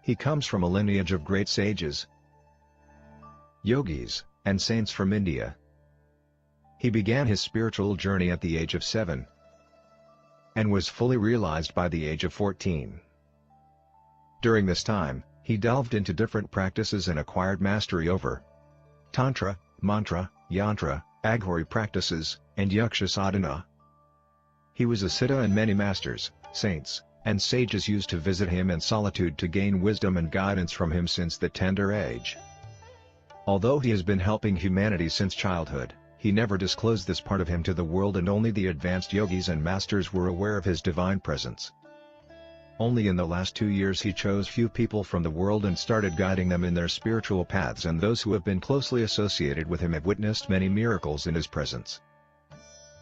He comes from a lineage of great sages, yogis, and saints from India. He began his spiritual journey at the age of 7 and was fully realized by the age of 14. During this time, he delved into different practices and acquired mastery over Tantra, Mantra, Yantra, Aghori practices, and Yaksha sadhana. He was a siddha, and many masters, saints, and sages used to visit him in solitude to gain wisdom and guidance from him since the tender age. Although he has been helping humanity since childhood, he never disclosed this part of him to the world, and only the advanced yogis and masters were aware of his divine presence. Only in the last 2 years he chose few people from the world and started guiding them in their spiritual paths, and those who have been closely associated with him have witnessed many miracles in his presence.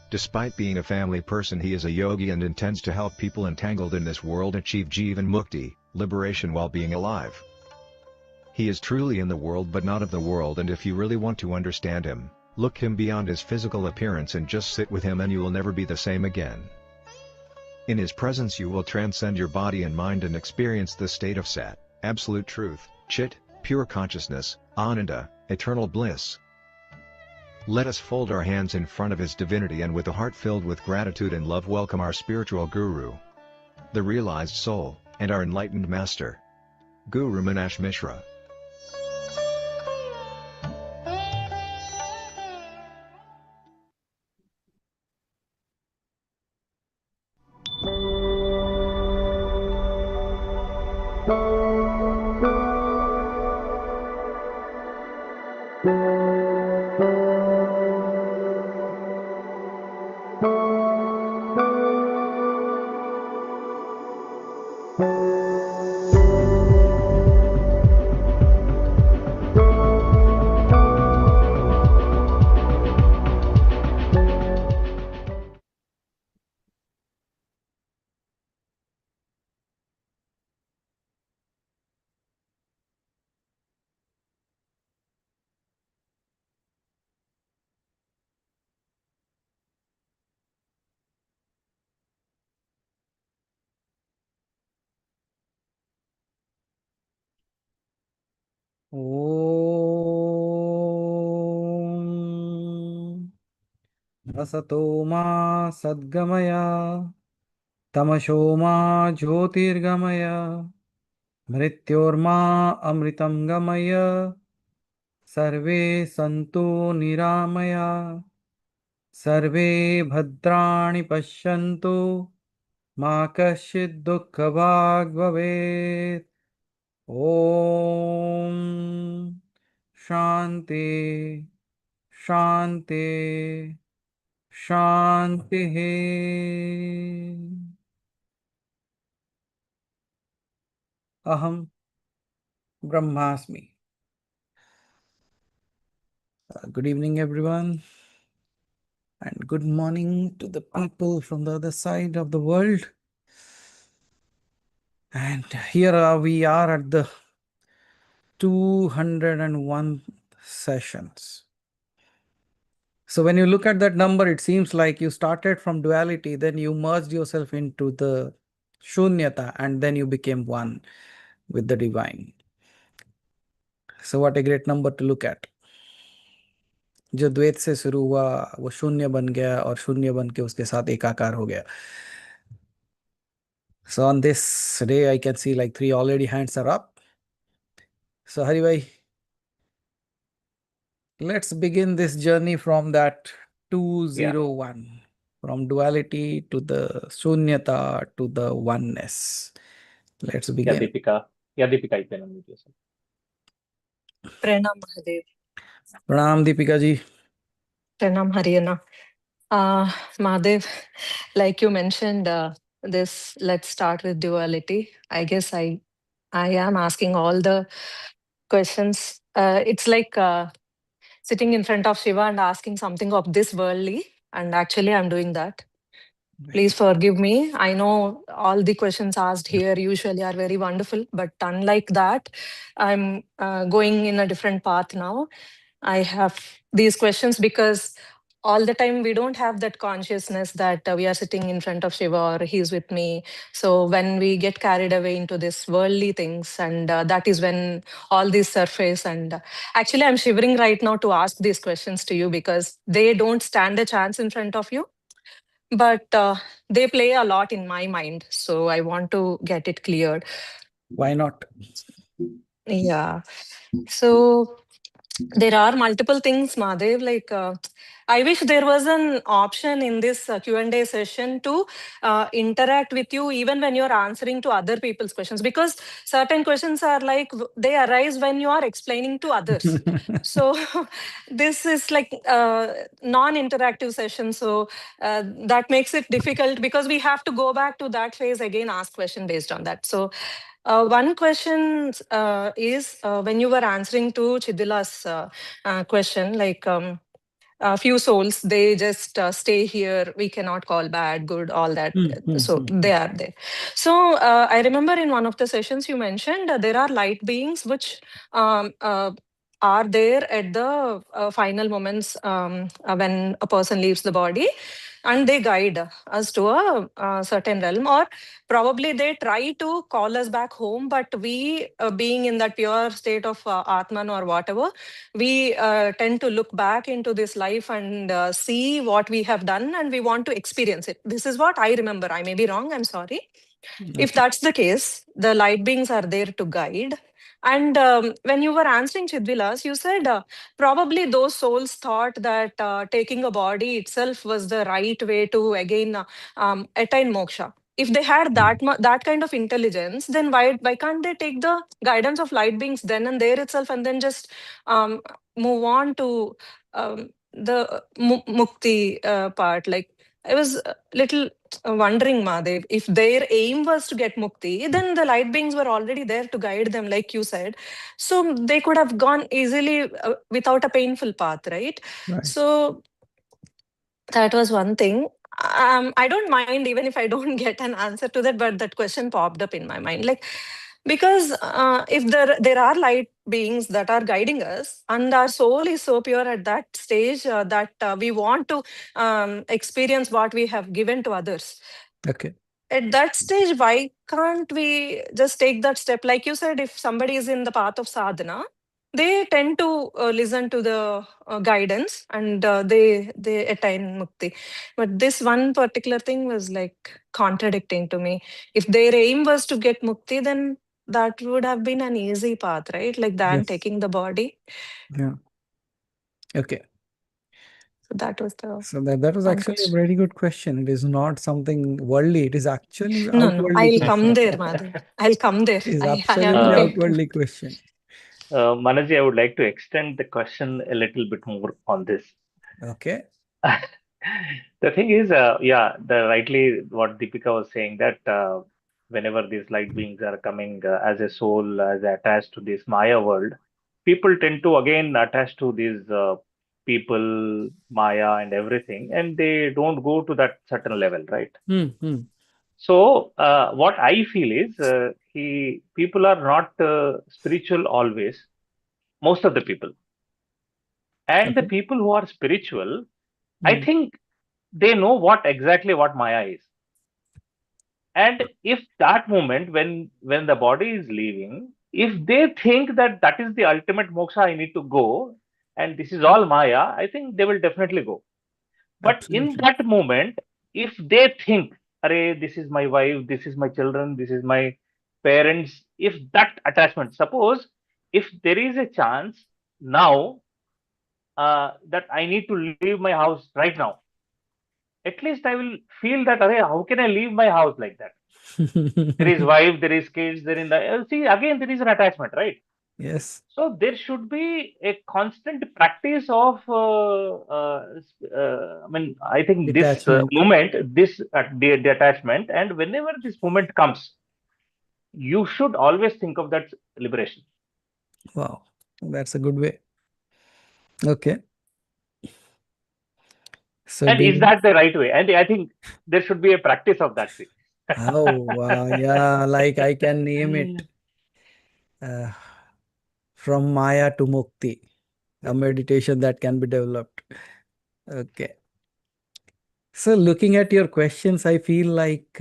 Despite being a family person, he is a yogi and intends to help people entangled in this world achieve Jivan Mukti, liberation while being alive. He is truly in the world but not of the world, and if you really want to understand him, look him beyond his physical appearance and just sit with him, and you will never be the same again. In his presence you will transcend your body and mind and experience the state of Sat, absolute truth, Chit, pure consciousness, Ananda, eternal bliss. Let us fold our hands in front of his divinity and with a heart filled with gratitude and love welcome our spiritual guru, the realized soul, and our enlightened master, Guru Meenakshi Mishra. Om Asato ma Sadgamaya Tamasho ma Jyotirgamaya Mrityorma Amritam Gamaya Sarve Santu Niramaya Sarve Bhadrani Pashyantu Ma Kashchid Dukkha Bhag Bhavet. Om Shanti Shanti Shanti. Aham Brahmasmi. Good evening, everyone, and good morning to the people from the other side of the world. And here we are at the 201 sessions. So when you look at that number, it seems like you started from duality, then you merged yourself into the shunyata, and then you became one with the divine. So what a great number to look at. जो द्वैत से शुरू हुआ वो शून्य बन गया और शून्य बन के उसके साथ एकाकार हो गया. So on this day I can see like 3 already hands are up. So Hari bhai, let's begin this journey from that 201, from duality to the shunyata to the oneness. Let's begin. Deepika, you can unmute yourself. Pranam Mahadev. Pranam Deepika ji. Pranam Haryana. Mahadev, like you mentioned, let's start with duality. I guess I am asking all the questions. It's like sitting in front of Shiva and asking something of this worldly, and actually I'm doing that. Please forgive me. I know all the questions asked here usually are very wonderful, but unlike that, I'm going in a different path now. I have these questions because all the time we don't have that consciousness that we are sitting in front of Shiva or he's with me. So when we get carried away into this worldly things, and that is when all these surface. And actually, I'm shivering right now to ask these questions to you because they don't stand a chance in front of you, but they play a lot in my mind. So I want to get it cleared. Why not? Yeah. So there are multiple things, Madhav. Like, I wish there was an option in this Q&A session to interact with you even when you're answering to other people's questions, because certain questions are like they arise when you are explaining to others. So this is like non-interactive session. So that makes it difficult because we have to go back to that phase again, ask question based on that. So one question is when you were answering to Chidila's question, like a few souls, they just stay here. We cannot call bad, good, all that. So they are there. So I remember in one of the sessions you mentioned there are light beings which are there at the final moments when a person leaves the body, and they guide us to a certain realm, or probably they try to call us back home, but we being in that pure state of Atman or whatever, we tend to look back into this life and see what we have done, and we want to experience it. This is what I remember. I may be wrong, I'm sorry. If that's the case, the light beings are there to guide. And when you were answering Chidvilas, you said probably those souls thought that taking a body itself was the right way to again attain moksha. If they had that kind of intelligence, then why can't they take the guidance of light beings then and there itself, and then just move on to the mukti part? Like, I was a little wondering, Madhav, if their aim was to get mukti, then the light beings were already there to guide them, like you said. So they could have gone easily without a painful path, right? Right. So that was one thing. I don't mind even if I don't get an answer to that, but that question popped up in my mind. Like, because if there are light beings that are guiding us, and our soul is so pure at that stage that we want to experience what we have given to others. Okay. At that stage, why can't we just take that step? Like you said, if somebody is in the path of sadhana, they tend to listen to the guidance, and they attain mukti. But this one particular thing was like contradicting to me. If their aim was to get mukti, then that would have been an easy path, right? Like than Yes. taking the body. Yeah. Okay. So that was the So that was one actually a question. very good question. It is not something worldly. It is actually No, outwardly I'll question. come there, Madhav. I'll come there. It is I am absolutely waiting. outwardly question. Manaji, I would like to extend the question a little bit more on this. Okay. The thing is, rightly what Deepika was saying, that whenever these light beings are coming as a soul, as attached to this Maya world, people tend to again attach to these people, Maya, and everything, and they don't go to that certain level, right? So what I feel is, people are not spiritual always. Most of the people, and the Okay. people who are spiritual, I think they know what Maya is. And if that moment when the body is leaving, if they think that that is the ultimate moksha, I need to go, and this is all Maya, I think they will definitely go. But in Absolutely. that moment, if they think, Arey, this is my wife, this is my children, this is my parents, if that attachment, suppose if there is a chance now that I need to leave my house right now, at least I will feel that, Arey, how can I leave my house like that? There is wife, there is kids, there in the see again there is an attachment, right? Yes. So there should be a constant practice of I mean, I think this Detachment. moment, this the attachment, and whenever this moment comes, you should always think of that liberation. Wow. That's a good way. Okay. So And is that the right way? And I think there should be a practice of that thing. oh yeah, like I can name it from Maya to Mukti, a meditation that can be developed. Okay. So looking at your questions, I feel like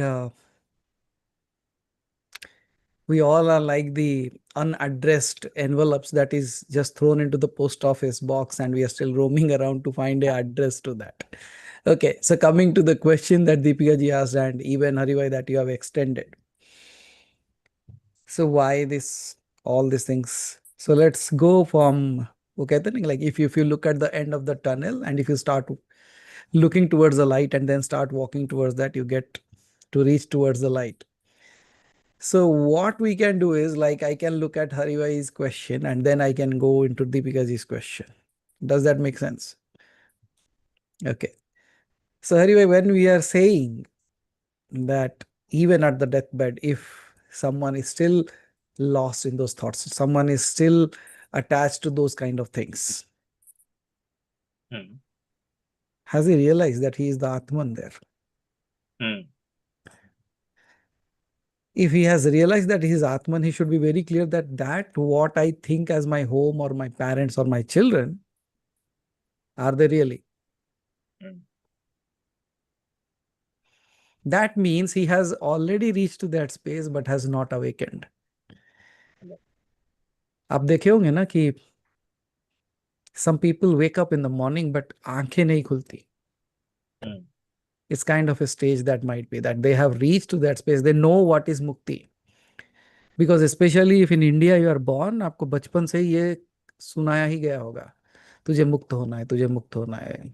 we all are like the unaddressed envelopes that is just thrown into the post office box, and we are still roaming around to find an address to that. Okay, so coming to the question that Deepika ji asked, and even Haribhai that you have extended. So why this, all these things? So let's go from, okay, like if you look at the end of the tunnel, and if you start looking towards the light and then start walking towards that, you get to reach towards the light. So what we can do is, like, I can look at Haribhai's question and then I can go into Deepika ji's question. Does that make sense? Okay. So Haribhai, when we are saying that even at the deathbed, if someone is still lost in those thoughts, someone is still attached to those kind of things, has he realized that he is the Atman there? If he has realized that he is Atman, he should be very clear that what I think as my home or my parents or my children, are they really? That means he has already reached to that space but has not awakened. आप देखे होंगे ना कि some people wake up in the morning but आंखें नहीं खुलती. It's kind of a stage that might be that they have reached to that space. They know what is mukti. Because especially if in India you are born, आपको बचपन से ये सुनाया ही गया होगा, तुझे मुक्त होना है, तुझे मुक्त होना है.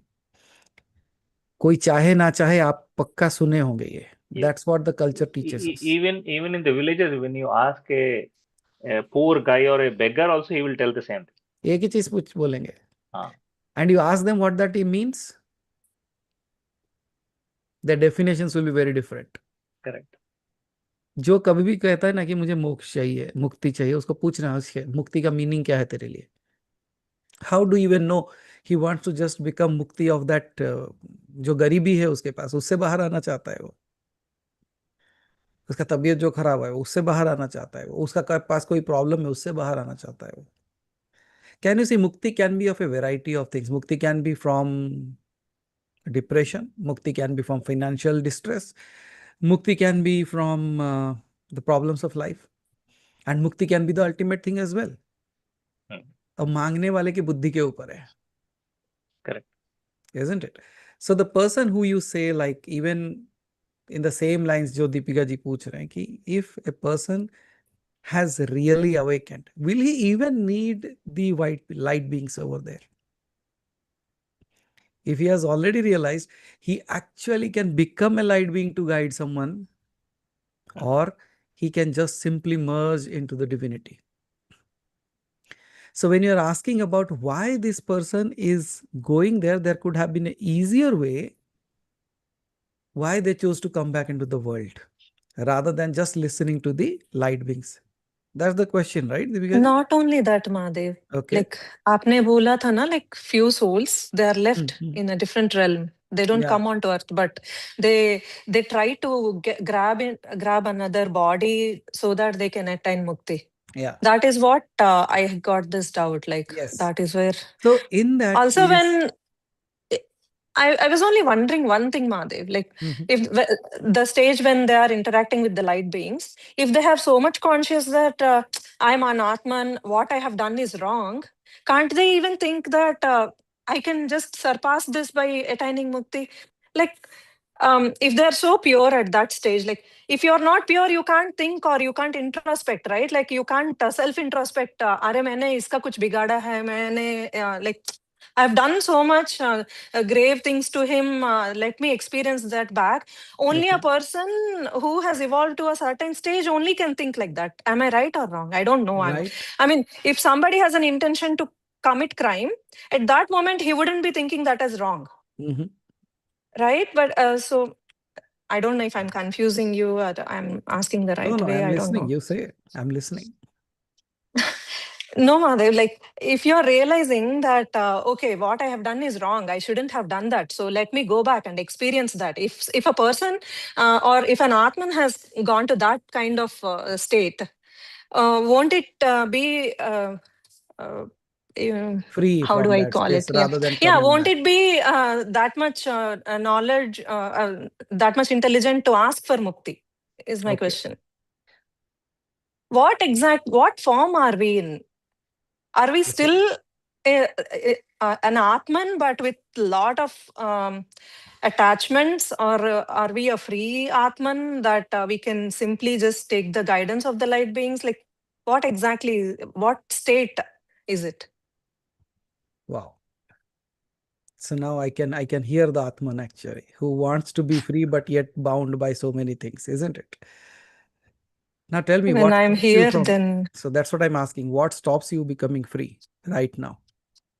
कोई चाहे ना चाहे आप पक्का सुने होंगे ये. That's what the culture teaches us. Even in the villages, when you ask a poor guy or a beggar, also he will tell the same thing. एक ही चीज बोलेंगे. And you ask them what that means, the definitions will be very different. Correct. जो कभी भी कहता है ना कि मुझे मोक्ष चाहिए, मुक्ति चाहिए, उसको पूछना उसके मुक्ति का मीनिंग क्या है तेरे लिए? How do you even know he wants to just become mukti of that जो गरीबी है उसके पास, उससे बाहर आना चाहता है वो. उसका तबीयत जो खराब है उससे बाहर आना चाहता है वो, उसका पास कोई प्रॉब्लम है उससे बाहर आना चाहता है वो. Can you see mukti can be of a variety of things. Mukti can be from depression, mukti can be from financial distress, mukti can be from the problems of life, and mukti can be the ultimate thing as well. अब मांगने वाले की बुद्धि के ऊपर है. Correct. Isn't it? So the person who you say, like, even in the same lines जो दीपिका जी पूछ रहे हैं कि if a person has really awakened, will he even need the white light beings over there? If he has already realized, he actually can become a light being to guide someone, or he can just simply merge into the divinity. So when you're asking about why this person is going there, there could have been an easier way why they chose to come back into the world rather than just listening to the light beings. That's the question, right, Deepika ji? Not only that, Mahadev. Okay. Like आपने बोला था ना, like few souls, they are left in a different realm. They don't come onto earth, but they try to grab another body so that they can attain mukti. Yeah. That is what I got this doubt. Like that is where. So in that Also, case, when I was only wondering one thing, Mahadev, like if the stage when they are interacting with the light beings, if they have so much conscious that I'm an Atman, what I have done is wrong, can't they even think that I can just surpass this by attaining mukti? Like, if they're so pure at that stage, like if you're not pure, you can't think or you can't introspect, right? Like you can't self-introspect. अरे मैंने इसका कुछ बिगाड़ा है, मैंने like I've done so much grave things to him. Let me experience that back. Only a person who has evolved to a certain stage only can think like that. Am I right or wrong? I don't know. Right. I mean, if somebody has an intention to commit crime, at that moment he wouldn't be thinking that as wrong. Right? But so I don't know if I'm confusing you or I'm asking the right way. I'm I listening. don't know. You say it. I'm listening. No, Mahadev, like if you're realizing that, okay, what I have done is wrong, I shouldn't have done that. So let me go back and experience that. If a person or if an Atman has gone to that kind of state, won't it be Free how do from I that call space it? Yeah, rather than yeah. coming Won't back. it be that much knowledge, that much intelligent to ask for mukti? Is my Okay. question. What form are we in? Are we still an Atman, but with lot of attachments, or are we a free Atman that we can simply just take the guidance of the light beings? Like, what state is it? Wow. So now I can hear the Atman actually, who wants to be free but yet bound by so many things, isn't it? Now tell me When what I'm stops you here, from. then So that's what I'm asking. What stops you becoming free right now?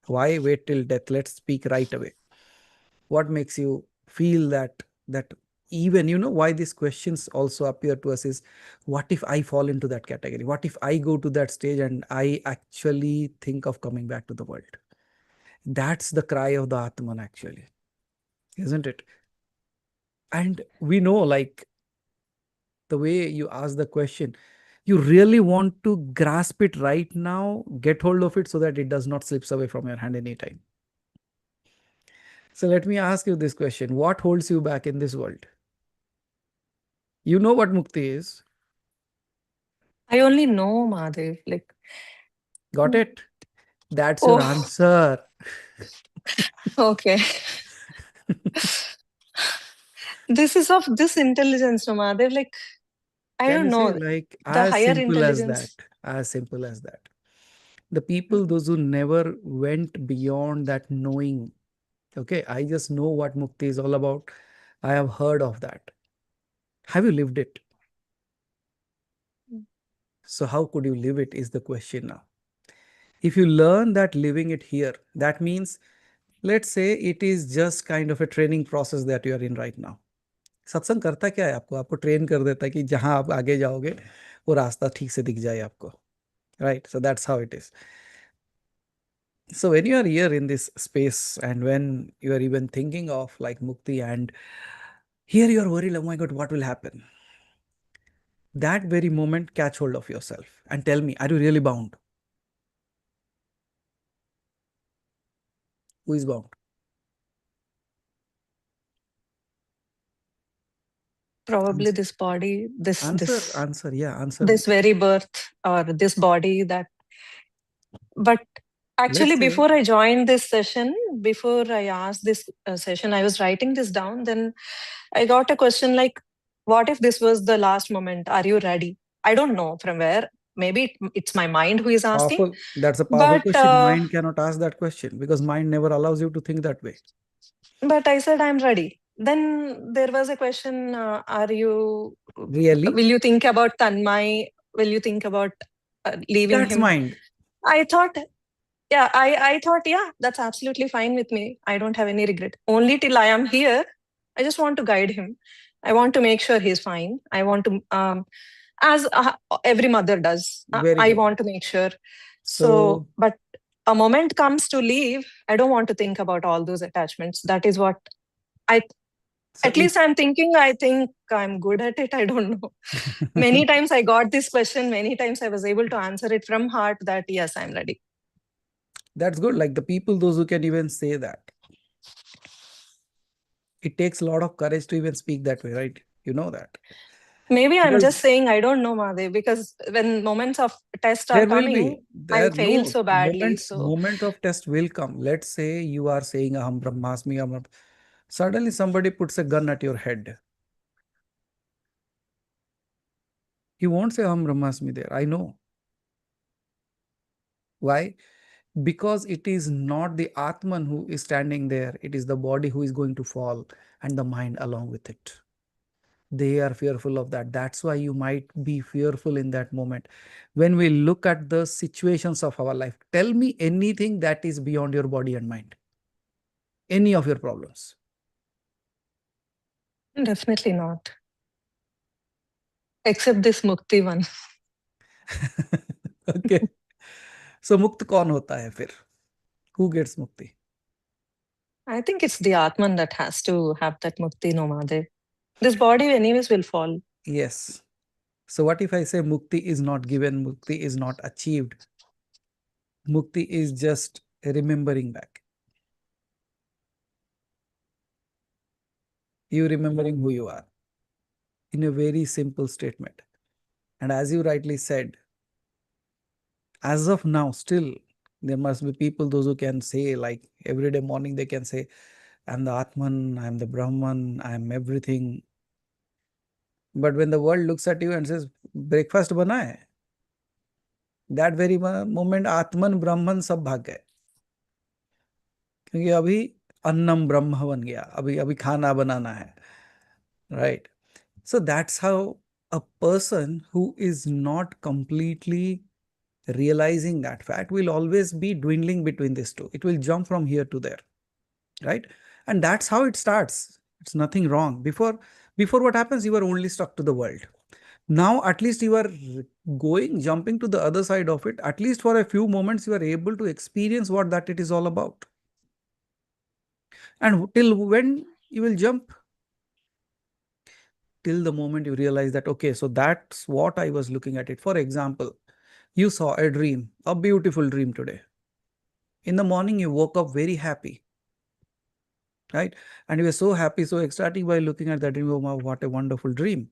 Why wait till death? Let's speak right away. What makes you feel that even why these questions also appear to us is, what if I fall into that category? What if I go to that stage and I actually think of coming back to the world? That's the cry of the Atman actually, isn't it? And we know, like, the way you ask the question, you really want to grasp it right now, get hold of it so that it does not slip away from your hand anytime. So let me ask you this question. What holds you back in this world? You know what mukti is. I only know Mahadev. Like, Got it? That's your oh, answer. okay. This is of this intelligence, no, Mahadev. Like, I Can don't you say, know, like, the as higher simple as that? intelligence. As simple as that. The people, those who never went beyond that knowing, okay, I just know what mukti is all about. I have heard of that. Have you lived it? So how could you live it is the question now. If you learn that living it here, that means, let's say it is just kind of a training process that you are in right now. सत्संग करता क्या है आपको train कर देता है कि जहां आप आगे जाओगे वो रास्ता ठीक से दिख जाए आपको, right? So that's how it is. So when you are here in this space and when you are even thinking of like mukti, and here you are worried, oh my god, what will happen? That very moment, catch hold of yourself and tell me, are you really bound? Who is bound? Probably Answer. this body, Answer. Yeah, answer this me. very birth, or this body that. But actually, Let's say, before I joined this session, before I asked this session, I was writing this down. Then I got a question like, what if this was the last moment? Are you ready? I don't know from where. Maybe it's my mind who is asking. powerful. That's a powerful But question. Mind cannot ask that question because mind never allows you to think that way. But I said I'm ready. Then there was a question: are you Really? Will you think about Tanmay? Will you think about leaving That's him? mind. I thought, yeah, I thought, yeah, that's absolutely fine with me. I don't have any regret. Only till I am here, I just want to guide him. I want to make sure he's fine. I want to, as every mother does, Very I good. want to make sure. So, So, but a moment comes to leave, I don't want to think about all those attachments. That is what at least I'm thinking. I think I'm good at it. I don't know. Many times I got this question. Many times I was able to answer it from heart that yes, I'm ready. That's good. Like the people, those who can even say that. It takes a lot of courage to even speak that way, right? You know that. Maybe I'm just saying I don't know, Mahadev, because when moments of test are coming, I fail so badly. Moment of test will come. Let's say you are saying Aham Brahmasmi, suddenly somebody puts a gun at your head. You won't say Aham Brahmasmi there. I know. Why? Because it is not the Atman who is standing there. It is the body who is going to fall and the mind along with it. They are fearful of that. That's why you might be fearful in that moment. When we look at the situations of our life, tell me anything that is beyond your body and mind. Any of your problems. Definitely not. Except this Mukti one. Okay. So Mukt kaun hota hai fir? Who gets Mukti? I think it's the Atman that has to have that Mukti, no, Mahadev. This body anyways will fall. Yes. So what if I say Mukti is not given, Mukti is not achieved? Mukti is just remembering back. You remembering who you are in a very simple statement. And as you rightly said, as of now, still, there must be people, those who can say, like every day morning, they can say, I'm the Atman, I'm the Brahman, I'm everything. But when the world looks at you and says, breakfast bana hai, that very moment, Atman, Brahman, सब भाग गए. क्योंकि अभी अन्नम ब्रह्म बन गया, अभी खाना बनाना है. Right? So that's how a person who is not completely realizing that fact will always be dwindling between these two. It will jump from here to there, right? And that's how it starts. It's nothing wrong. Before what happens, you are only stuck to the world. Now, at least you are jumping to the other side of it. At least for a few moments, you are able to experience what that it is all about. And till when you will jump? Till the moment you realize that, okay, so that's what I was looking at it. For example, you saw a dream, a beautiful dream today. In the morning, you woke up very happy, right? And you were so happy, so ecstatic by looking at that dream. Oh, wow, what a wonderful dream.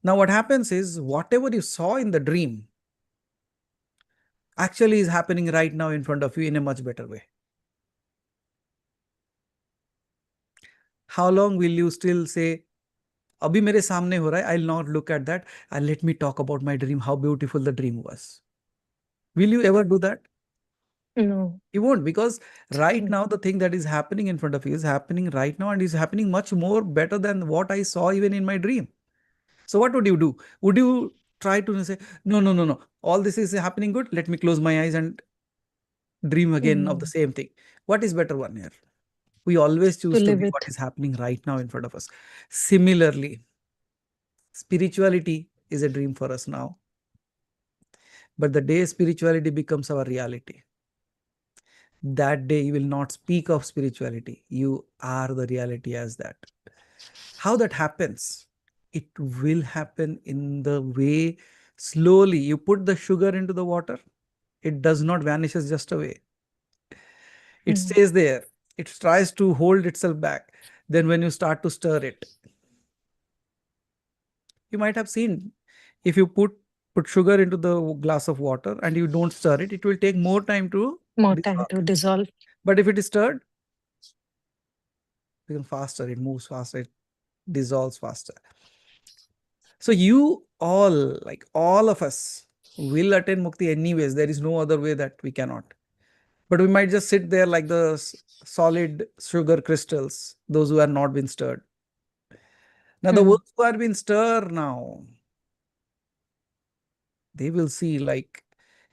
Now, what happens is whatever you saw in the dream actually is happening right now in front of you in a much better way. How long will you still say, Abhi mere samne ho raha hai, I'll not look at that and let me talk about my dream, how beautiful the dream was. Will you ever do that? No. You won't, because right now the thing that is happening in front of you is happening right now and is happening much more better than what I saw even in my dream. So what would you do? Would you try to say, no, all this is happening good, let me close my eyes and dream again of the same thing? What is better one here? We always choose to live be it. what is happening right now in front of us. Similarly, spirituality is a dream for us now. But the day spirituality becomes our reality, that day you will not speak of spirituality. You are the reality as that. How that happens? It will happen in the way slowly you put the sugar into the water. It does not vanishes just away. It stays there. It tries to hold itself back. Then when you start to stir it, you might have seen, if you put sugar into the glass of water and you don't stir it, it will take more time to dissolve. But if it is stirred, it becomes faster, it moves faster, it dissolves faster. So you all, like all of us, will attain mukti anyways. There is no other way that we cannot. But we might just sit there like the solid sugar crystals, those who have not been stirred. Now the ones who have been stirred now, they will see, like,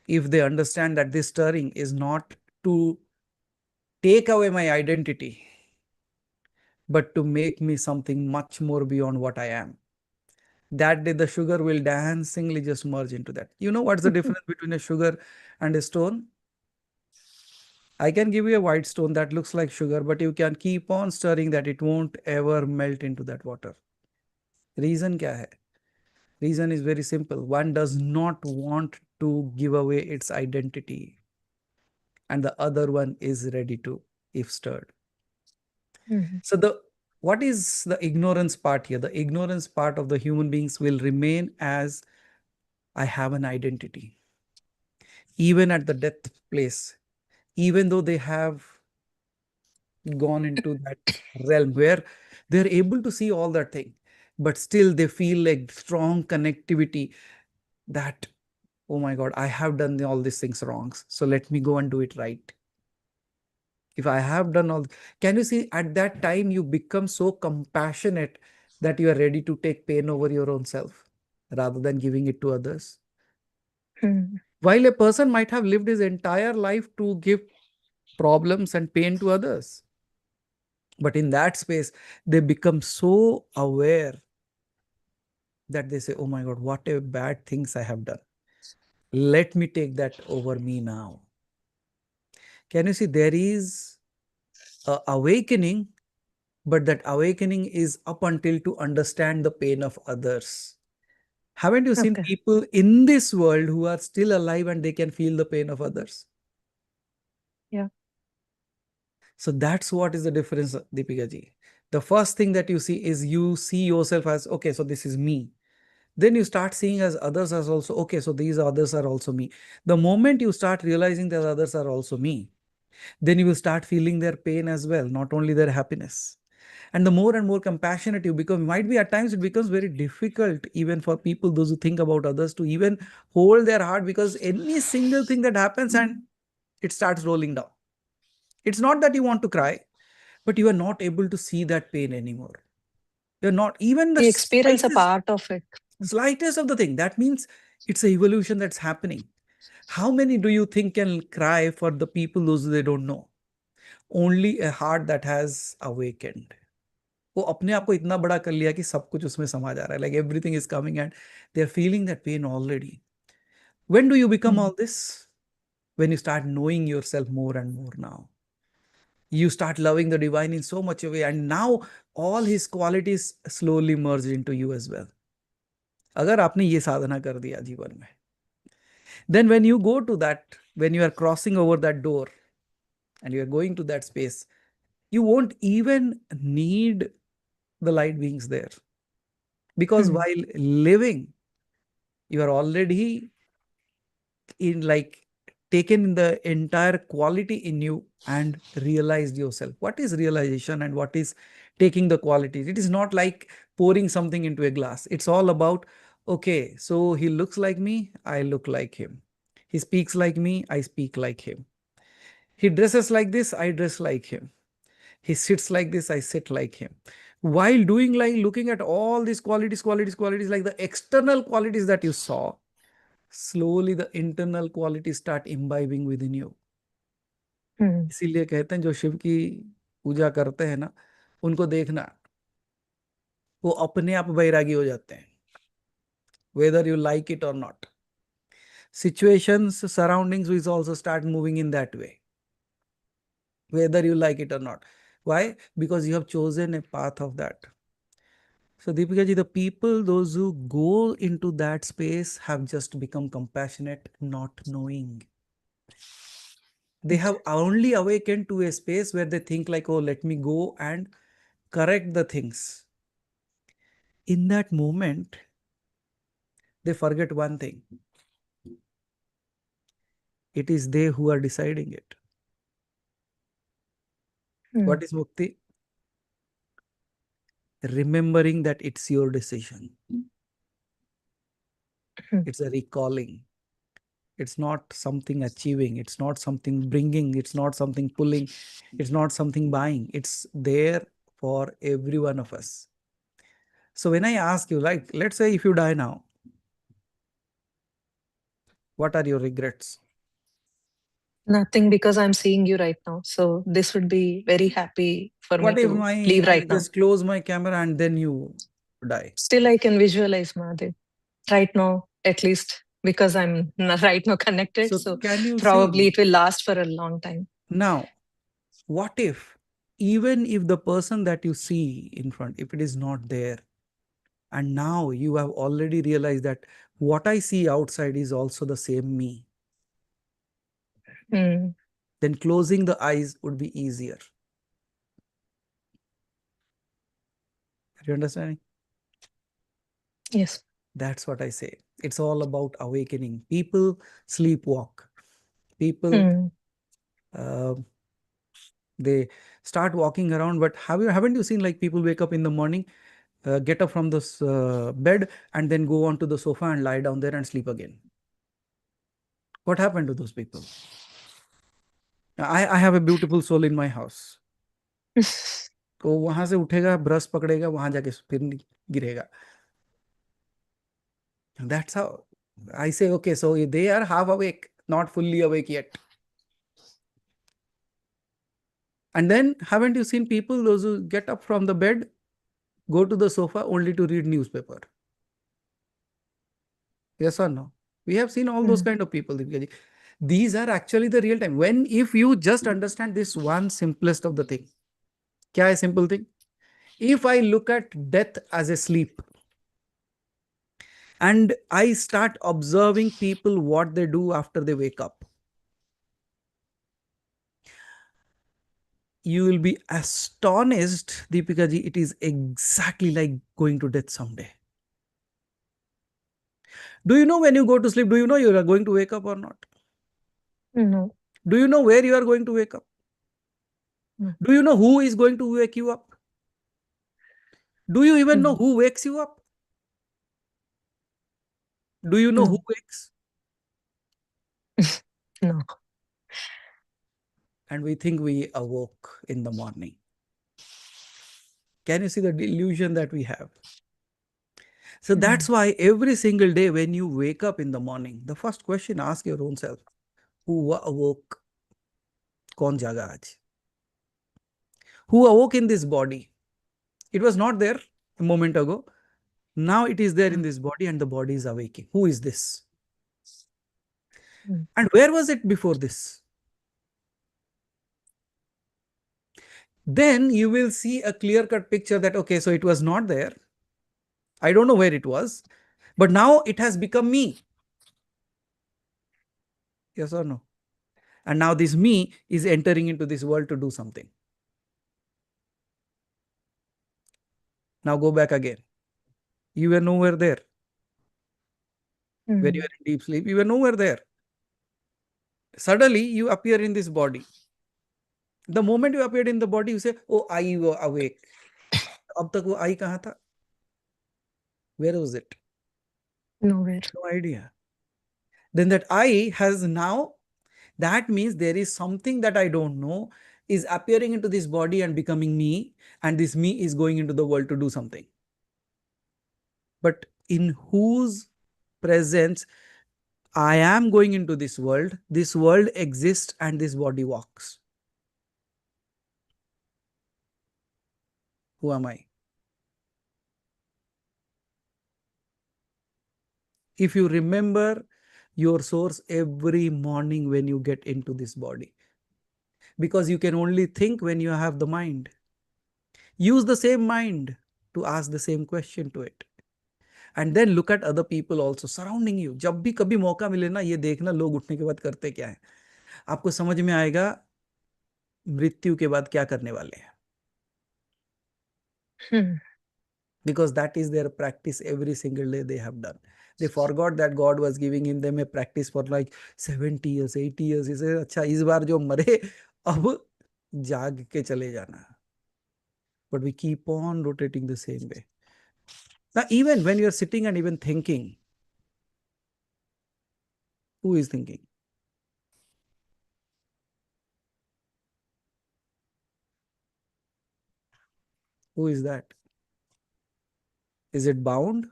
if they understand that this stirring is not to take away my identity, but to make me something much more beyond what I am. That day the sugar will dancingly just merge into that. You know what's the difference between a sugar and a stone? I can give you a white stone that looks like sugar, but you can keep on stirring that, it won't ever melt into that water. Reason kya hai? Reason is very simple. One does not want to give away its identity, and the other one is ready to, if stirred. So what is the ignorance part here? The ignorance part of the human beings will remain as, I have an identity. Even at the death place, even though they have gone into that realm where they're able to see all that thing, but still they feel like strong connectivity that, oh my God, I have done all these things wrong. So let me go and do it right. If I have done all, can you see at that time you become so compassionate that you are ready to take pain over your own self rather than giving it to others? While a person might have lived his entire life to give problems and pain to others, but in that space, they become so aware that they say, oh my God, what a bad things I have done. Let me take that over me now. Can you see there is a awakening, but that awakening is up until to understand the pain of others. Haven't you seen people in this world who are still alive and they can feel the pain of others? Yeah. So that's what is the difference, Deepika ji. The first thing that you see is you see yourself as, okay, so this is me. Then you start seeing as others as also, okay, so these others are also me. The moment you start realizing that others are also me, then you will start feeling their pain as well, not only their happiness. And the more and more compassionate you become, might be at times it becomes very difficult even for people, those who think about others, to even hold their heart, because any single thing that happens and it starts rolling down. It's not that you want to cry, but you are not able to see that pain anymore. You're not even the You experience a part of it. slightest of the thing. That means it's an evolution that's happening. How many do you think can cry for the people those they don't know? Only a heart that has awakened. वो अपने आप को इतना बड़ा कर लिया कि सब कुछ उसमें समा जा रहा है. Like everything is coming and they are feeling that pain already. When do you become all this? When you start knowing yourself more and more now. You start loving the divine in so much a way, and now all his qualities slowly merge into you as well. अगर आपने ये साधना कर दिया जीवन में, then when you go to that, when you are crossing over that door and you are going to that space, you won't even need the light beings there, because while living, you are already in like taken the entire quality in you and realized yourself. What is realization and what is taking the qualities? It is not like pouring something into a glass. It's all about, okay, so he looks like me, I look like him. He speaks like me, I speak like him. He dresses like this, I dress like him. He sits like this, I sit like him. While doing, like looking at all these qualities, like the external qualities that you saw, slowly the internal qualities start imbibing within you. इसीलिए कहते हैं जो शिव की पूजा करते हैं ना, उनको देखना, वो अपने आप वैरागी हो जाते हैं, whether you like it or not. Situations, surroundings will also start moving in that way, whether you like it or not. Why? Because you have chosen a path of that. So Deepika ji, the people, those who go into that space have just become compassionate, not knowing. They have only awakened to a space where they think like, oh, let me go and correct the things. In that moment, they forget one thing. It is they who are deciding it. What is mukti? Remembering that it's your decision. It's a recalling. It's not something achieving. It's not something bringing. It's not something pulling. It's not something buying. It's there for every one of us. So when I ask you, like, let's say if you die now, what are your regrets? Nothing, because I'm seeing you right now. So this would be very happy for What me if to I leave right now. just close my camera and then you die? Still, I can visualize Mahadev right now, at least, because I'm right now connected. So can you probably see? it will last for a long time. Now, what if, even if the person that you see in front, if it is not there, and now you have already realized that what I see outside is also the same me, then closing the eyes would be easier. Are you understanding? Yes. That's what I say. It's all about awakening. People sleepwalk. People, they start walking around, but haven't you seen like people wake up in the morning, get up from this bed and then go onto the sofa and lie down there and sleep again? What happened to those people? I have a beautiful soul in my house. तो वहां से उठेगा, brush पकड़ेगा, वहां जाके फिर गिरेगा. That's how I say, okay, so they are half awake, not fully awake yet. And then haven't you seen people, those who get up from the bed, go to the sofa only to read newspaper? Yes or no? We have seen all those kind of people. These are actually the real time. If you just understand this one simplest of the thing. Kya hai simple thing? If I look at death as a sleep, and I start observing people, what they do after they wake up. you will be astonished, Deepika ji, it is exactly like going to death someday. Do you know when you go to sleep, do you know you are going to wake up or not? No. Do you know where you are going to wake up? No. Do you know who is going to wake you up? Do you even know Mm. who wakes you up? Do you know who No. wakes? No. And we think we awoke in the morning. Can you see the delusion that we have? So that's why every single day when you wake up in the morning, the first question, ask your own self, who awoke? Kaun jaga aaj? Who awoke in this body? It was not there a moment ago. Now it is there in this body and the body is awaking. Who is this? Mm. And where was it before this? Then you will see a clear-cut picture that, okay, so it was not there. I don't know where it was, but now it has become me. Yes or no? And now this me is entering into this world to do something. Now go back again. You were nowhere there. When you were in deep sleep, you were nowhere there. Suddenly you appear in this body. The moment you appeared in the body, you say, oh, I was awake. Ab tak wo I kahan tha? Where was it? Nowhere. No idea. Then that I has now, that means there is something that I don't know is appearing into this body and becoming me, and this me is going into the world to do something. But in whose presence I am going into this world exists and this body walks. Who am I? If you remember your source every morning when you get into this body, because you can only think when you have the mind. Use the same mind to ask the same question to it. And then look at other people also surrounding you. जब भी कभी मौका मिले ना, ये देखना लोग उठने के बाद करते क्या है. आपको समझ में आएगा मृत्यु के बाद क्या करने वाले हैं. Because that is their practice every single day they have done. They forgot that God was giving them a practice for like 70 years, 80 years. He said, अच्छा इस बार जो मरे अब जाग के चले जाना. But we keep on rotating the same way. Now, even when you're sitting and even thinking, who is thinking? Who is that? Is it bound?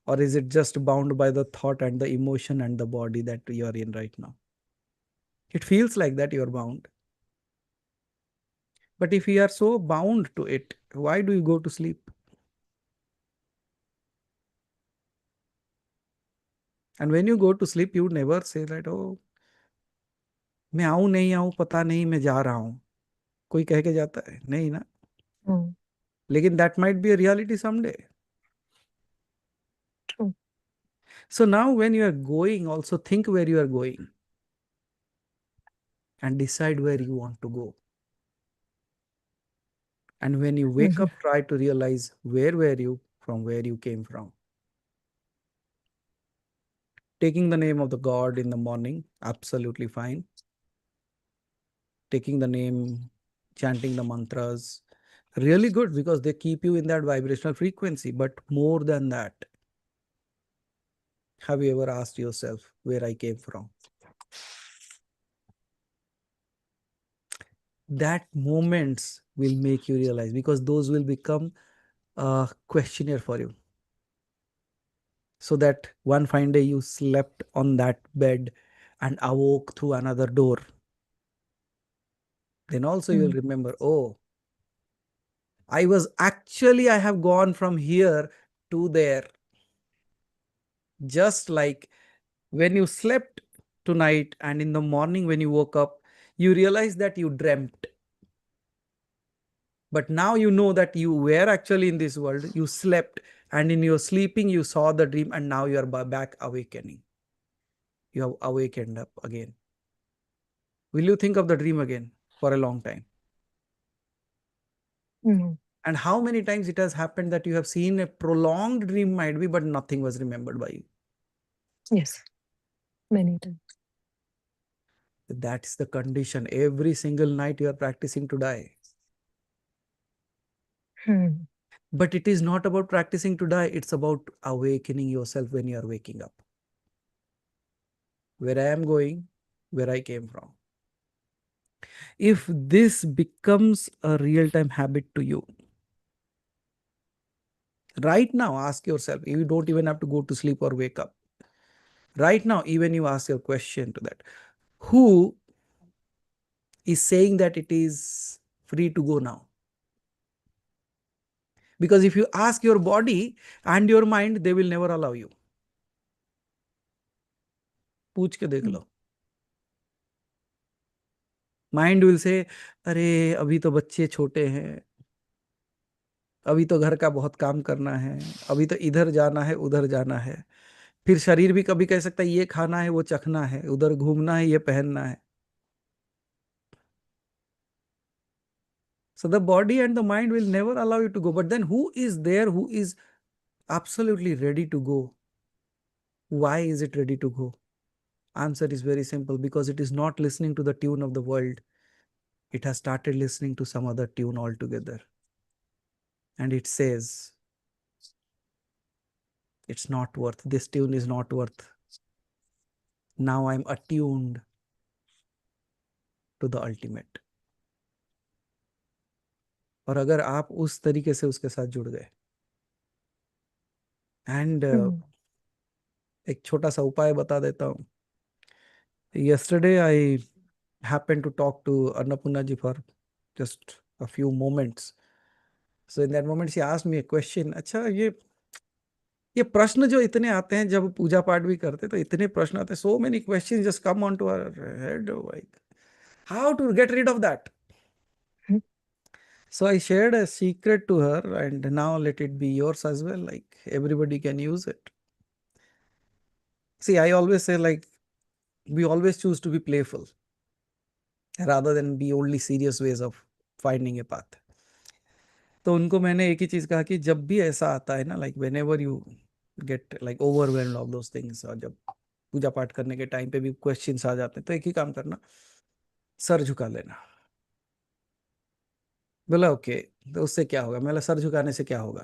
Or is it just bound by the thought and the emotion and the body that you are in right now? It feels like that you're bound. But if you are so bound to it, why do you go to sleep? And when you go to sleep, you never say that, oh, मैं आऊं नहीं आऊं पता नहीं, मैं जा रहा हूं. कोई कह के जाता है? नहीं ना. लेकिन that might be a reality someday. True. So now when you are going, also think where you are going and decide where you want to go. And when you wake up, try to realize where were you from where you came from. Taking the name of the God in the morning, absolutely fine. Taking the name, chanting the mantras, really good because they keep you in that vibrational frequency. But more than that, have you ever asked yourself where I came from? That moments will make you realize, because those will become a questionnaire for you. So that one fine day you slept on that bed and awoke through another door. Then also you will remember, oh, I have gone from here to there. Just like when you slept tonight and in the morning when you woke up, you realize that you dreamt. But now you know that you were actually in this world, you slept, and in your sleeping you saw the dream, and now you are back awakening. You have awakened up again. Will you think of the dream again for a long time? And how many times it has happened that you have seen a prolonged dream might be, but nothing was remembered by you. Yes, many times. That's the condition. Every single night you are practicing to die. But it is not about practicing to die. It's about awakening yourself when you are waking up. Where I am going, where I came from. If this becomes a real-time habit to you, right now, ask yourself, you don't even have to go to sleep or wake up. Right now, even you ask your question to that. Who is saying that it is free to go now? Because if you ask your body and your mind, they will never allow you. पूछ के देख लो. Mind will say, अरे अभी तो बच्चे छोटे हैं, अभी तो घर का बहुत काम करना है, अभी तो इधर जाना है, उधर जाना है. फिर शरीर भी कभी कह सकता है ये खाना है, वो चखना है, उधर घूमना है, ये पहनना है. So the body and the mind will never allow you to go. But then who is there who is absolutely ready to go? Why is it ready to go? Answer is very simple, because it is not listening to the tune of the world. It has started listening to some other tune altogether. And it says, it's not worth, this tune is not worth. Now I'm attuned to the ultimate. और अगर आप उस तरीके से उसके साथ जुड़ गए, एंड एक छोटा सा उपाय बता देता हूँ. Yesterday I happened to talk to Annapurna ji for just a few moments. So in that moment she asked me a question. अच्छा ये प्रश्न जो इतने आते हैं जब पूजा पाठ भी करते तो इतने प्रश्न आते हैं. So many questions just come onto our head. Like, how to get rid of that? So I shared a secret to her, and now let it be yours as well. Like, everybody can use it. See, I always say, like, we always choose to be playful rather than be only serious ways of finding a path. तो उनको मैंने एक ही चीज कहा कि जब भी ऐसा आता है ना, like whenever you get like overwhelmed of those things, और जब पूजा पाठ करने के टाइम पे भी क्वेश्चंस आ जाते हैं, तो एक ही काम करना, सर झुका लेना. बोला ओके, तो उससे क्या होगा? मैं बोला सर झुकाने से क्या होगा?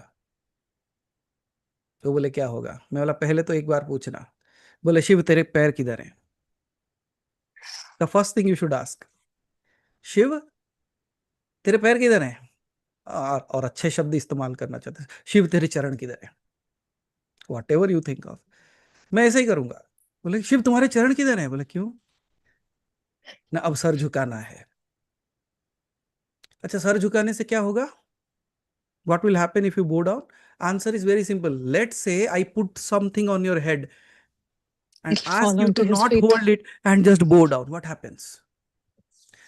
तो बोले क्या होगा? मैं बोला पहले तो एक बार पूछना. बोले शिव तेरे पैर किधर हैं? The first thing you should ask, Shiv तेरे पैर किधर हैं? और अच्छे शब्द इस्तेमाल करना चाहते हैं, शिव तेरे चरण किधर हैं? What ever you think of. मैं ऐसे ही करूंगा. बोले शिव तुम्हारे चरण किधर हैं? बोले क्यों? ना अब सर झुकाना है. अच्छा, सर झुकाने से क्या होगा? What will happen if you bow down? Answer is very simple. Let's say I put something on your head and It'll ask fall you onto to his not feet. hold it and just bow down. What happens?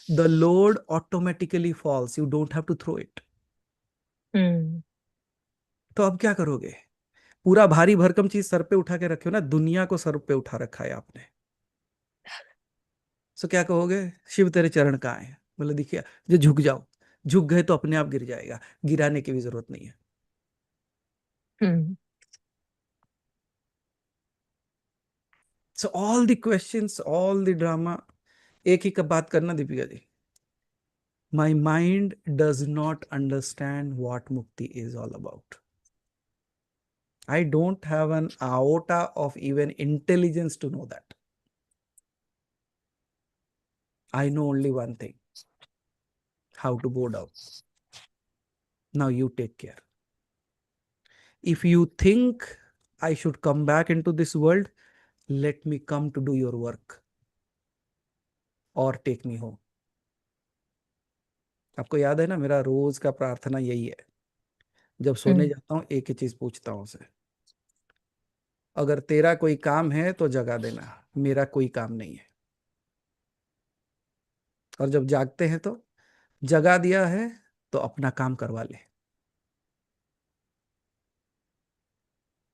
The load automatically falls. You don't have to throw it. तो अब क्या करोगे? पूरा भारी भरकम चीज sir पे उठा के रखे हो ना, दुनिया को सर पे उठा रखा है आपने. सो क्या कहोगे? शिव तेरे चरण कहाँ है? बोले देखिए, जो झुक जाओ. झुक गए तो अपने आप गिर जाएगा, गिराने की भी जरूरत नहीं है. So all the questions, all the drama, एक ही बात करना Deepika ji. My mind does not understand what mukti is all about. I don't have an iota of even intelligence to know that. I know only one thing: how to bow down. Now you take care. If you think I should come back into this world, let me come to do your work or take me home. आपको याद है ना, मेरा रोज का प्रार्थना यही है. जब सोने जाता हूं एक ही चीज पूछता हूं उसे, अगर तेरा कोई काम है तो जगा देना, मेरा कोई काम नहीं है. और जब जागते हैं तो जगा दिया है तो अपना काम करवा ले.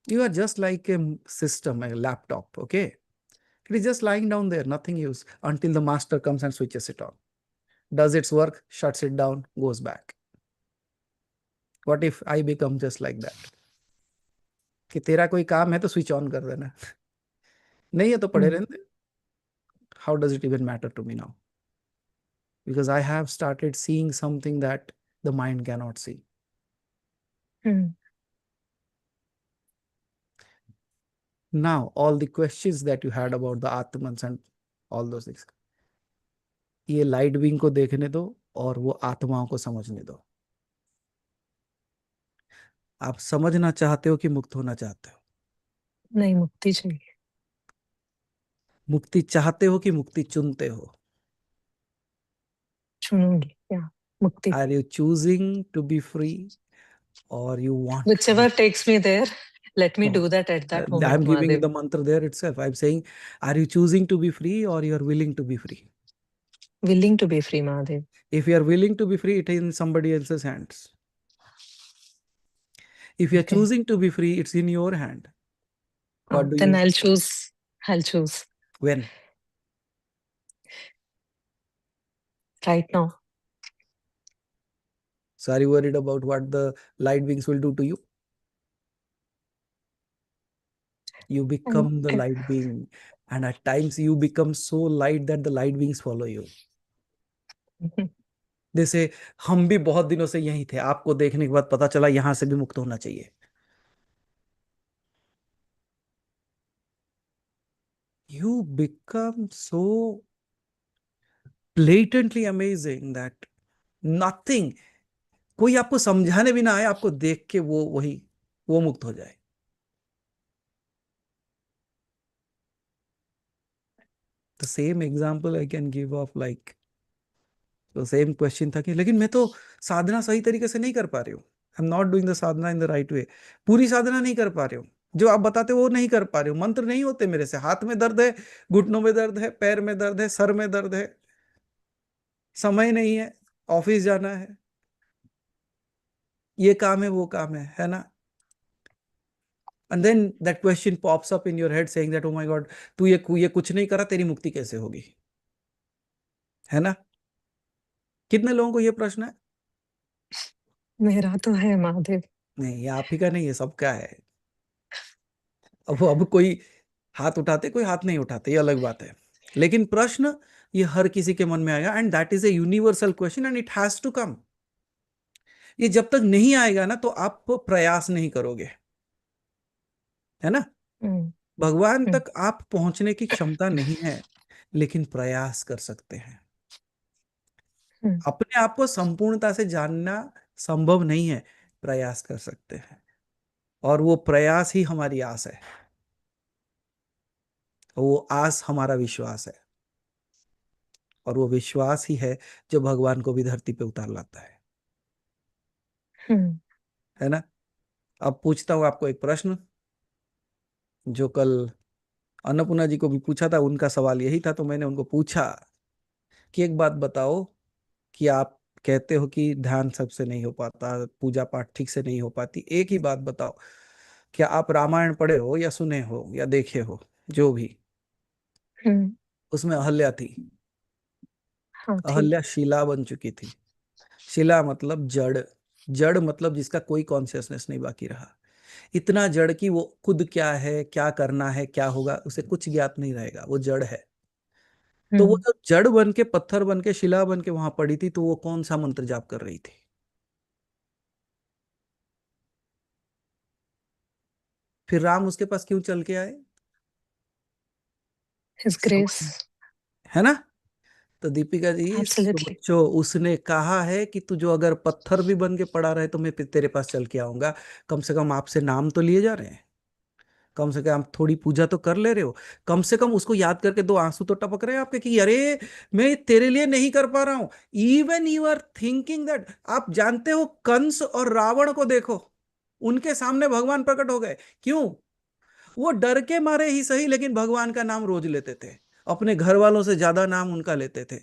You are just like a system, a laptop, okay? It is just lying down there, nothing use, until the master comes and switches it on. Does its work, shuts it down, goes back. What if I become just like that, कि तेरा कोई काम है तो switch on कर देना, नहीं है तो पड़े Hmm. रहने, how does it even matter to me now, because I have started seeing something that the mind cannot see. Hmm. Now, all the questions that you had about the Atmans and all those things, ये light being को देखने दो और वो आत्माओं को समझने दो. आप समझना चाहते हो कि मुक्त होना चाहते हो? नहीं, मुक्ति चाहिए. मुक्ति चाहते हो कि मुक्ति चुनते हो? चुनूंगी. या मुक्ति. Are you choosing to be free or you want to Whichever be? takes me there, let me No. do that at that moment, I'm giving you Mahadev. the mantra there itself. I'm saying, are you choosing to be free or you're willing to be free? Willing to be free, Mahadev. If you're willing to be free, it is in somebody else's hands. If you're Okay. choosing to be free, it's in your hand. What do Then you? I'll choose. I'll choose When? right now. So are you worried about what the light beings will do to you? You become the Okay. light being, and at times you become so light that the light beings follow you. जैसे हम भी बहुत दिनों से यहीं थे, आपको देखने के बाद पता चला यहां से भी मुक्त होना चाहिए. You become so blatantly amazing that nothing, कोई आपको समझाने भी ना आए, आपको देख के वो मुक्त हो जाए. The same example I can give of like, तो सेम क्वेश्चन था कि लेकिन मैं तो साधना सही तरीके से नहीं कर पा रही हूँ. आई am not doing the Sadhana in the right way. पूरी साधना नहीं कर पा रही हूँ, जो आप बताते हो वो नहीं कर पा रही हूँ. मंत्र नहीं होते मेरे से, हाथ में दर्द है, घुटनों में दर्द है, पैर में दर्द है, सर में दर्द है, समय नहीं है, ऑफिस जाना है, ये काम है, वो काम है ना. And then that question pops up in your head saying that oh my god, तू ये कुछ नहीं करा, तेरी मुक्ति कैसे होगी, है ना. कितने लोगों को ये प्रश्न है? मेरा तो है, महादेव. नहीं, ये आप ही का नहीं है, सबका है. अब कोई हाथ उठाते, कोई हाथ नहीं उठाते, ये अलग बात है. लेकिन प्रश्न ये हर किसी के मन में आएगा, and that is a universal question and it has to come. ये जब तक नहीं आएगा ना तो आप प्रयास नहीं करोगे, है ना. हम्म. भगवान तक आप पहुंचने की क्षमता नहीं है, लेकिन प्रयास कर सकते हैं. अपने आप को संपूर्णता से जानना संभव नहीं है, प्रयास कर सकते हैं. और वो प्रयास ही हमारी आस है, वो आस हमारा विश्वास है, और वो विश्वास ही है जो भगवान को भी धरती पे उतार लाता है ना. अब पूछता हूं आपको एक प्रश्न, जो कल अन्नपूर्णा जी को भी पूछा था, उनका सवाल यही था. तो मैंने उनको पूछा कि एक बात बताओ, कि आप कहते हो कि ध्यान सबसे नहीं हो पाता, पूजा पाठ ठीक से नहीं हो पाती, एक ही बात बताओ, क्या आप रामायण पढ़े हो या सुने हो या देखे हो, जो भी, उसमें अहल्या थी. हाँ, थी. अहल्या शिला बन चुकी थी. शिला मतलब जड़, जड़ मतलब जिसका कोई कॉन्शियसनेस नहीं बाकी रहा. इतना जड़ कि वो खुद क्या है, क्या करना है, क्या होगा, उसे कुछ ज्ञात नहीं रहेगा, वो जड़ है. तो वो जो जड़ बन के, पत्थर बन के, शिला बन के वहां पड़ी थी, तो वो कौन सा मंत्र जाप कर रही थी? फिर राम उसके पास क्यों चल के आए? His grace. है ना. तो दीपिका जी, Absolutely. जो उसने कहा है कि तू जो अगर पत्थर भी बन के पड़ा रहे तो मैं तेरे पास चल के आऊंगा, कम से कम आपसे नाम तो लिए जा रहे हैं, कम से कम थोड़ी पूजा तो कर ले रहे हो, कम से कम उसको याद करके दो आंसू तो टपक रहे हैं आपके कि अरे मैं तेरे लिए नहीं कर पा रहा हूं. Even you are thinking that. आप जानते हो, कंस और रावण को देखो, उनके सामने भगवान प्रकट हो गए. क्यों? वो डर के मारे ही सही, लेकिन भगवान का नाम रोज लेते थे, अपने घर वालों से ज्यादा नाम उनका लेते थे.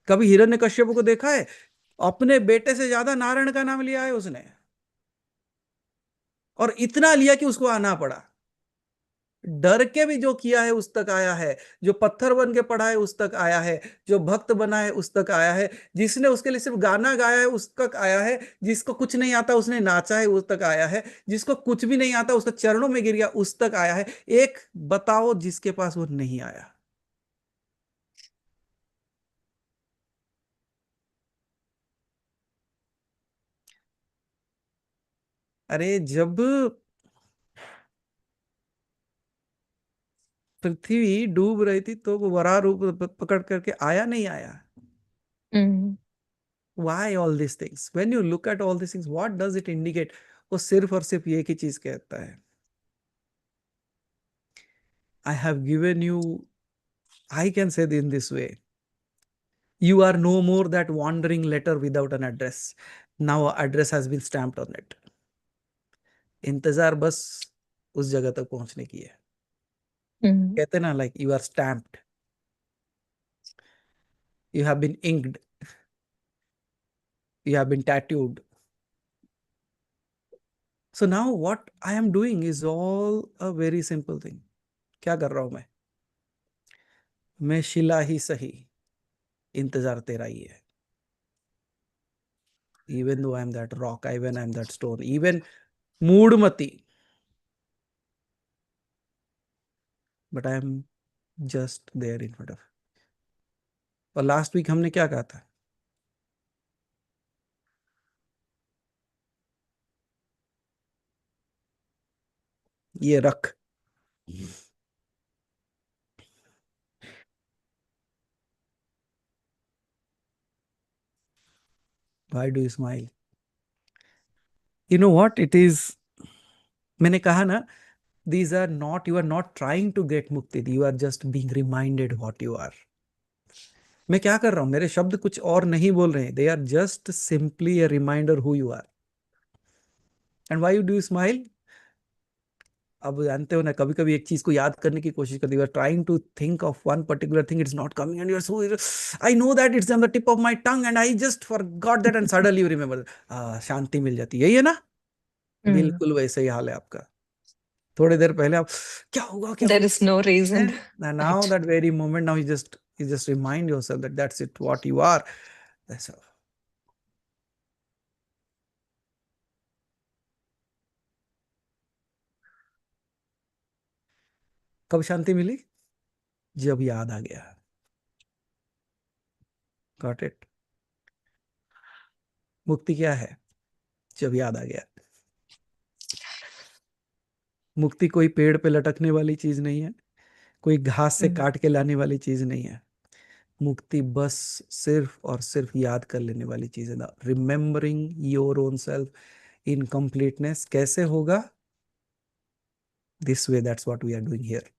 कभी हिरण्यकश्यप को देखा है? अपने बेटे से ज्यादा नारायण का नाम लिया है उसने, और इतना लिया कि उसको आना पड़ा. डर के भी जो किया है उस तक आया है, जो पत्थर बन के पड़ा है उस तक आया है, जो भक्त बना है उस तक आया है, जिसने उसके लिए सिर्फ गाना गाया है उस तक आया है, जिसको कुछ नहीं आता उसने नाचा है उस तक आया है, जिसको कुछ भी नहीं आता उसका चरणों में गिर गया उस तक आया है। एक बताओ जिसके पास वो नहीं आया। अरे जब पृथ्वी डूब रही थी तो वो वराह रूप पकड़ करके आया नहीं आया? Mm. Why all these things? When you look at all these things, what does it indicate? वो सिर्फ और सिर्फ एक ही चीज कहता है, I have given you, I can say in this way, you are no more that wandering letter without an address. Now address has been stamped on it. इंतजार बस उस जगह तक पहुंचने की है। Mm. कहते ना, like you are stamped, you have been inked, you have been tattooed. So now what I am doing is all a very simple thing. क्या कर रहा हूं मैं शिला ही सही, इंतजार तेरा ही है। Even though I am that rock, even I am that stone, even moodmati, but I am just there in front of। और लास्ट वीक हमने क्या कहा था? ये रख। Why do you smile? You know what it is? मैंने कहा ना, these are not, you are not trying to get mukti, you are just being reminded what you are। मैं क्या कर रहा हूं? मेरे शब्द कुछ और नहीं बोल रहे हैं, they are just simply a reminder who you are। And why do you smile? अब जानते हो ना, कभी कभी एक चीज को याद करने की कोशिश करते, you are trying to think of one particular thing, it's not coming and you are so, I know that it's on the tip of my tongue and I just forgot that and suddenly you remember. शांति मिल जाती है, यही है ना? Mm. बिल्कुल वैसे ही हाल है आपका। थोड़ी देर पहले आप क्या होगा क्या There is no reason. होगा, now that very moment, now you just remind yourself that that's it, what you are, that's all। कब शांति मिली? जब याद आ गया। Got it? मुक्ति क्या है? जब याद आ गया। मुक्ति कोई पेड़ पे लटकने वाली चीज नहीं है, कोई घास से काट के लाने वाली चीज नहीं है। मुक्ति बस सिर्फ और सिर्फ याद कर लेने वाली चीज है। Remembering your own self in completeness. कैसे होगा? This way, that's what we are doing here,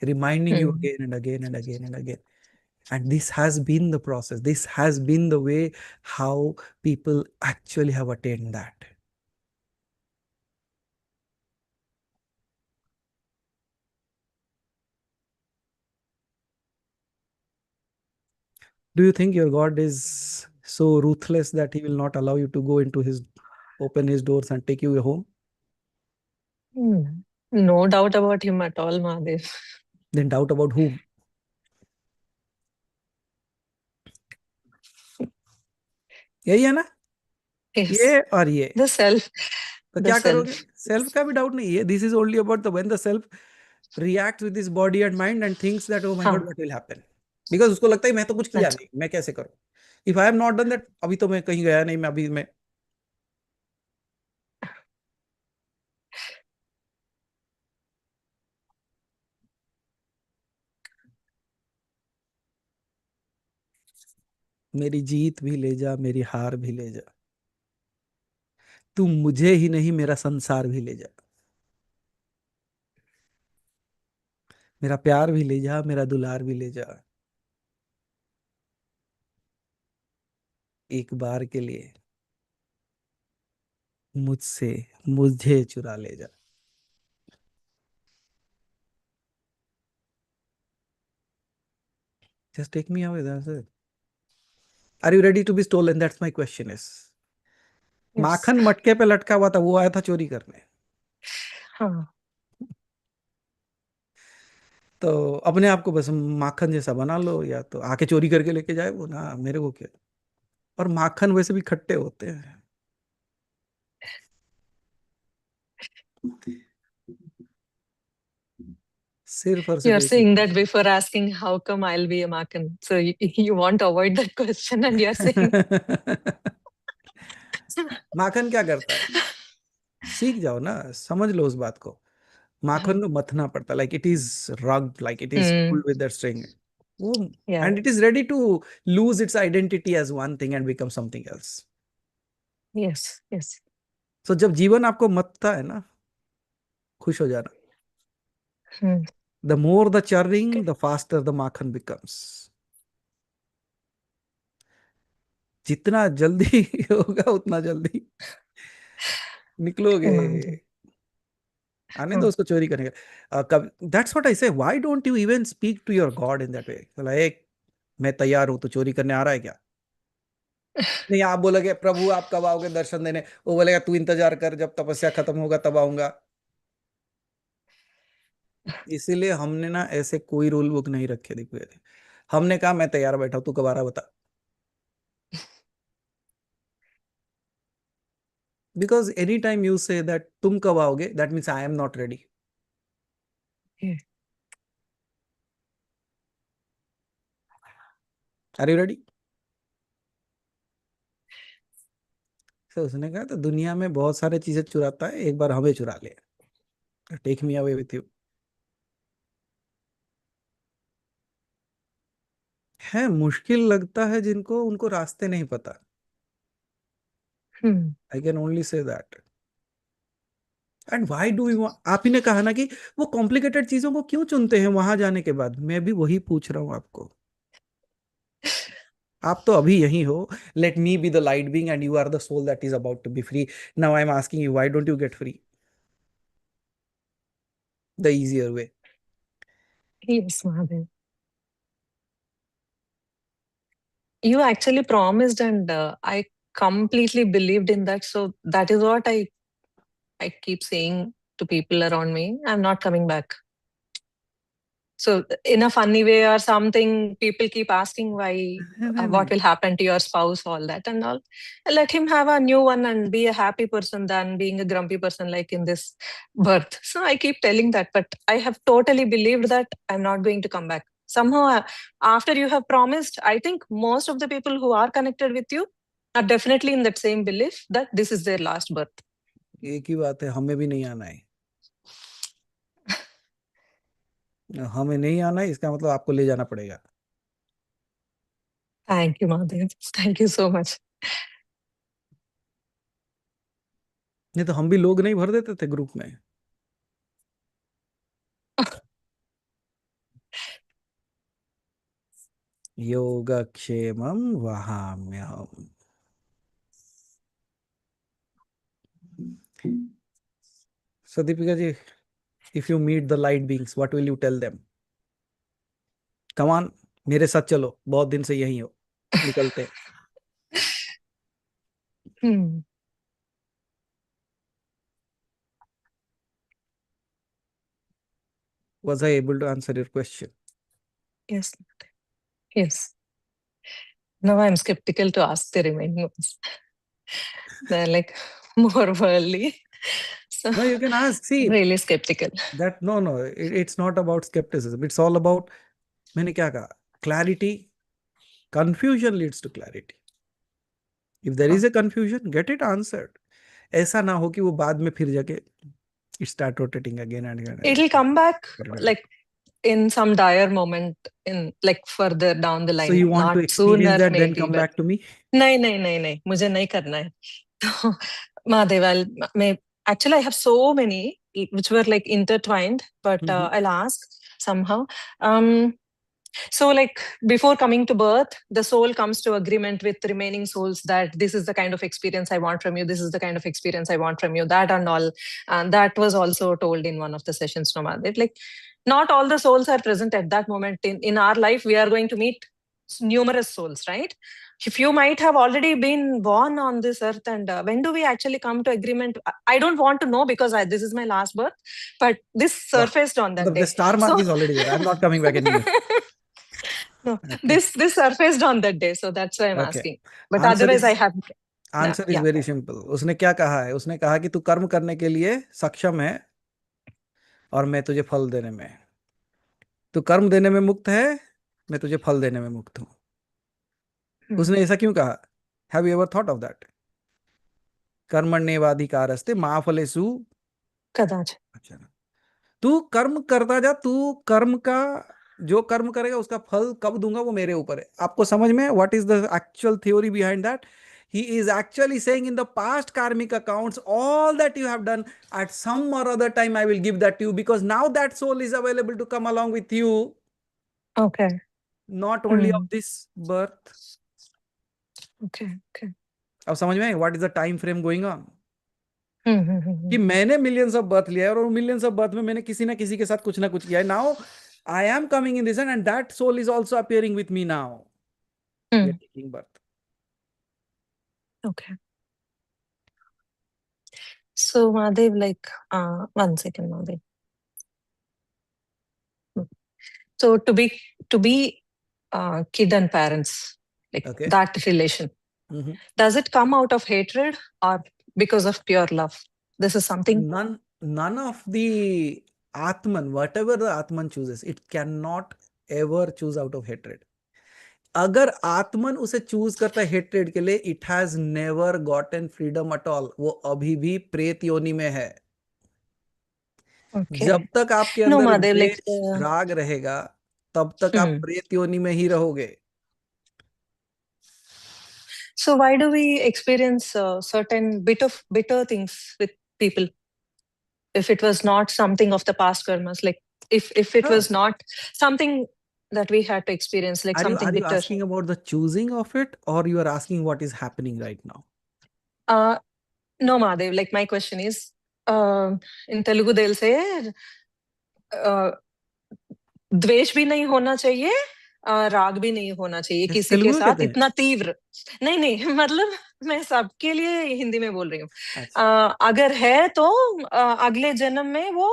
reminding you again and again and again and again। And this has been the process, this has been the way how people actually have attained that। Do you think your God is so ruthless that he will not allow you to go into his, open his doors and take you home? No doubt about him at all, Mahadev. Then doubt about whom? यही है ना? Yes. ये और ये The self. तो The क्या self. करोगे? Self का भी डाउट नहीं है। This is only about the when the self reacts with his body and mind and thinks that oh my god what will happen, because उसको लगता है मैं तो कुछ किया नहीं, मैं कैसे करूं, if I have not done that, अभी तो मैं कहीं गया नहीं, मैं अभी मैं मेरी जीत भी ले जा, मेरी हार भी ले जा, तू मुझे ही नहीं मेरा संसार भी ले जा, मेरा प्यार भी ले जा, मेरा दुलार भी ले जा, एक बार के लिए मुझसे मुझे चुरा ले जा। Just take me away, that's it। Are you ready to be stolen? That's my question is। Yes. माखन मटके पे लटका हुआ था, वो आया था चोरी करने। हाँ। तो अपने आप को बस माखन जैसा बना लो, या तो आके चोरी करके लेके जाए वो ना, मेरे को क्या। और माखन वैसे भी खट्टे होते हैं। सिर्फ और You're सिर्फ एक ही saying that चीज। before asking how come I'll be a Makan. So you want to avoid that question and you're saying माखन क्या करता है? सीख जाओ ना, समझ लो उस बात को। माखन को मथना पड़ता, like it is rugged, like it is pulled with that string, वो, yeah. And it is ready to lose its identity as one thing and become something else. Yes, yes. So जब जीवन आपको मथता है ना, खुश हो जाना। Hmm. The more the churning, Okay. The faster the Makhan becomes. जितना जल्दी होगा उतना जल्दी निकलोगे। Mahadev. आने दो उसको चोरी करने का। That's what I say, why don't you even speak to your god in that way, like मैं तैयार हूं, तो चोरी करने आ रहा है क्या? नहीं, आप बोलोगे प्रभु आप कब आओगे दर्शन देने, वो बोलेगा तू इंतजार कर, जब तपस्या खत्म होगा तब आऊंगा। इसीलिए हमने ना ऐसे कोई रूल बुक नहीं रखे दिखवे। हमने कहा मैं तैयार बैठा हूं, तू कब आ रहा बता। Because any time you say that तुम कब आओगे, that means I am not ready. Yeah. Are you ready? तो उसने कहा तो दुनिया में बहुत सारे चीजें चुराता है, एक बार हमें चुरा ले, take me away with you. है मुश्किल लगता है जिनको, उनको रास्ते नहीं पता। Hmm. I can only say that. And why do you, आप ही ने कहा ना कि वो कॉम्प्लिकेटेड चीजों को क्यों चुनते हैं वहां जाने के बाद, मैं भी वही पूछ रहा हूं आपको। आप तो अभी यही हो, let me be the light being and you are the soul that is about to be free. Now I am asking you, why don't you get free the easier way? Yes, Mahadev. You actually promised, and I completely believed in that. So that is what I keep saying to people around me. I'm not coming back. So in a funny way or something, people keep asking why, what will happen to your spouse, all that and all. Let him have a new one and be a happy person than being a grumpy person like in this birth. So I keep telling that, but I have totally believed that I'm not going to come back. Somehow, after you have promised, I think most of the people who are connected with you are definitely in that same belief that this is their last birth. एक ही बात है, हमें भी नहीं आना है। हमें नहीं आना है, इसका मतलब आपको ले जाना पड़ेगा। Thank you, Mahadev. Thank you so much. नहीं तो हम भी लोग नहीं भर देते थे ग्रुप में। योगक्षेमं वहाम्यहम्। So Deepika ji, if you meet the light beings, what will you tell them? Come on, मेरे साथ चलो, बहुत दिन से यही हो, निकलते। Was I able to answer your question? Yes. Yes. Now I'm skeptical to ask the remaining ones. They're like more worldly. So No, you can ask. See, really skeptical. that no, it's not about skepticism. It's all about, मैंने क्या कहा, clarity. Confusion leads to clarity. If there is a confusion, get it answered. ऐसा ना हो कि वो बाद में फिर जाके start rotating again and again. It'll come back like in some dire moment, in like further down the line. So you want not to experience sooner, that, maybe, then come but back to me? नहीं मुझे नहीं करना है. तो Mahadev, actually I have so many which were like intertwined, but I'll ask somehow. So like before coming to birth, the soul comes to agreement with remaining souls that this is the kind of experience I want from you, this is the kind of experience I want from you, that and all. And that was also told in one of the sessions, no Mahadev. Like not all the souls are present at that moment in our life. We are going to meet numerous souls, right? if you might have already been born on this earth, and when do we actually come to agreement? I don't want to know, because this is my last birth, but this Wow. surfaced on that The day. star mark So is already there. I'm not coming back anymore. no, Okay. this surfaced on that day, so that's why I'm Okay. asking. But Answer otherwise, is- I have. Answer is Yeah. Very simple. उसने क्या कहा है? उसने कहा कि तू कर्म करने के लिए सक्षम है और मैं तुझे फल देने में. तू कर्म देने में मुक्त है, मैं तुझे फल देने में मुक्त हूं. उसने ऐसा क्यों कहा? Have you ever thought of that? कर्मण्येवाधिकारस्ते मा फलेषु कदाचित. अच्छा, तू कर्म करता जा. तू कर्म का जो कर्म करेगा उसका फल कब दूंगा वो मेरे ऊपर है. आपको समझ में? What is the actual theory behind that? He is actually saying in the past karmic accounts, all that you have done, at some or other time I will give that to you, because now that soul is available to come along with you, Okay. not only of this birth. Okay. अब समझ में? what is the time frame going on? Hmm. कि मैंने millions of birth लिया है और millions of birth में मैंने किसी ना किसी के साथ कुछ ना कुछ किया है. Now I am coming in this and that soul is also appearing with me now. We are taking birth. Okay. So Mahadev, like, 1 second, Mahadev. So to be kid and parents, like Okay. that relation, Mhm. does it come out of hatred or because of pure love? This is something. None of the Atman, whatever the Atman chooses, it cannot ever choose out of hatred. अगर आत्मन उसे choose करता है hatred के लिए, it has never gotten freedom at all. वो अभी भी प्रेत योनि में है. Okay. जब तक आपके No, अंदर Mahadev, like, द्वेष, राग रहेगा, तब तक आप प्रेत योनि में ही रहोगे. so why do we experience certain bitter things with people if it was not something of the past karmas? Like if it was not something that we had to experience, like something are you bitter. asking about the choosing of it, or you are asking what is happening right now? No, Mahadev, like my question is, in Telugu they'll say, द्वेष भी नहीं होना चाहिए, राग भी नहीं होना चाहिए ऐसे किसी तेलुगु के में साथ कहते हैं? इतना तीव्र. नहीं मतलब मैं सबके लिए हिंदी में बोल रही हूँ. अच्छा. अगर है तो अगले जन्म में वो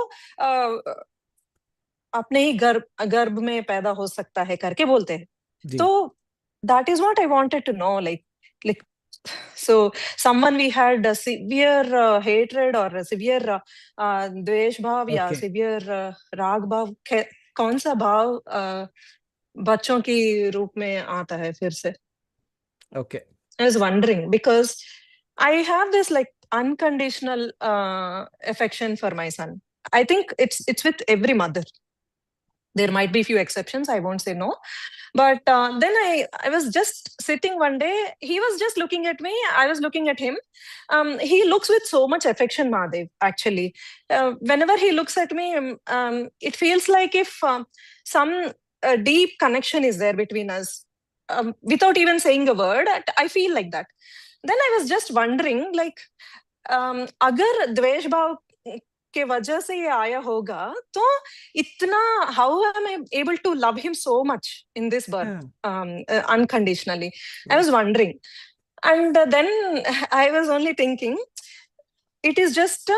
अपने ही गर्भ में पैदा हो सकता है करके बोलते हैं. जी. तो that is what I wanted to know, like so someone we had a severe hatred or a severe द्वेष भाव या Okay. severe राग भाव, कौन सा भाव बच्चों के रूप में आता है फिर से? Okay. I was wondering because I have this like unconditional affection for my son. I think it's with every mother. There might be few exceptions, I won't say no. But then I was just sitting one day, he was just looking at me, I was looking at him. He looks with so much affection, Mahadev, actually. Whenever he looks at me, it feels like if some deep connection is there between us. Without even saying a word, I feel like that. Then I was just wondering, like, अगर द्वेष भाव के वजह से ये आया होगा, तो इतना, how am I able to love him so much in this birth, unconditionally? I was wondering. And then I was only thinking, it is just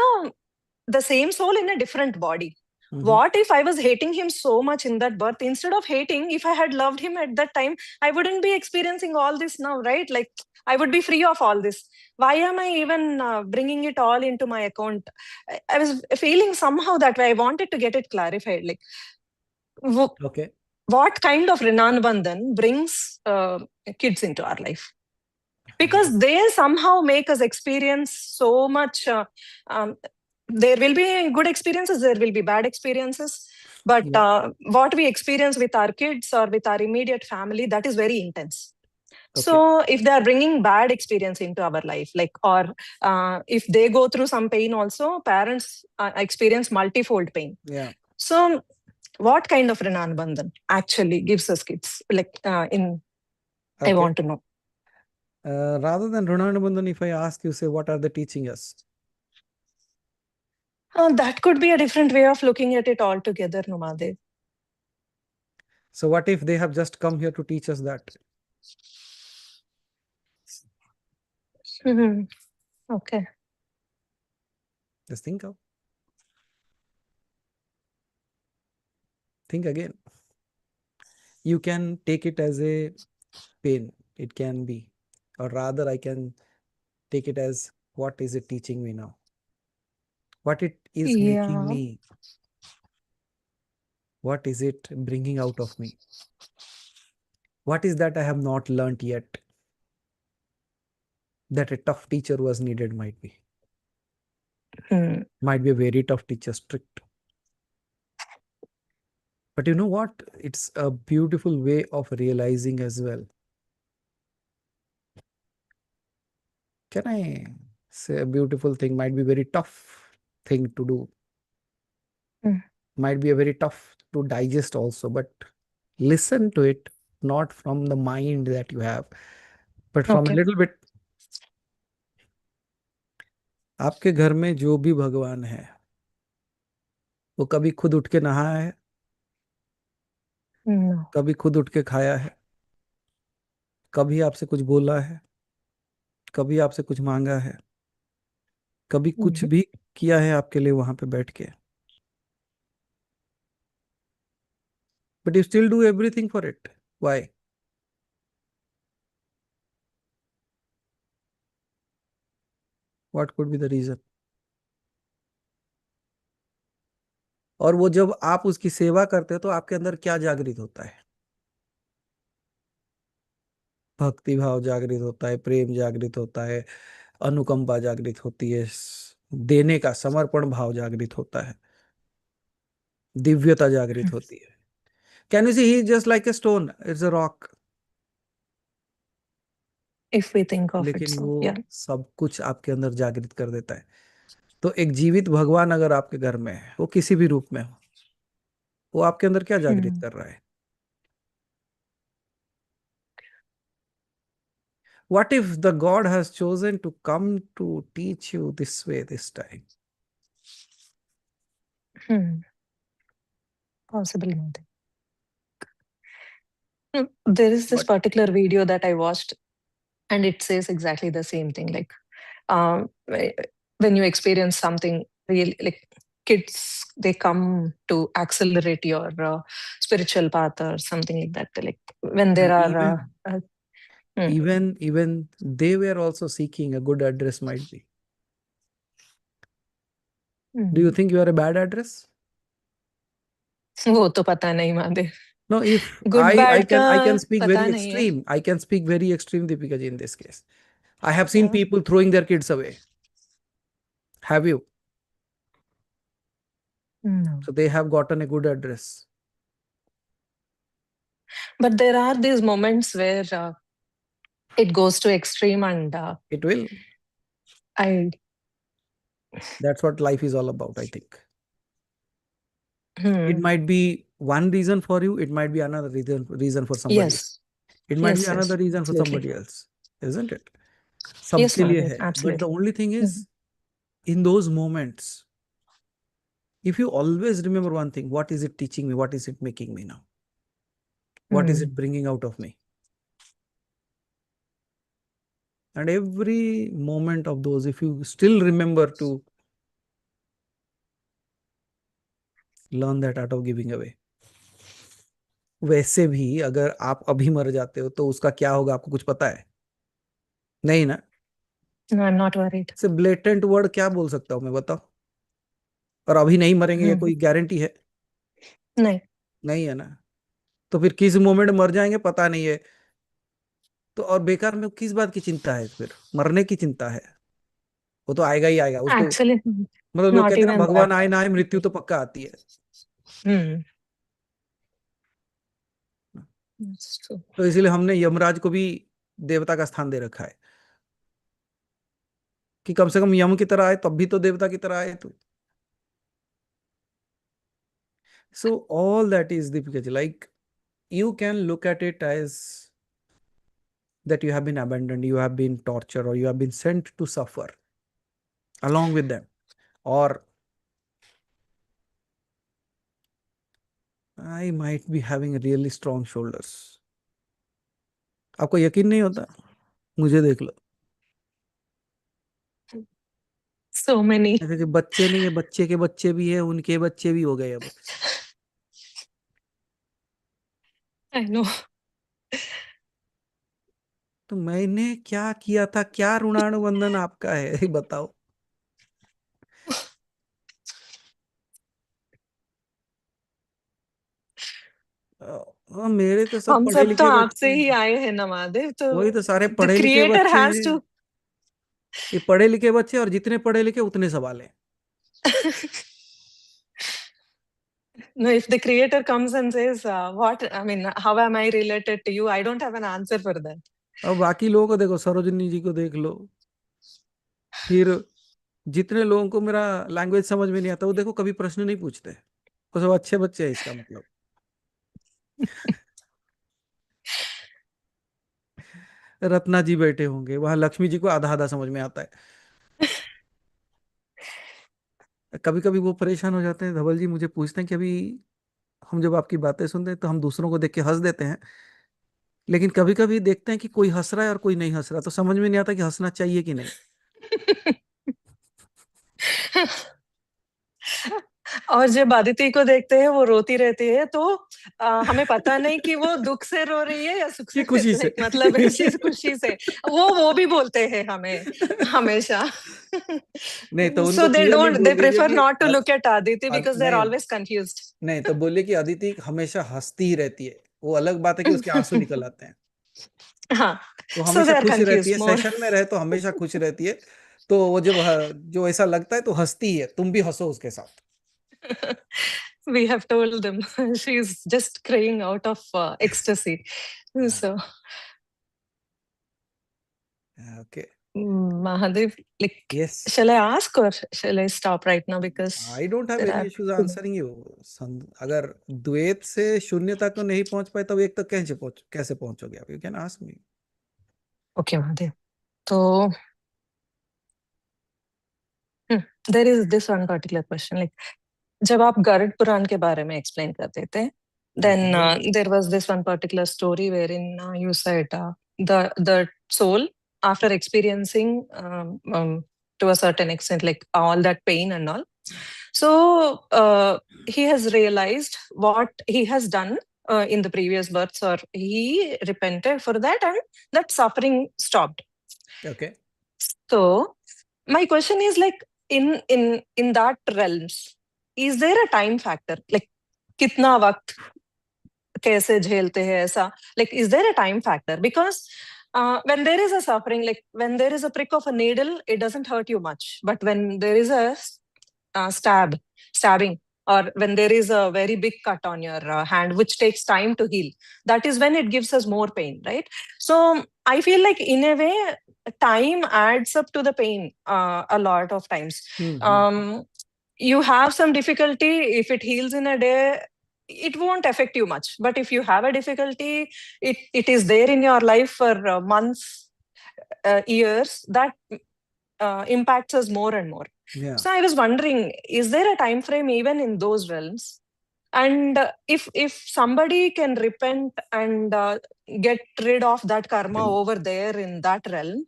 the same soul in a different body. What if I was hating him so much in that birth? Instead of hating, if I had loved him at that time, I wouldn't be experiencing all this now, right? Like, I would be free of all this. Why am I even bringing it all into my account? I was feeling somehow that way. I wanted to get it clarified. Like, Okay. What kind of Rinan Bandhan brings kids into our life? Because they somehow make us experience so much. There will be good experiences, there will be bad experiences. But what we experience with our kids or with our immediate family, that is very intense. Okay. So if they are bringing bad experience into our life, like, or if they go through some pain also, parents experience multifold pain. Yeah. So what kind of Rinan Bandhan actually gives us kids? Like, I want to know. Rather than Rinan Bandhan, if I ask you, say, what are they teaching us? That could be a different way of looking at it altogether, Mahadev. So what if they have just come here to teach us that? Mhm. Okay. Just think again. You can take it as a pain, it can be, or rather I can take it as, what is it teaching me now? What it is making Yeah. me? What is it bringing out of me? What is that I have not learnt yet? That a tough teacher was needed, might be. Might be a very tough teacher, strict. But you know what? It's a beautiful way of realizing as well. Can I say a beautiful thing? Might be very tough thing to do. Might be a very tough to digest also, but listen to it, not from the mind that you have, but from a Okay. little bit. आपके घर में जो भी भगवान है, वो कभी खुद उठ के नहाया है? No. कभी खुद उठ के खाया है? कभी आपसे कुछ बोला है? कभी आपसे कुछ मांगा है? कभी कुछ भी किया है आपके लिए वहां पे बैठ के? But you still do everything for it. Why? What could be the reason? और वो जब आप उसकी सेवा करते हो तो आपके अंदर क्या जागृत होता है? भक्ति भाव जागृत होता है, प्रेम जागृत होता है, अनुकंपा जागृत होती है, देने का समर्पण भाव जागृत होता है, दिव्यता जागृत होती है. Can you see he just like a stone, it's a rock. If we think of it लेकिन so, वो yeah. सब कुछ आपके अंदर जागृत कर देता है. तो एक जीवित भगवान अगर आपके घर में है, वो किसी भी रूप में हो, वो आपके अंदर क्या जागृत कर रहा है? What if the God has chosen to come to teach you this way this time? Possibly not. There is this But particular video that I watched, and it says exactly the same thing. Like, when you experience something really, like kids, they come to accelerate your spiritual path or something like that. Like when there and are, even they were also seeking a good address, might be. Do you think you are a bad address? वो तो पता नहीं Mahadev. No, if Good I bad can speak पता very नहीं है. extreme. I can speak very extreme, Deepika ji, in this case. I have seen Yeah. people throwing their kids away. Have you? No. So they have gotten a good address. But there are these moments where it goes to extreme, and It will. That's what life is all about, I think. It might be one reason for you, it might be another reason for somebody else. It might be another reason for somebody else, isn't it? Yes, सबके लिए Mahadev, है. But absolutely. the only thing is, in those moments, if you always remember one thing, what is it teaching me? What is it making me now? What is it bringing out of me? And every moment of those, if you still remember to learn that art of giving away. वैसे भी अगर आप अभी मर जाते हो तो उसका क्या होगा आपको कुछ पता है? नहीं ना? No, I'm not worried. से ब्लेटेंट वर्ड क्या बोल सकता हूँ मैं, बताओ? और अभी नहीं मरेंगे, ये कोई गारंटी है? नहीं है ना? तो फिर किस मोमेंट मर जाएंगे पता नहीं है. तो और बेकार में किस बात की चिंता है? फिर मरने की चिंता है. वो तो आएगा ही आएगा उसको. Actually, मतलब लोग not कहते हैं ना, even भगवान that. आए ना आए, मृत्यु तो पक्का आती है. That's true. तो इसीलिए हमने यमराज को भी देवता का स्थान दे रखा है कि कम से कम यम की तरह आए, तब भी तो देवता की तरह आए तू. So all that is Deepika ji, like you can look at it as that you have been abandoned, you have been tortured, or you have been sent to suffer along with them, or I might be having really strong shoulders. आपको यकीन नहीं होता? मुझे देख लो. So many. ऐसे जो बच्चे नहीं है, बच्चे के बच्चे भी है, उनके बच्चे भी हो गए अब। I know. तो मैंने क्या किया था, क्या ऋणानुबंधन आपका है, बताओ। मेरे तो सब हम पढ़े सब तो लिखे बच्चे आपसे ही हैं। आए हैं ना महादेव, तो वही तो, सारे the पढ़े लिखे creator बच्चे has हैं। to. ये पढ़े लिखे बच्चे, और जितने पढ़े लिखे उतने सवाल हैं। No, if the creator comes and says, how am I related to you? I don't have an answer for that. अब बाकी लोगों को देखो, सरोजिनी जी को देख लो, फिर जितने लोगों को मेरा लैंग्वेज समझ में नहीं आता, वो देखो कभी प्रश्न नहीं पूछते, वो सब अच्छे बच्चे हैं, इसका मतलब। रत्ना जी बैठे होंगे वहां, लक्ष्मी जी को आधा आधा समझ में आता है। कभी कभी वो परेशान हो जाते हैं, धवल जी मुझे पूछते हैं कि अभी हम जब आपकी बातें सुनते हैं तो हम दूसरों को देख के हंस देते हैं, लेकिन कभी कभी देखते हैं कि कोई हंस रहा है और कोई नहीं हंस रहा, तो समझ में नहीं आता कि हंसना चाहिए कि नहीं। और जब अदिति को देखते हैं वो रोती रहती है, तो हमें पता नहीं कि वो दुख से रो रही है या सुख कि से, खुशी से। मतलब ऐसी खुशी से। वो भी बोलते हैं हमें हमेशा। नहीं तो So उनको they क्लियरली don't, बोल they दीजिए prefer कि not to look at Aditi because they're नहीं always confused. नहीं, तो बोलिए कि अदिति हमेशा हंसती ही रहती है। वो अलग बात है कि उसके आंसू निकल आते हैं, हाँ, तो so हमेशा they are खुश रहती है, confused more. सेशन में रहे तो हमेशा खुश रहती है। तो वो जब जो ऐसा लगता है तो हंसती है, तुम भी हंसो उसके साथ। We have told them she's just crying out of ecstasy. So Okay. Mahadev, like, Yes. shall I ask or shall I stop right now? Because I don't have there any are issues answering you. अगर द्वैत से शून्यता को नहीं पहुंच पाए तो एक तक कैसे पहुंचोगे आप? You can ask me. Okay, Mahadev. So there is this one particular question, like, जब आप गरुड़ पुराण के बारे में explain करते थे, then there was this one particular story wherein you said the soul, after experiencing to a certain extent, like all that pain and all, so he has realized what he has done in the previous births, or he repented for that, and that suffering stopped. Okay. So my question is, like, in that realms, is there a time factor, like कितना वक्त कैसे झेलते हैं ऐसा, like, is there a time factor? Because when there is a suffering, like when there is a prick of a needle, it doesn't hurt you much, but when there is a stabbing, or when there is a very big cut on your hand which takes time to heal, that is when it gives us more pain, right? So I feel like in a way time adds up to the pain a lot of times. You have some difficulty, if it heals in a day, it won't affect you much, but if you have a difficulty, it is there in your life for months, years, that impacts us more and more. Yeah. So I was wondering, is there a time frame even in those realms? And if somebody can repent and get rid of that karma over there in that realm,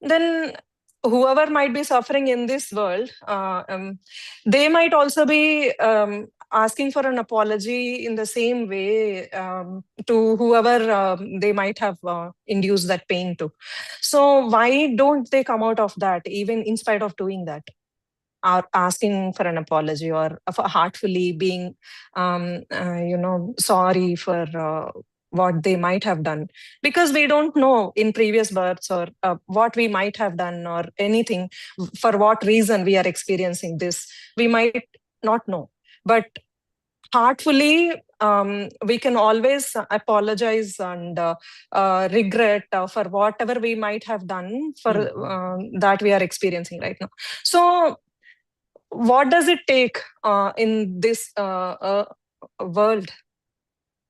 then whoever might be suffering in this world, they might also be asking for an apology in the same way to whoever they might have induced that pain to. So why don't they come out of that, even in spite of doing that, or asking for an apology, or for heartfully being sorry for what they might have done? Because we don't know in previous births, or what we might have done, or anything, for what reason we are experiencing this, we might not know. But heartfully, we can always apologize and regret for whatever we might have done for that we are experiencing right now. So what does it take in this world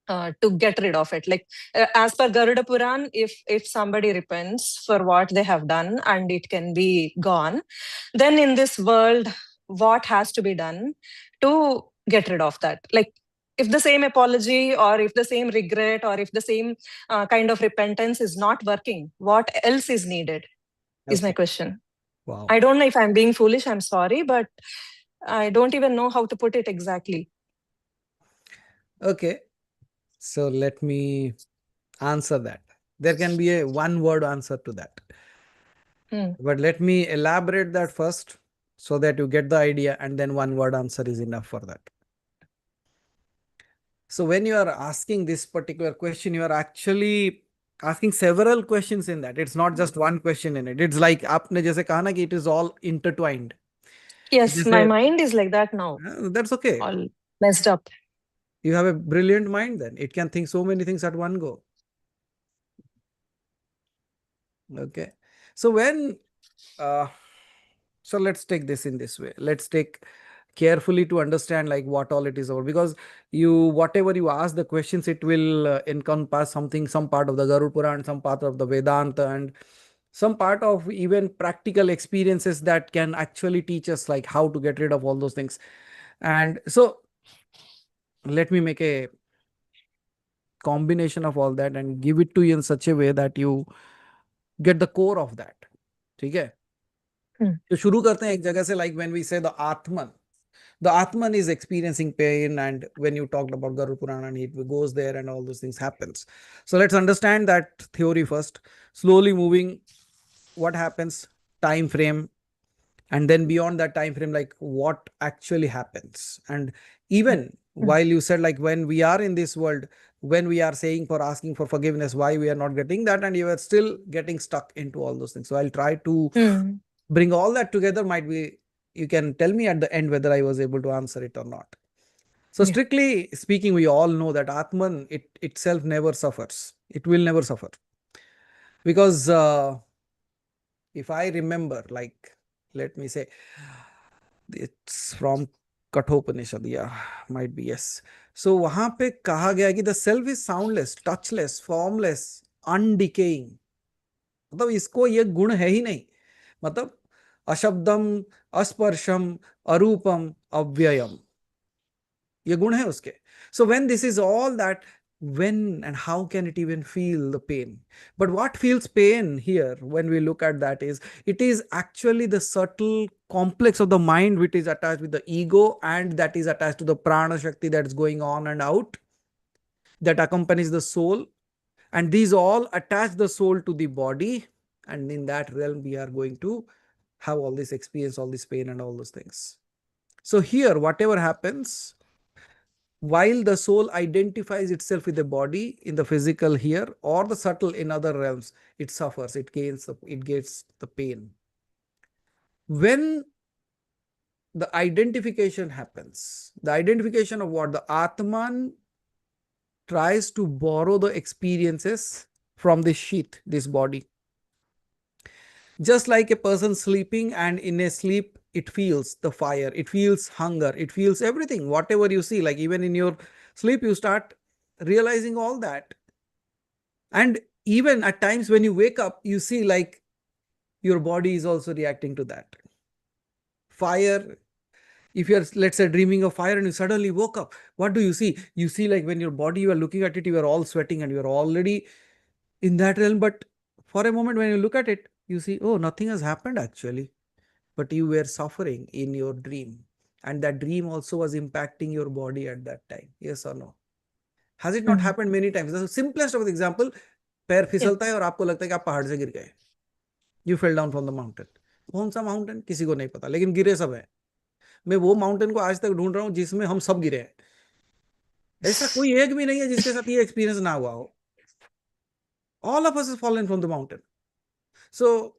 to get rid of it? Like, as per Garuda Puran, if somebody repents for what they have done and it can be gone, then in this world, what has to be done to get rid of that? Like, if the same apology, or if the same regret, or if the same kind of repentance is not working, what else is needed? Is my question. Wow. I don't know if I'm being foolish, I'm sorry, but I don't even know how to put it exactly. Okay. So let me answer that. There can be a one-word answer to that. But let me elaborate that first so that you get the idea, and then one-word answer is enough for that. So when you are asking this particular question, you are actually asking several questions in that. It's not just one question in it. It's like आपने जैसे कहा ना कि it is all intertwined. Yes, my जैसे mind is like that now, that's okay. all messed up. You have a brilliant mind then. It can think so many things at one go. Okay. So when so let's take this in this way. Let's take carefully to understand like what all it is about, because you whatever you ask the questions, it will encompass something, some part of the Garuda Puran, some part of the Vedanta, and some part of even practical experiences that can actually teach us like how to get rid of all those things. And so let me make a combination of all that and give it to you in such a way that you get the core of that. ठीक है? तो शुरू करते हैं एक जगह से, like when we say the Atman is experiencing pain, and when you talked about Garuda Purana, and it goes there and all those things happens. So let's understand that theory first. Slowly moving, what happens, time frame, and then beyond that time frame, like what actually happens. And even while you said like when we are in this world, when we are saying for asking for forgiveness, why we are not getting that, and you are still getting stuck into all those things. So I'll try to bring all that together. Might be you can tell me at the end whether I was able to answer it or not. So strictly speaking, we all know that Atman itself never suffers. It will never suffer. Because if I remember, like, let me say, it's from Kathopanishad, yeah, might be, yes. So वहां पे कहा गया कि the self is soundless, touchless, formless, undecaying. मतलब इसको ये गुण है ही नहीं. मतलब अशब्दम, अस्पर्शम, अरूपम, अव्ययम, ये गुण है उसके. So when this is all that, when and how can it even feel the pain? But what feels pain here when we look at that is, it is actually the subtle complex of the mind which is attached with the ego, and that is attached to the prana shakti that's going on and out, that accompanies the soul, and these all attach the soul to the body, and in that realm we are going to have all this experience, all this pain and all those things. So here whatever happens, while the soul identifies itself with the body in the physical here, or the subtle in other realms, it suffers, it gets the pain. When the identification happens, the identification of what? The Atman tries to borrow the experiences from this sheath, this body. Just like a person sleeping, and in a sleep, it feels the fire, it feels hunger, it feels everything, whatever you see, like even in your sleep, you start realizing all that. And even at times when you wake up, you see like your body is also reacting to that. Fire, if you're, let's say, dreaming of fire and you suddenly woke up, what do you see? You see like when your body, you are looking at it, you are all sweating and you are already in that realm. But for a moment when you look at it, you see, oh, nothing has happened actually. But you were suffering in your dream. And that dream also was impacting your body at that time. Yes or no? Has it not happened many times? The simplest of the example, पैर फिसलता है और आपको लगता है कि आप पहाड़ से गिर गए. You fell down from the mountain. कौन सा माउंटेन किसी को नहीं पता, लेकिन गिरे सब है. मैं वो माउंटेन को आज तक ढूंढ रहा हूँ जिसमें हम सब गिरे हैं. ऐसा कोई एक भी नहीं है जिसके साथ ये एक्सपीरियंस ना हुआ हो. All of us have fallen from the mountain. So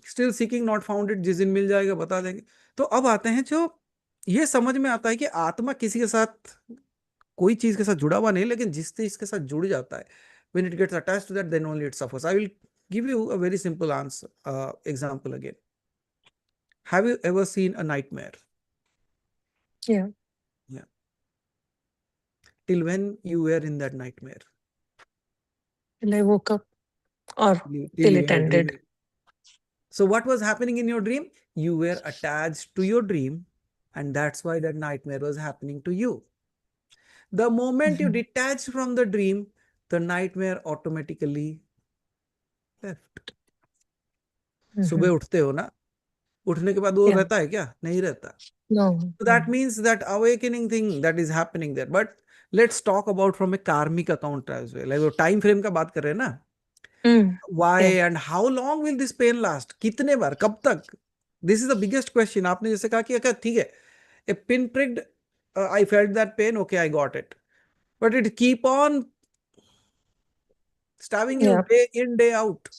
still seeking, not found it. जिस दिन मिल जाएगा बता देंगे. तो अब आते हैं जो ये समझ में आता है कि आत्मा किसी के साथ, कोई चीज के साथ जुड़ा हुआ नहीं, लेकिन जिस चीज के साथ जुड़ जाता है, when it gets attached to that, then only it suffers. I will give you a very simple answer, example again. Have you ever seen a nightmare? Yeah. Yeah. Till when you were in that nightmare? Till I woke up, or till you it were ended. dreaming. So what was happening in your dream? You were attached to your dream, and that's why that nightmare was happening to you. The moment you detach from the dream, the nightmare automatically left. सुबह उठते हो ना, उठने के बाद वो Yeah. रहता है क्या? नहीं रहता. No. So that means that awakening thing that is happening there. But let's talk about from a karmic account as well. Like वो time frame का बात कर रहे हैं ना. Why and how long will this pain last? कितने बार? कब तक? This is the biggest question. आपने जैसे कहा कि ठीक है, a pin pricked, I felt that pain, okay, I got it. But it keep on stabbing you day in, day out.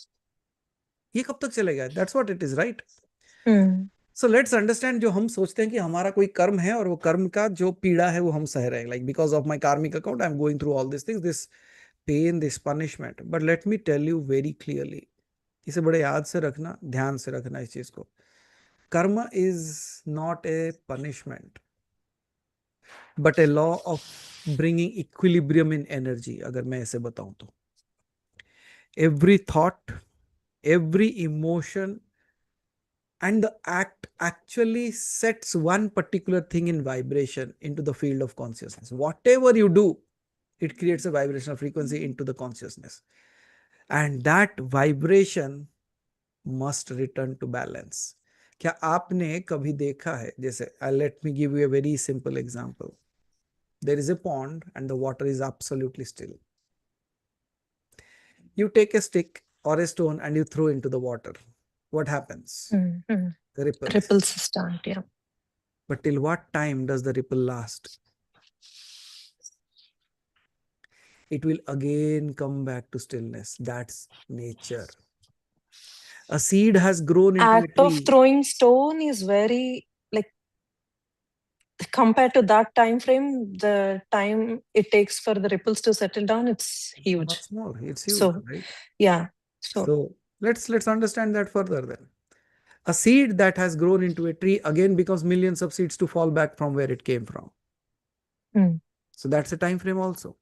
ये कब तक चलेगा? That's what it is, right? So let's understand, जो हम सोचते हैं कि हमारा कोई कर्म है और वो कर्म का जो पीड़ा है वो हम सह रहे हैं. Like because of my karmic account, I'm going through all these things, this pain, this punishment. But let me tell you very clearly, इसे बड़े याद से रखना, ध्यान से रखना इस चीज को. Karma is not a punishment, but a law of bringing equilibrium in energy. अगर मैं ऐसे बताऊं तो every thought, every emotion and the act actually sets one particular thing in vibration into the field of consciousness. Whatever you do, it creates a vibrational frequency into the consciousness, and that vibration must return to balance. क्या आपने कभी देखा है, जैसे let me give you a very simple example. There is a pond and the water is absolutely still. You take a stick or a stone and you throw into the water. What happens? The ripples. Ripples start, yeah. But till what time does the ripple last? It will again come back to stillness. That's nature. A seed has grown into a Act of tree. throwing stone is very, like, compared to that time frame, the time it takes for the ripples to settle down, it's huge. Much more. It's huge, So, right? yeah. So let's understand that further then. A seed that has grown into a tree again becomes millions of seeds to fall back from where it came from. So that's a time frame also.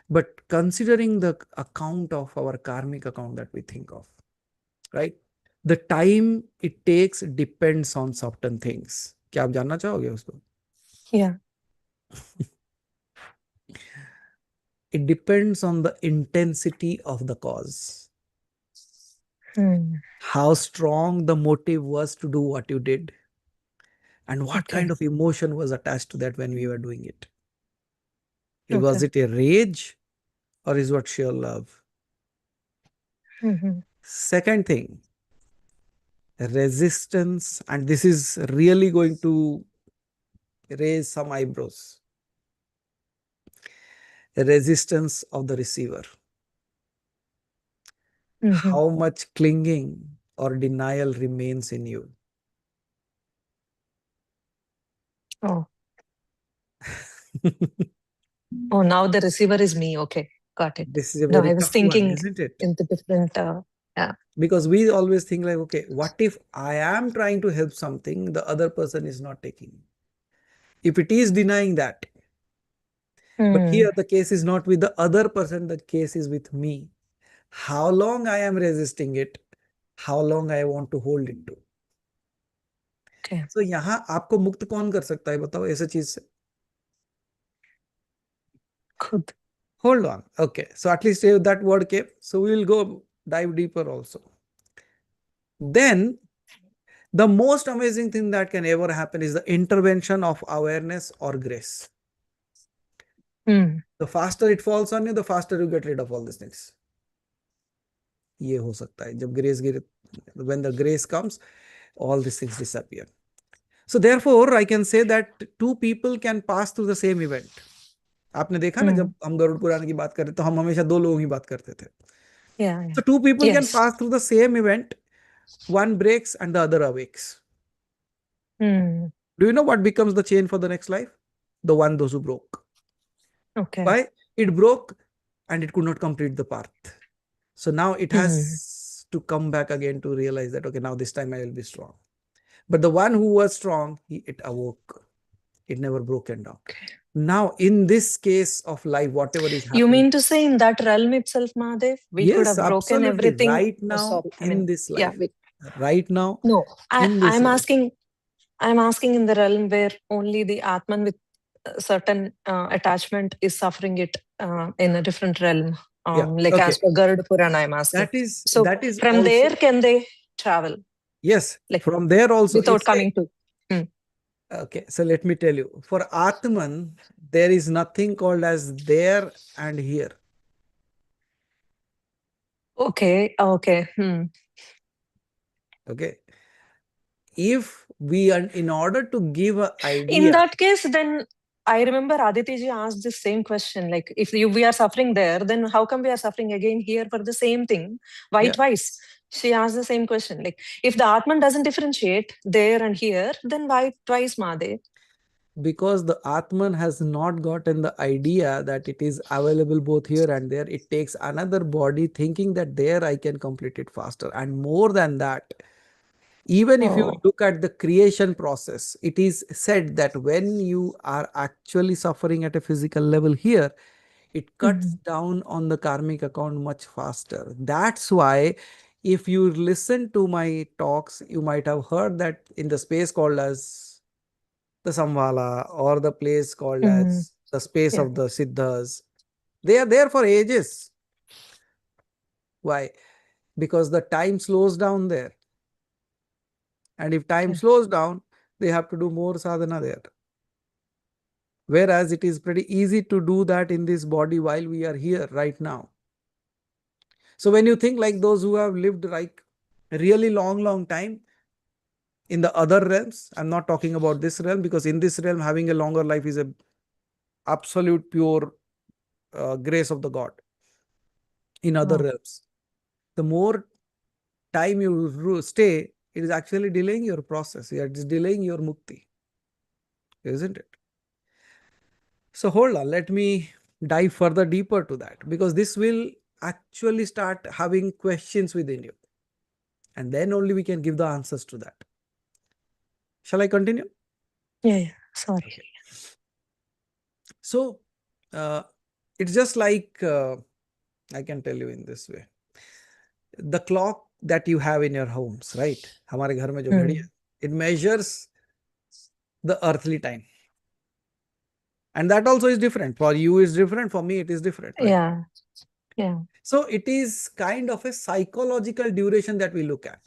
But considering the account of our karmic account that we think of, right? The time it takes depends on certain things. क्या आप जानना चाहोगे उसको? Yeah. It depends on the intensity of the cause. How strong the motive was to do what you did, and what kind of emotion was attached to that when we were doing it. Was it a rage or is what sheer love? Second thing, resistance, and this is really going to raise some eyebrows. Resistance of the receiver. How much clinging or denial remains in you? Oh. Oh, now the receiver is me. Okay, got it. This is a No, very I was tough thinking one, isn't it? in the different, yeah. Because we always think like, okay, what if I am trying to help something, the other person is not taking? If it is denying that, but here the case is not with the other person, the case is with me. How long I am resisting it, how long I want to hold it to. Okay. So यहाँ आपको मुक्त कौन कर सकता है बताओ ऐसे चीज से? खुद. Hold on. Okay. So at least that word came. So we will go dive deeper also. Then the most amazing thing that can ever happen is the intervention of awareness or grace. The faster it falls on you, the faster you get rid of all these things. ये हो सकता है जब grace गिरे, when the grace comes, all these things disappear. So therefore, I can say that two people can pass through the same event. आपने देखा ना जब हम गरुड़ पुराण की बात करते तो हम हमेशा दो लोगों की बात करते थे. Yeah. So two people can pass through the same event. One breaks and the other awakes. Do you know what becomes the chain for the next life? The one those who broke. Okay. Why? It broke and it could not complete the path. So now it has to come back again to realize that, okay, now this time I will be strong. But the one who was strong, it awoke. It never broken down. Okay. Now, in this case of life, whatever is happening. You mean to say in that realm itself, Mahadev, we could have broken absolutely. everything? Right now, this life. Yeah, right now. No, I'm asking. asking in the realm where only the Atman with certain attachment is suffering it in a different realm. As per Garuda Purana, I'm asking. That is from also, there, can they travel? Yes, like from there also without it's a- coming to. okay, so let me tell you. For Atman, there is nothing called as there and here. Okay. Okay. Okay. If we are, in order to give an In idea, that case, then I remember Aditi ji asked the same question. Like, if we are suffering there, then how come we are suffering again here for the same thing? Why Yeah. twice? She asked the same question. Like, if the Atman doesn't differentiate there and here, then why twice, Mahadev? because the Atman has not gotten the idea that it is available both here and there. It takes another body thinking that there I can complete it faster. And more than that, even if you Oh. look at the creation process, it is said that when you are actually suffering at a physical level here, it cuts down on the karmic account much faster. That's why if you listen to my talks, you might have heard that in the space called as the Samvala or the place called as the space Yeah. of the Siddhas, they are there for ages. Why? Because the time slows down there. And if time Okay. slows down, they have to do more sadhana there. Whereas it is pretty easy to do that in this body while we are here right now. So when you think like those who have lived like a really long time in the other realms, I'm not talking about this realm, because in this realm having a longer life is a absolute pure grace of the God. In other realms, the more time you stay, it is actually delaying your process. It is delaying your mukti, isn't it? So hold on, let me dive further deeper to that, because this will actually start having questions within you. And then only we can give the answers to that. Shall I continue? Yeah. Sorry. Okay. So it's just like, I can tell you in this way. The clock that you have in your homes, right? हमारे घर में जो घड़ी है, it measures the earthly time. And that also is different. For you is different, for me it is different, right? Yeah. Yeah. So it is kind of a psychological duration that we look at.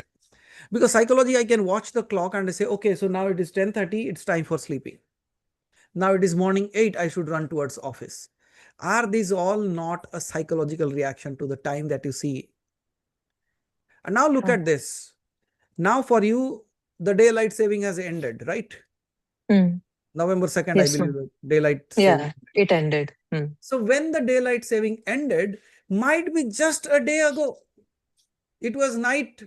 Because psychology, I can watch the clock and say, okay, so now it is 10:30, it's time for sleeping. Now it is morning 8, I should run towards office. Are these all not a psychological reaction to the time that you see? And now look at this. Now for you, the daylight saving has ended, right? November 2nd, Yes, I believe the daylight saving. Yeah, it ended. So when the daylight saving ended, might be just a day ago. It was night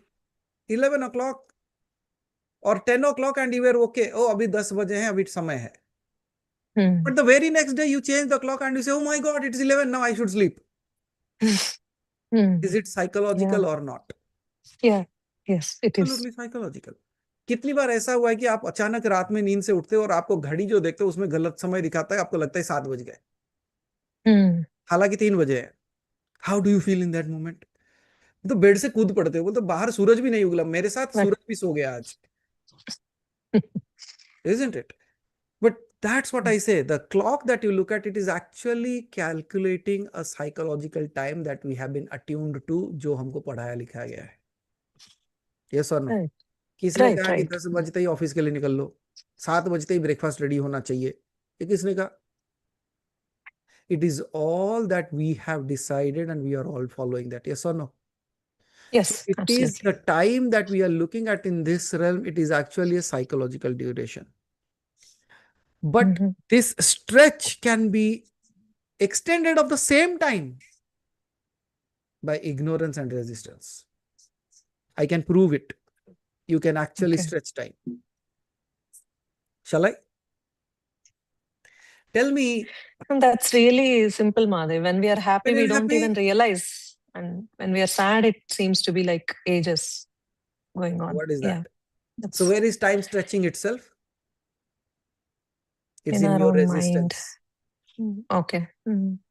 11 o'clock or 10 o'clock and you were okay. Oh, abhi 10 baje hain, abhi samay hai. But the very next day you change the clock and you say, oh my God, it's 11, now I should sleep. Is it psychological or not? Yeah, yes, it is. Absolutely psychological. कितनी बार ऐसा हुआ है कि आप अचानक रात में नींद से उठते हो और आपको घड़ी जो देखते हो उसमें गलत समय दिखाता है, आपको लगता है 7 बज गए, हालांकि 3 बजे है. How do you feel in that moment? तो बेड से कूद पड़ते हो, तो बाहर सूरज भी नहीं उगला, मेरे साथ सूरज भी सो गया आज. Isn't it? But that's what I say. The clock that you look at, it is actually calculating a psychological time that we have been attuned to, जो हमको पढ़ाया लिखाया गया है. Yes or no? किसने कहा कि 10 बजते ही ऑफिस के लिए निकल लो, 7 बजते ही ब्रेकफास्ट रेडी होना चाहिए? ये किसने कहा? It is all that we have decided and we are all following that. Yes or no? Yes, so it absolutely. is the time that we are looking at in this realm. It is actually a psychological duration. But this stretch can be extended of the same time by ignorance and resistance. I can prove it. You can actually stretch time. Shall I? Tell me. That's really simple, Madhav. When we are happy, we don't happy, even realize. And when we are sad, it seems to be like ages going on. What is that? Yeah, so where is time stretching itself? It's in in our your own resistance. mind. Okay.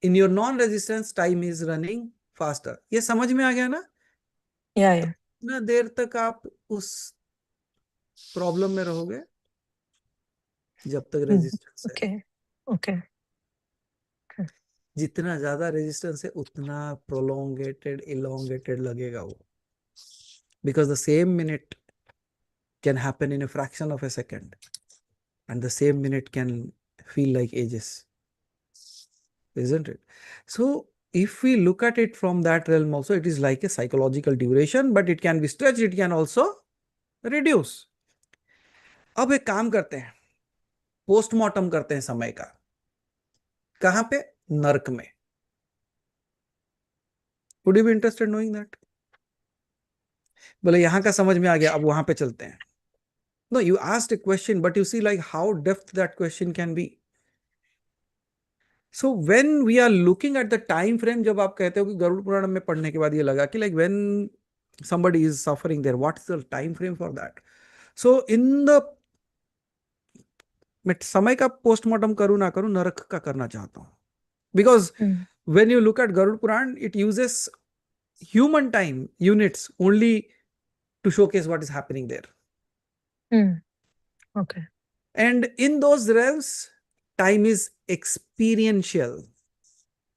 In your non-resistance, time is running faster. ये समझ में आ गया ना? Yeah. कितना देर तक आप उस problem में रहोगे जब तक रेजिस्टेंस है. Okay. जितना ज्यादा रेजिस्टेंस है उतना प्रोलोंगेटेड इलोंगेटेड लगेगा वो. Because the same minute can happen in a fraction of a second, and the same minute can feel like ages, isn't it? So if we look at it from that realm also, it is like a psychological duration, but it can be stretched, it can also reduce. अब एक काम करते हैं, postmortem करते हैं समय का. कहां पे? नर्क में. Would you be interested knowing that? बोले यहां का समझ में आ गया, अब वहां पे चलते हैं. No, you asked a question, but you see like how depth that question can be. So when we are looking at the time frame, जब आप कहते हो कि गरुड़ पुराण में पढ़ने के बाद ये लगा कि like when somebody is suffering there, what is the time frame for that? So in the मैं समय का पोस्टमार्टम करूं ना करूं, नरक का करना चाहता हूं. Because when you look at Garud Puran, it uses human time units only to showcase what is happening there. Okay. And in those realms, time is experiential,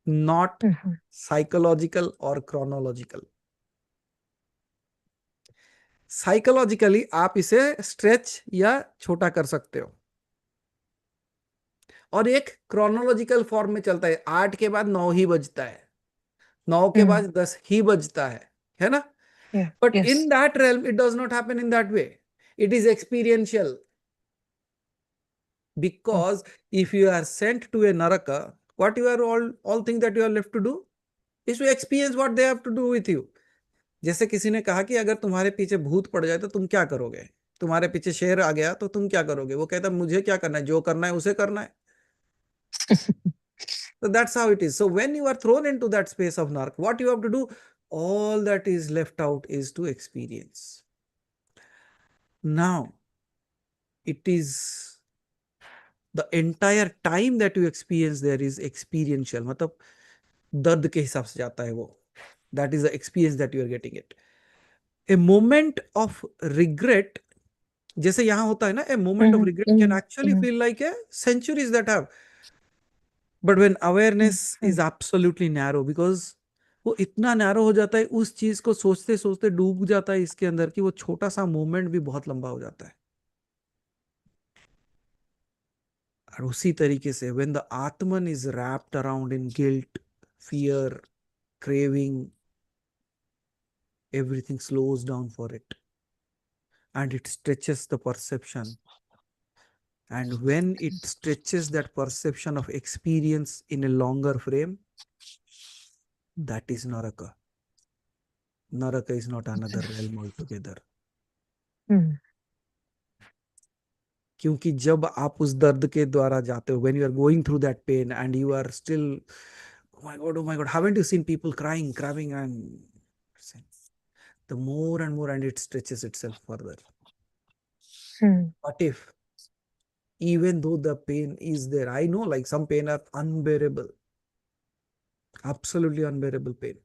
not psychological or chronological. Psychologically आप इसे stretch या छोटा कर सकते हो, और एक chronological form में चलता है. 8 के बाद 9 ही बजता है, 9 के बाद 10 ही बजता है ना? But in that realm, it does not happen in that way. It is experiential. Because if you are sent to a naraka, what you are all things that you are left to do is to experience what they have to do with you. जैसे किसी ने कहा कि अगर तुम्हारे पीछे भूत पड़ जाए तो तुम क्या करोगे? तुम्हारे पीछे शेर आ गया तो तुम क्या करोगे? वो कहता मुझे क्या करना है, जो करना है उसे करना है. So that's how it is. So when you are thrown into that space of narc, what you have to do, all that is left out is to experience. Now, it is the entire time that you experience there is experiential. मतलब दर्द के हिसाब से जाता है वो. That is the experience that you are getting it. A moment of regret, जैसे यहाँ होता है ना, a moment of regret can actually feel like a centuries that have. But when awareness is absolutely narrow, because वो इतना narrow हो जाता है, उस चीज को सोचते सोचते डूब जाता है इसके अंदर कि वो छोटा सा मोमेंट भी बहुत लंबा हो जाता है. और उसी तरीके से when the Atman is wrapped around in guilt, fear, craving, everything slows down for it and it stretches the perception. And when it stretches that perception of experience in a longer frame, that is Naraka. Naraka is not another realm altogether. क्योंकि जब आप उस दर्द के द्वारा जाते हो, when you are going through that pain and you are still, oh my god, haven't you seen people crying, and the more and more, and it stretches itself further. What if, even though the pain is there, I know like some pain are unbearable, absolutely unbearable pain,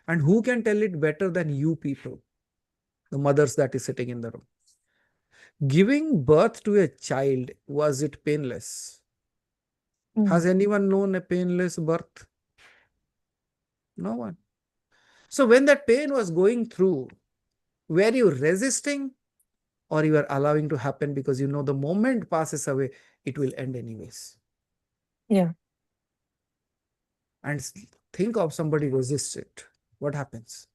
and who can tell it better than you people, the mothers that is sitting in the room? Giving birth to a child, was it painless? Has anyone known a painless birth? No one. So when that pain was going through, were you resisting or you are allowing to happen because you know the moment passes away, it will end anyways? Yeah. And think of somebody resists it. What happens?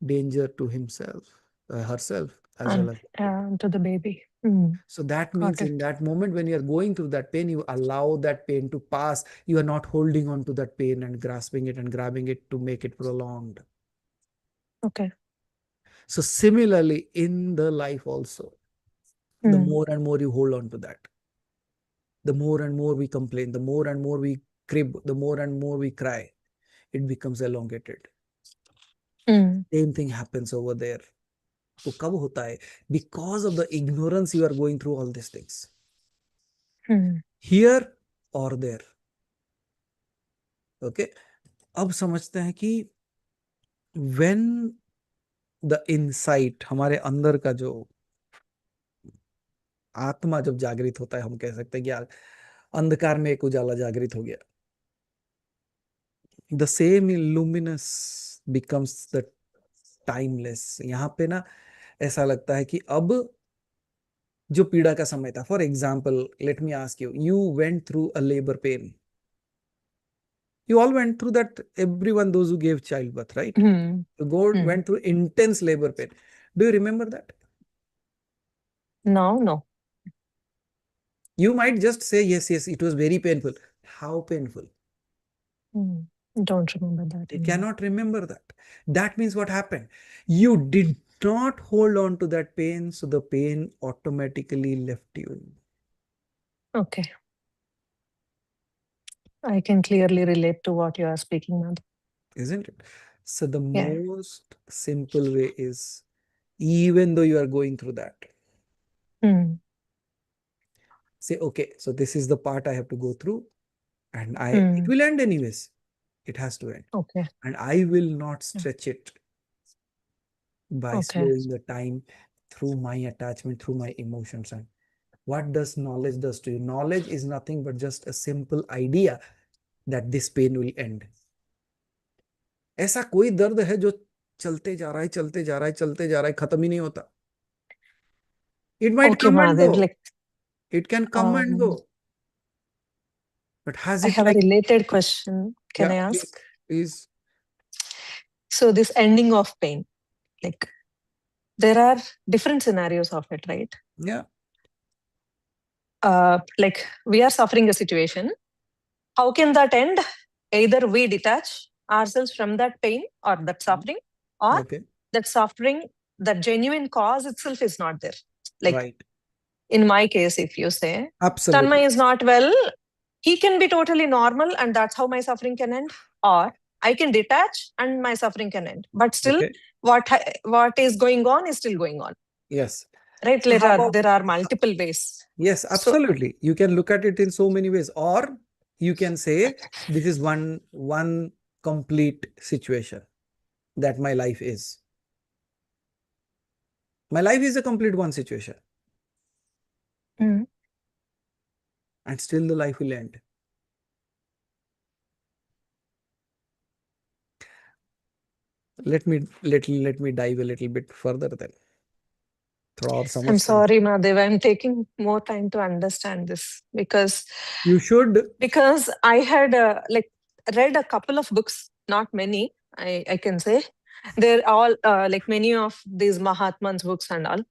Danger to himself, herself, as well as to the baby. So that means in that moment when you are going through that pain, you allow that pain to pass. You are not holding on to that pain and grasping it and grabbing it to make it prolonged. Okay. So similarly, in the life also, the more and more you hold on to that, the more and more we complain, the more and more we crib, the more and more we cry, it becomes elongated. Same thing happens over there. वो कब होता है? Because of the ignorance you are going through all these things. Here or there. Okay. अब समझते हैं कि when the insight, हमारे अंदर का जो आत्मा जब जागृत होता है, हम कह सकते हैं कि यार अंधकार में एक उजाला जागृत हो गया. The same luminous becomes the timeless. यहाँ पे ना ऐसा लगता है कि अब जो पीड़ा का समय था, for example let me ask you, you went through a labour pain, you all went through that, everyone, those who gave childbirth, right? Hmm. You went through intense labor pain. Do you remember that? No. You might just say yes, it was very painful. How painful? Don't remember that. You cannot remember that. That means what happened? You did not hold on to that pain, so the pain automatically left you. Okay. I can clearly relate to what you are speaking, Madhu. Isn't it? So the most simple way is, even though you are going through that, say, okay, so this is the part I have to go through, and it will end anyways. It has to end. Okay. And I will not stretch it by slowing the time through my attachment, through my emotions. And what does knowledge does to you? Knowledge is nothing but just a simple idea that this pain will end. ऐसा कोई दर्द है जो चलते जा रहा है, चलते जा रहा है, चलते जा रहा है, खत्म ही नहीं होता. It might come and go. It can come and go. But has it? I have a related question. Can I ask? Please. So this ending of pain, like there are different scenarios of it, right? Yeah. Like we are suffering a situation. How can that end? Either we detach ourselves from that pain or that suffering, or that suffering, that genuine cause itself is not there. Like in my case, if you say, Tanmay is not well, he can be totally normal and that's how my suffering can end. Or I can detach and my suffering can end. But still, what is going on is still going on. Yes. Right? There are multiple ways. Yes, absolutely. So, you can look at it in so many ways. Or you can say, this is one complete situation that my life is. My life is a complete one situation. And still the life will end. Let me dive a little bit further then. I'm sorry, Mahadev. I'm taking more time to understand this because you should. Because I had read a couple of books, not many, I can say. They're all like many of these Mahatmans books and all.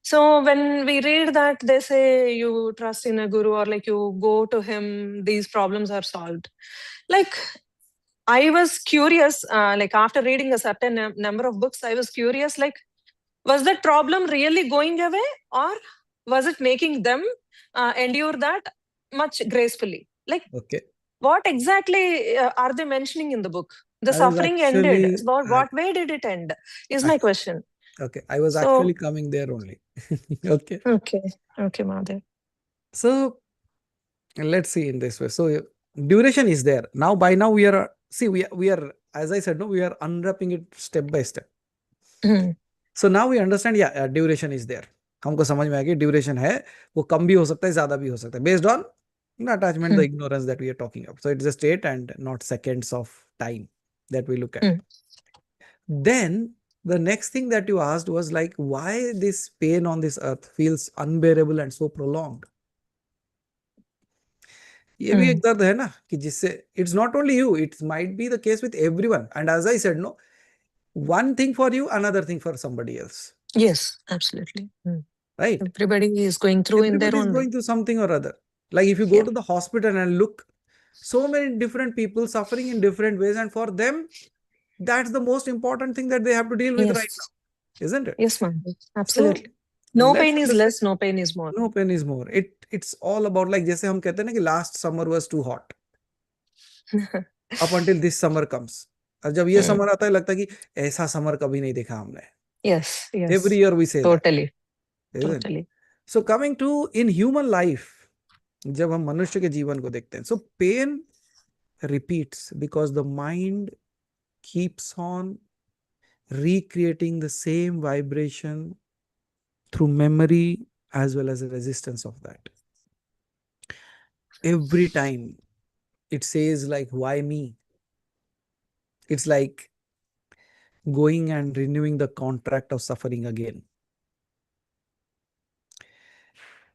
So when we read that, they say you trust in a guru or like you go to him, these problems are solved. Like I was curious, like after reading a certain number of books, I was curious, like, was that problem really going away or was it making them endure that much gracefully? Like, what exactly are they mentioning in the book? The suffering ended. So what way did it end? Is my question. Okay, I was actually coming there only. Okay, Mahadev. So let's see in this way. So duration is there. Now by now we are, see, we are, as I said, no, we are unwrapping it step by step. So now we understand, duration is there. हमको समझ में आ गया duration है, वो कम भी हो सकता है, ज्यादा भी हो सकता है, based on attachment, the ignorance that we are talking of. So it's a state and not seconds of time that we look at. Then the next thing that you asked was like, why this pain on this earth feels unbearable and so prolonged? ये भी एक दर्द है ना कि जिससे it's not only you, it might be the case with everyone. And as I said, no, one thing for you, another thing for somebody else. Yes, absolutely. Right? Everybody is going through in their own way. Going through something or other. Like if you go to the hospital and look, so many different people suffering in different ways, and for them, that's the most important thing that they have to deal with right now, isn't it? Yes, ma'am. Absolutely. So, no pain is less, no pain is more. No pain is more. It's all about, like जैसे हम कहते हैं ना कि last summer was too hot. Up until this summer comes. और जब ये summer आता है लगता है कि ऐसा summer कभी नहीं देखा हमने. Yes. Every year we say totally. that. Totally. So coming to in human life, जब हम मनुष्य के जीवन को देखते हैं, so pain repeats because the mind keeps on recreating the same vibration through memory as well as the resistance of that. Every time it says like, why me? It's like going and renewing the contract of suffering again.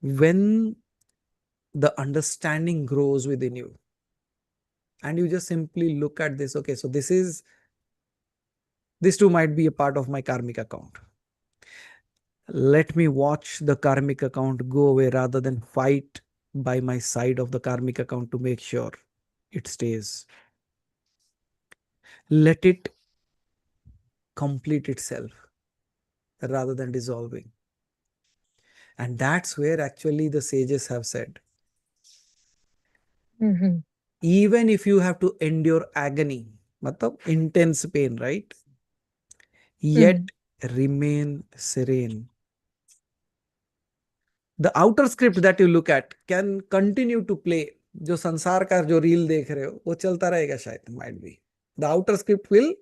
When the understanding grows within you, and you just simply look at this, okay, so this too might be a part of my karmic account. Let me watch the karmic account go away rather than fight by my side of the karmic account to make sure it stays. Let it complete itself rather than dissolving. And that's where actually the sages have said, even if you have to endure agony, matlab intense pain, right? Yet remain serene. The outer script that you look at can continue to play. जो संसार का जो reel देख रहे हो वो चलता रहेगा शायद, might be. The outer script will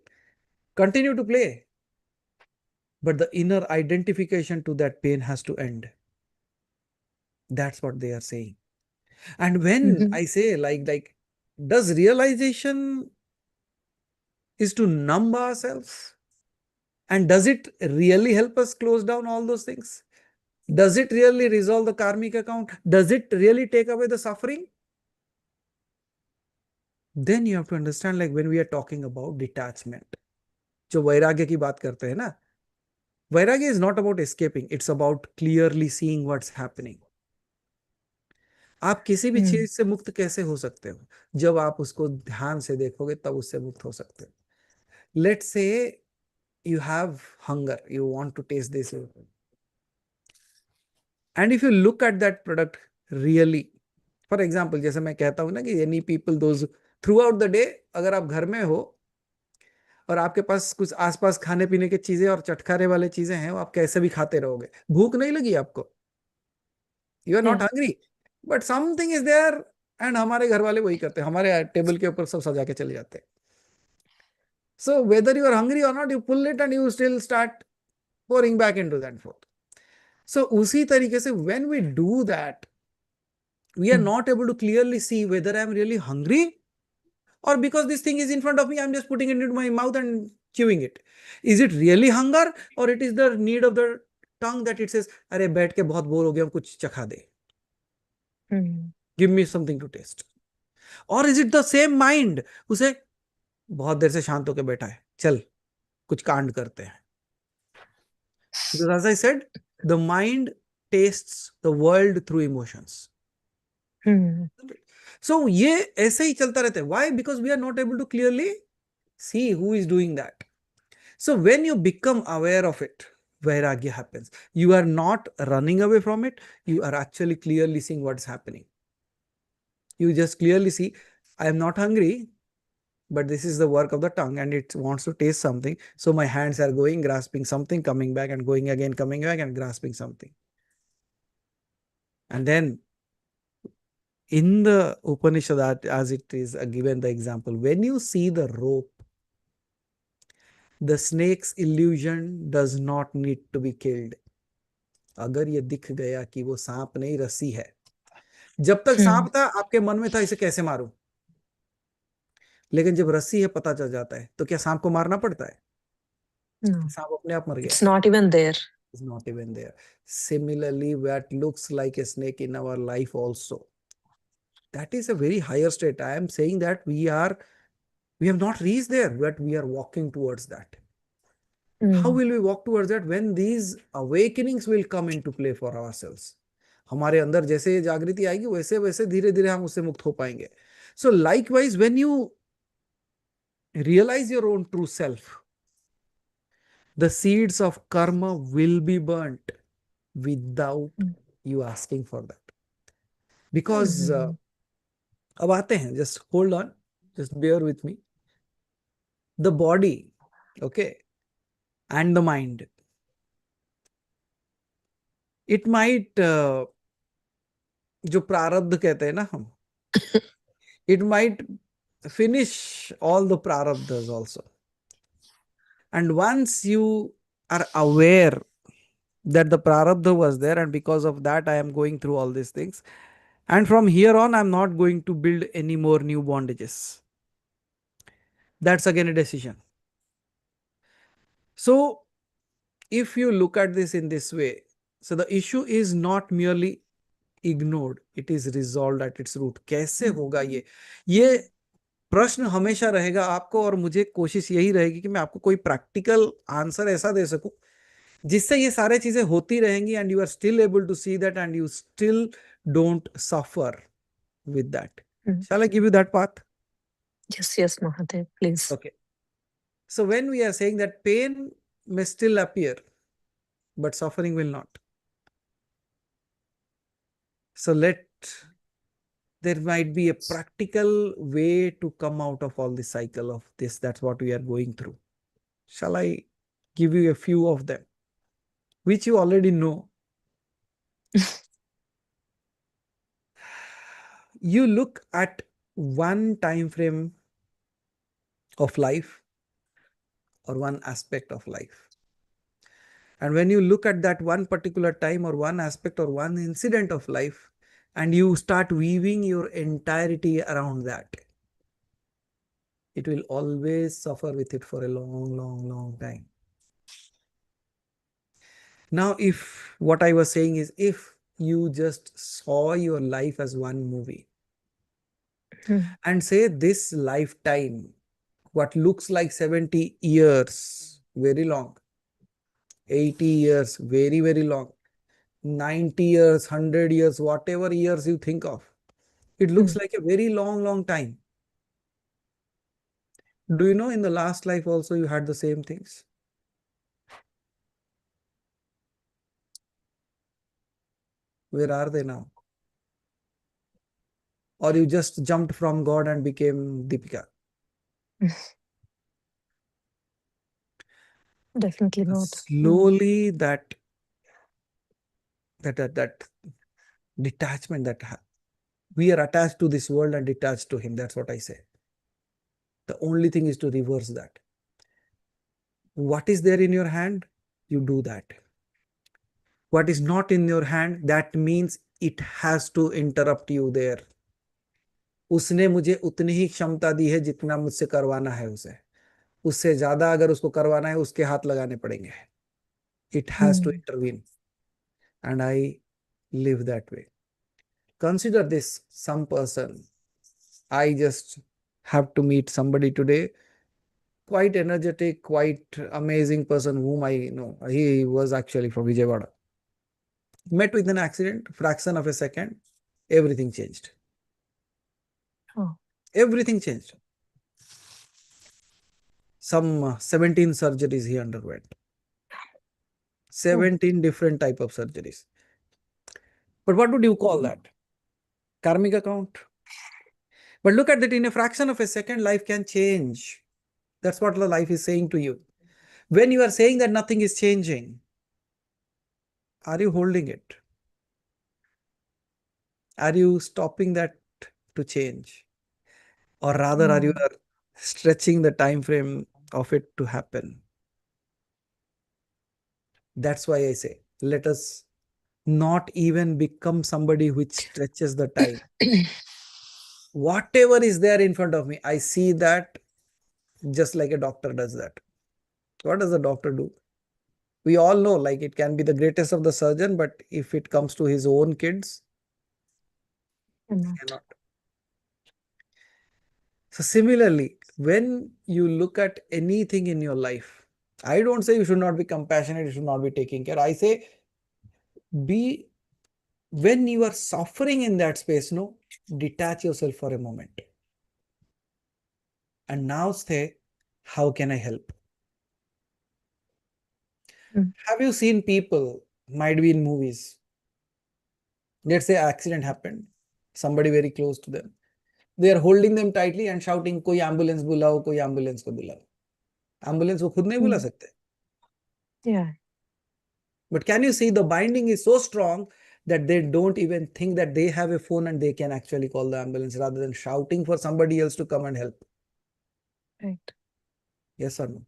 continue to play, but the inner identification to that pain has to end. That's what they are saying. And when I say like does realization is to numb ourselves, and does it really help us close down all those things? Does it really resolve the karmic account? Does it really take away the suffering? Then you have to understand, like when we are talking about detachment, जो वैराग्य की बात करते हैं ना, वैराग्य is not about escaping, it's about clearly seeing what's happening. आप किसी भी चीज से मुक्त कैसे हो सकते हो? जब आप उसको ध्यान से देखोगे तब उससे मुक्त हो सकते हो. Let's say you have hunger, you want to taste this, and if you look at that product really, for example, जैसे मैं कहता हूँ ना कि any people those throughout the day, अगर आप घर में हो और आपके पास कुछ आसपास खाने पीने की चीजें और चटखारे वाले चीजें हैं, वो आप कैसे भी खाते रहोगे, भूख नहीं लगी आपको, you are not hungry, but something is there, and हमारे घर वाले वही करते हैं, हमारे टेबल के ऊपर सब सजा के चले जाते हैं. So whether you are hungry और not, you pull it and you still start pouring back into that food. So उसी तरीके से when we do that, we are not able to clearly see whether I am really hungry, or because this thing is in front of me, I'm just putting it into my mouth and chewing it. Is it really hunger, or it is the need of the tongue that it says, अरे बैठ के बहुत bore हो गया, कुछ चखा दे, give me something to taste. Or is it the same mind, उसे बहुत देर से शांत होकर बैठा है, चल कुछ कांड करते हैं. Because as I said, the mind tastes the world through emotions. So ये ऐसे ही चलता रहता है. Why? Because we are not able to clearly see who is doing that. So when you become aware of it, vairagya happens. You are not running away from it. You are actually clearly seeing what's happening. You just clearly see, I am not hungry, but this is the work of the tongue and it wants to taste something. So my hands are going, grasping something, coming back and going again, coming back and grasping something. And then in the Upanishad, as it is given the example, when you see the rope, the snake's illusion does not need to be killed. अगर ये दिख गया कि वो सांप नहीं रस्सी है, जब तक सांप था आपके मन में था इसे कैसे मारूं, लेकिन जब रस्सी है पता चल जाता है, तो क्या सांप को मारना पड़ता है? सांप अपने आप मर गया. It's not even there. It's not even there. Similarly, what looks like a snake in our life also, that is a very higher state. I am saying that we have not reached there, but we are walking towards that. How will we walk towards that? When these awakenings will come into play for ourselves. हमारे अंदर जैसे जागृति आएगी वैसे वैसे धीरे धीरे हम उससे मुक्त हो पाएंगे. So likewise, when you realize your own true self, the seeds of karma will be burnt without you asking for that. Because अब आते हैं, just hold on, just bear with me. The body, okay, and the mind, it might जो प्रारब्ध कहते हैं ना हम, it might finish all the prarabdhas also. And once you are aware that the prarabdha was there and because of that I am going through all these things, and from here on I'm not going to build any more new bondages, that's again a decision. So if you look at this in this way, so the issue is not merely ignored, it is resolved at its root. कैसे होगा ये प्रश्न हमेशा रहेगा आपको और मुझे। कोशिश यही रहेगी कि मैं आपको कोई प्रैक्टिकल आंसर ऐसा दे सकूं जिससे ये सारे चीजें होती रहेंगी and you are still able to see that and you still don't suffer with that. Shall I give you that path? Yes, Mahadev, please. Okay. So when we are saying that pain may still appear, but suffering will not. So there might be a practical way to come out of all the cycle of this. That's what we are going through. Shall I give you a few of them, which you already know? You look at one time frame of life or one aspect of life. And when you look at that one particular time or one aspect or one incident of life, and you start weaving your entirety around that, it will always suffer with it for a long time. Now, if what I was saying is, if you just saw your life as one movie and say this lifetime, what looks like 70 years, very long, 80 years, very long, 90 years, 100 years, whatever years you think of, it looks like a very long time. Do you know in the last life also you had the same things? Where are they now? Or you just jumped from God and became Deepika? Definitely not. Slowly that detachment, that we are attached to this world and detached to him. That's what I say. The only thing is to reverse that. What is there in your hand? You do that. What is not in your hand, that means it has to interrupt you there. उसने मुझे उतनी ही क्षमता दी है जितना मुझसे करवाना है उसे। उससे ज्यादा अगर उसको करवाना है उसके हाथ लगाने पड़ेंगे. It has to intervene. And I live that way. Consider this, some person. I just have to meet somebody today, quite energetic, quite amazing person whom I know. He was actually from Vijayawada. Met with an accident, fraction of a second, everything changed. Oh. Everything changed. Some 17 surgeries he underwent. 17 different type of surgeries. But what would you call that? Karmic account. But look at that, in a fraction of a second, life can change. That's what the life is saying to you. When you are saying that nothing is changing, are you holding it? Are you stopping that to change? Or rather, are you stretching the time frame of it to happen? That's why I say, let us not even become somebody which stretches the time. Whatever is there in front of me, I see that just like a doctor does that. What does the doctor do? We all know, like, it can be the greatest of the surgeon, but if it comes to his own kids, cannot. So similarly, when you look at anything in your life, I don't say you should not be compassionate, you should not be taking care. I say, when you are suffering in that space, detach yourself for a moment. And now say, how can I help? Have you seen people, might be in movies, let's say accident happened, somebody very close to them, they are holding them tightly and shouting, koi ambulance bulao, koi ambulance ko bulao. Ambulance wo khud nahi bula sakte. Yeah. But can you see the binding is so strong that they don't even think that they have a phone and they can actually call the ambulance rather than shouting for somebody else to come and help. Right. Yes or no?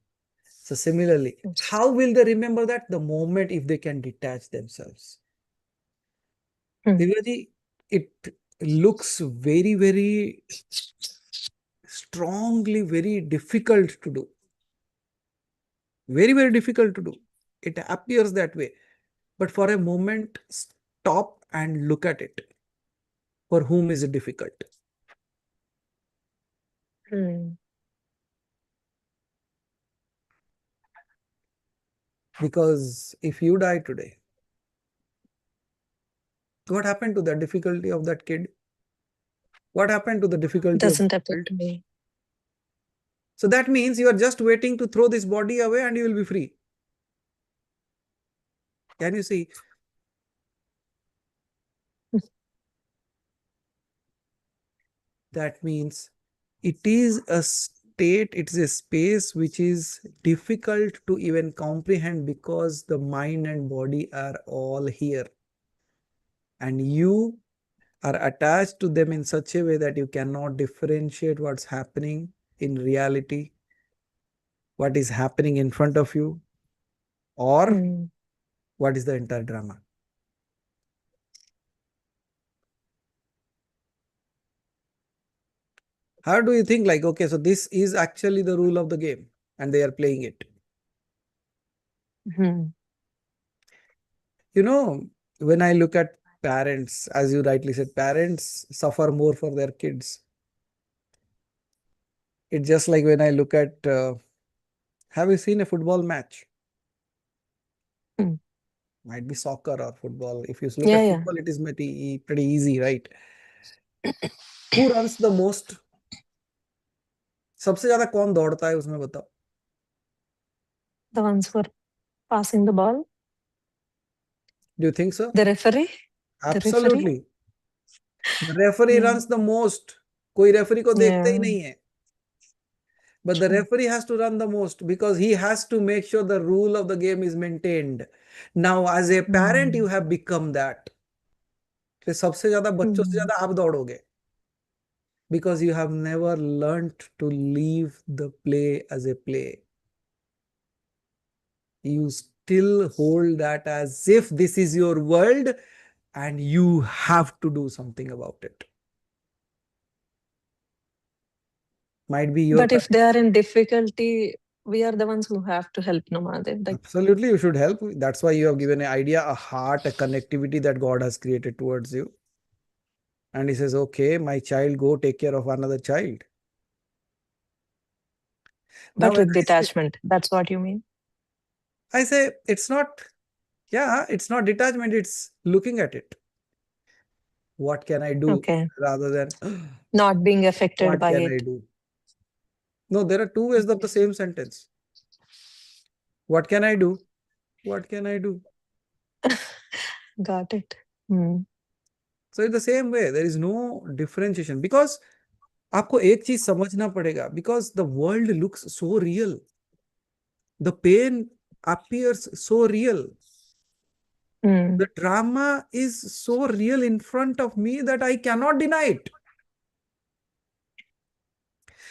So similarly, how will they remember that? The moment if they can detach themselves. Divyaji, it looks very strongly, very difficult to do. Very, very difficult to do. It appears that way. But for a moment, stop and look at it. For whom is it difficult? Because if you die today, what happened to the difficulty of that kid? What happened to the difficulty of Doesn't the affect child? me. So that means you are just waiting to throw this body away and you will be free. Can you see? That means it is a state, it is a space which is difficult to even comprehend because the mind and body are all here. And you are attached to them in such a way that you cannot differentiate what's happening in reality, what is happening in front of you, or what is the entire drama. How do you think like, okay, so this is actually the rule of the game and they are playing it? You know, when I look at parents, as you rightly said, parents suffer more for their kids. It's just like when I look at, have you seen a football match? Might be soccer or football. If you look at football, it is pretty easy, right? Who runs the most? सबसे ज्यादा कौन दौड़ता है उसमें बताओ? The ones who are passing the ball. Do you think so? The referee? Absolutely. The referee runs the most. कोई referee को देखते ही नहीं है. But the referee has to run the most because he has to make sure the rule of the game is maintained. Now, as a parent, you have become that. तो सबसे ज्यादा बच्चों से ज्यादा आप दौड़ोगे. Because you have never learned to leave the play as a play. You still hold that as if this is your world and you have to do something about it. Might be your... But if they are in difficulty, we are the ones who have to help, no, Mahadev? Like, absolutely, you should help. That's why you have given an idea, a heart, a connectivity that God has created towards you. And he says, okay, my child, go take care of another child. But now, with detachment, that's what you mean? I say, it's not, it's not detachment, it's looking at it. What can I do? Okay. Rather than not being affected by it. What can I do? No, there are two ways of the same sentence. What can I do? What can I do? Got it. So in the same way, there is no differentiation because आपको एक चीज समझना पड़ेगा because the world looks so real. The pain appears so real. The drama is so real in front of me that I cannot deny it.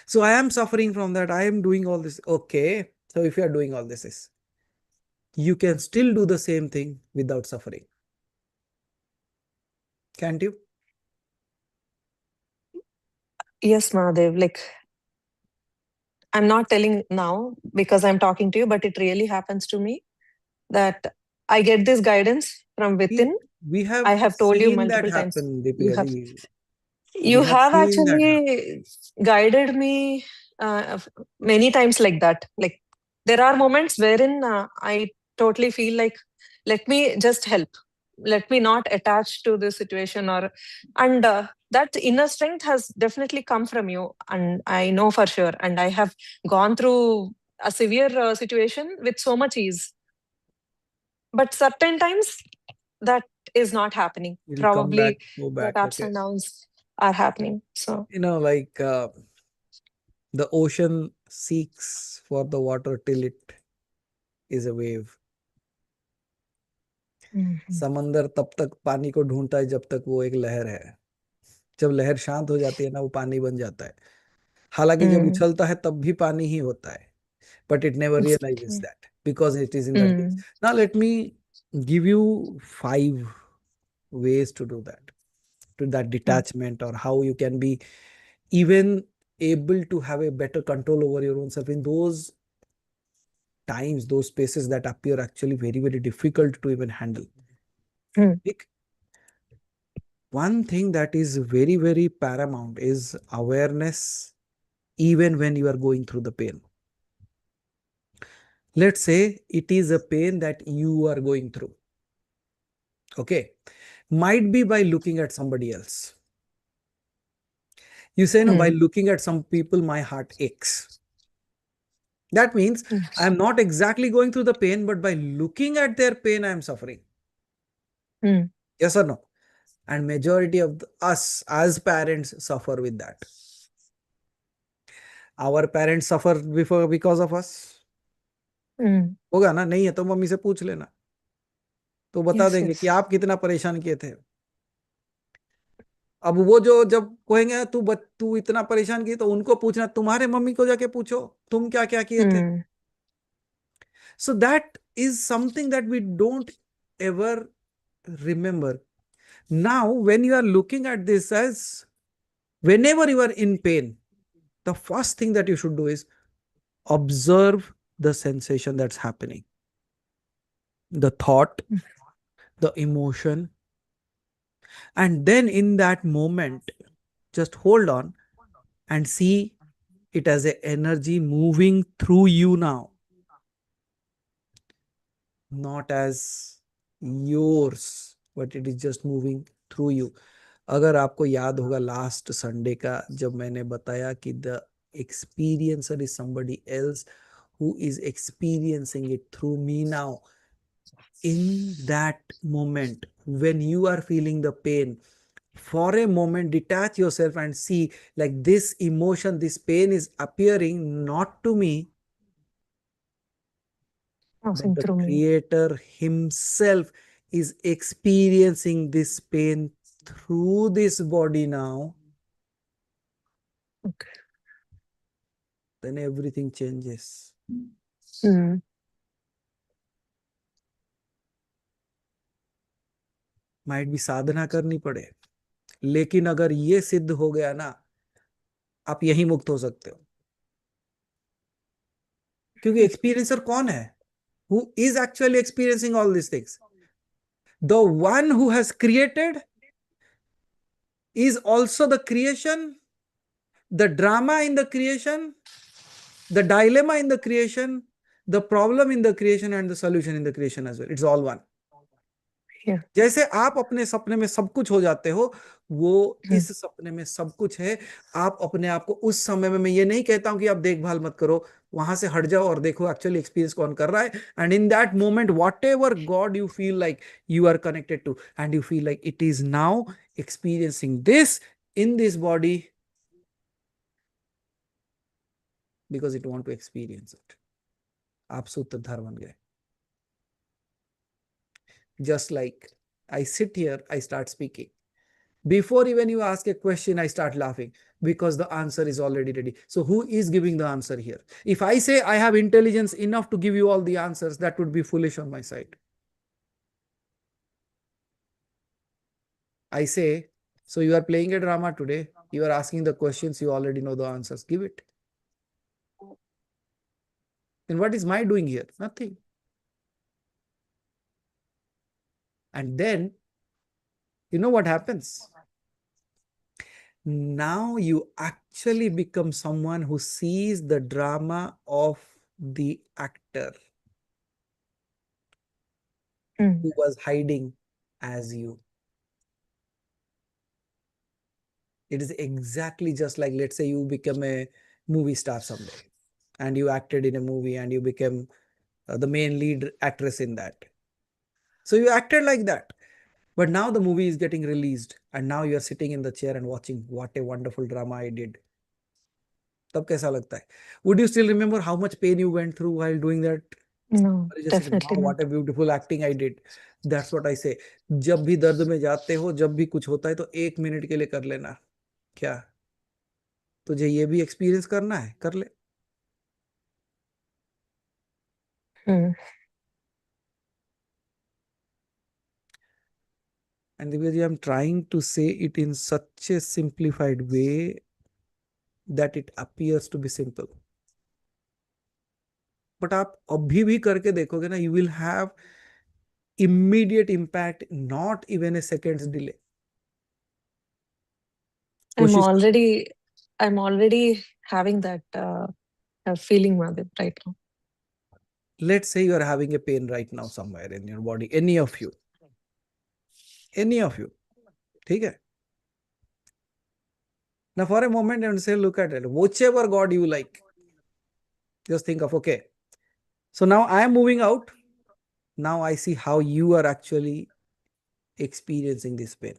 So I am suffering from that. I am doing all this. Okay. So if you are doing all this, you can still do the same thing without suffering. Can't you? Yes, Mahadev. Like, I'm not telling now because I'm talking to you, but it really happens to me that I get this guidance from within. I have told you multiple times. You have actually guided me many times like that. Like, there are moments wherein I totally feel like, let me just help. Let me not attach to the situation, and that inner strength has definitely come from you, and I know for sure. And I have gone through a severe situation with so much ease. But certain times that is not happening. Probably the ups and downs are happening. So, like the ocean seeks for the water till it is a wave. समंदर तब तक पानी को ढूंढता है जब तक वो एक लहर है. जब लहर शांत हो जाती है ना, वो पानी बन जाता है. हालांकि जब उछलता है तब भी पानी ही होता है. But it never realizes that because it is in the waves. Now let me give you 5 ways to do that, to that detachment, or how you can be even able to have a better control over your own self in those times those spaces that appear actually very, very difficult to even handle. One thing that is very, very paramount is awareness, even when you are going through the pain. Let's say it is a pain that you are going through. Okay. Might be by looking at somebody else. You say, no, by looking at some people, my heart aches. That means I'm not exactly going through the pain, but by looking at their pain, I'm suffering. Yes or no? And majority of us as parents suffer with that. Our parents suffer because of us. होगा ना? नहीं है तो mummy से पूछ लेना, तो बता देंगे कि आप कितना परेशान किए थे. अब वो जो जब कहेंगे तू इतना परेशान की, तो उनको पूछना, तुम्हारे मम्मी को जाके पूछो तुम क्या क्या किए थे. So that is something that we don't ever remember. Now, when you are looking at this as whenever you are in pain, the first thing that you should do is observe the sensation that's happening, the thought, the emotion, and then in that moment, just hold on and see it as an energy moving through you now, not as yours, but it is just moving through you. अगर आपको याद होगा last Sunday का जब मैंने बताया कि the experiencer is somebody else who is experiencing it through me now. In that moment, when you are feeling the pain, for a moment detach yourself and see, like, this emotion, this pain is appearing not to me, but the Creator Himself is experiencing this pain through this body now. Okay. Then everything changes. Might be साधना करनी पड़े, लेकिन अगर ये सिद्ध हो गया ना, आप यही मुक्त हो सकते हो. क्योंकि एक्सपीरियंसर कौन है? Who is actually experiencing all these things? The one who has created is also the creation, the drama in the creation, the dilemma in the creation, the problem in the creation, and the solution in the creation as well. It's all one. जैसे आप अपने सपने में सब कुछ हो जाते हो, वो इस सपने में सब कुछ है. आप अपने आप को उस समय में, मैं ये नहीं कहता हूं कि आप देखभाल मत करो, वहां से हट जाओ और देखो एक्चुअली एक्सपीरियंस कौन कर रहा है. And in that moment, whatever god you feel like you are connected to, and you feel like it is now experiencing this in this body because it want to experience it. आप सूत्रधार बन गए. Just like I sit here, I start speaking. Before even you ask a question, I start laughing because the answer is already ready. So who is giving the answer here? If I say I have intelligence enough to give you all the answers, that would be foolish on my side. I say, so you are playing a drama today. You are asking the questions, you already know the answers. Give it. Then what is my doing here? Nothing. And then, you know what happens? Now you actually become someone who sees the drama of the actor who was hiding as you. It is exactly just like, let's say you become a movie star someday and you acted in a movie and you became the main lead actress in that. So you acted like that. But now the movie is getting released and now you are sitting in the chair and watching, what a wonderful drama I did. तब कैसा लगता है? Would you still remember how much pain you went through while doing that? No, Or you just said, definitely wow, what not. a beautiful acting I did. That's what I say. जब भी दर्द में जाते हो, जब भी कुछ होता है, तो 1 मिनट के लिए कर लेना. क्या तुझे ये भी एक्सपीरियंस करना है? कर ले. And Divyaji, I'm trying to say it in such a simplified way that it appears to be simple. But आप अभी भी करके देखोगे ना, you will have immediate impact, not even a second's delay. I'm कोशिश already having that feeling, Madhav, right now. Let's say you are having a pain right now somewhere in your body, any of you, ठीक है? Now for a moment and say, look at it, whichever God you like, just think of, okay, so now I am moving out. Now I see how you are actually experiencing this pain.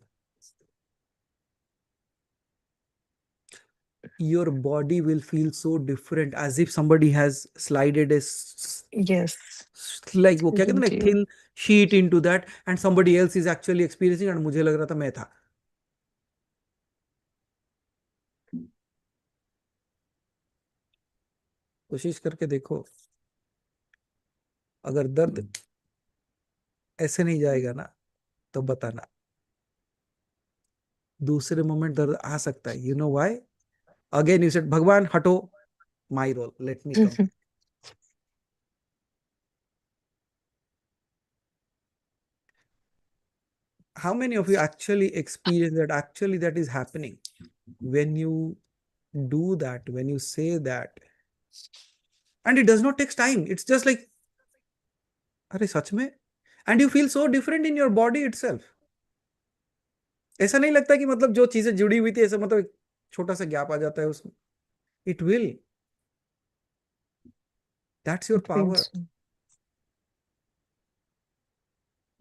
Your body will feel so different, as if somebody has slided a Yes. like वो क्या कहते हैं ना, Into you. thin sheet into that, and somebody else is actually experiencing, and मुझे लग रहा था मैं था. कोशिश करके देखो, अगर दर्द ऐसे नहीं जाएगा ना तो बताना, दूसरे मोमेंट दर्द आ सकता है. You know why? Again you said भगवान हटो, my role, let me come. How many of you actually experience that? Actually, that is happening when you do that, when you say that, and it does not take time. It's just like, अरे सच में, and you feel so different in your body itself. ऐसा नहीं लगता कि मतलब जो चीजें जुड़ी हुई थी, ऐसा मतलब छोटा सा गैप आ जाता है उसमें. It will. That's your power.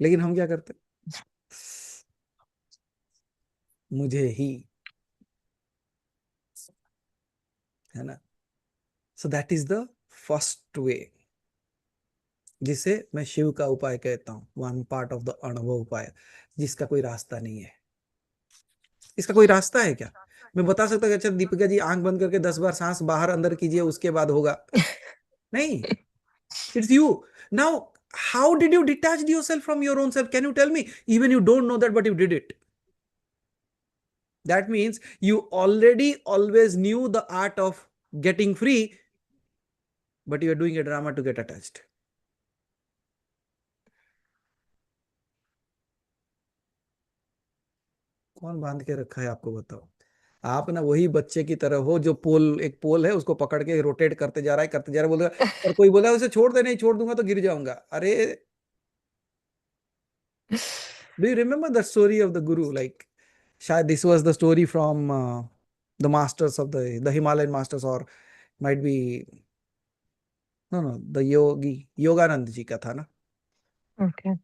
लेकिन हम क्या करते हैं? मुझे ही, है ना? So that is the first way, जिसे मैं शिव का उपाय कहता हूं. वन पार्ट ऑफ द अनुभव उपाय, जिसका कोई रास्ता नहीं है. इसका कोई रास्ता है क्या? मैं बता सकता हूँ अच्छा दीपिका जी आंख बंद करके 10 बार सांस बाहर अंदर कीजिए, उसके बाद होगा. नहीं. It's you. Now, how did you detach yourself from your own self? Can you tell me? Even you don't know that, but you did it. That means you already always knew the art of getting free, but you are doing a drama to get attached. कौन बांध के रखा है आपको बताओ? आप ना वही बच्चे की तरह हो जो एक पोल है, उसको पकड़ के रोटेट करते जा रहा है, बोल रहा है, और कोई बोला उसे छोड़ दे, नहीं छोड़ दूंगा तो गिर जाऊंगा. अरे, do you remember the story of the guru? Like, शायद this was the story from the masters of the Himalayan masters, or might be no, the Yoganand ji ka tha na. Okay.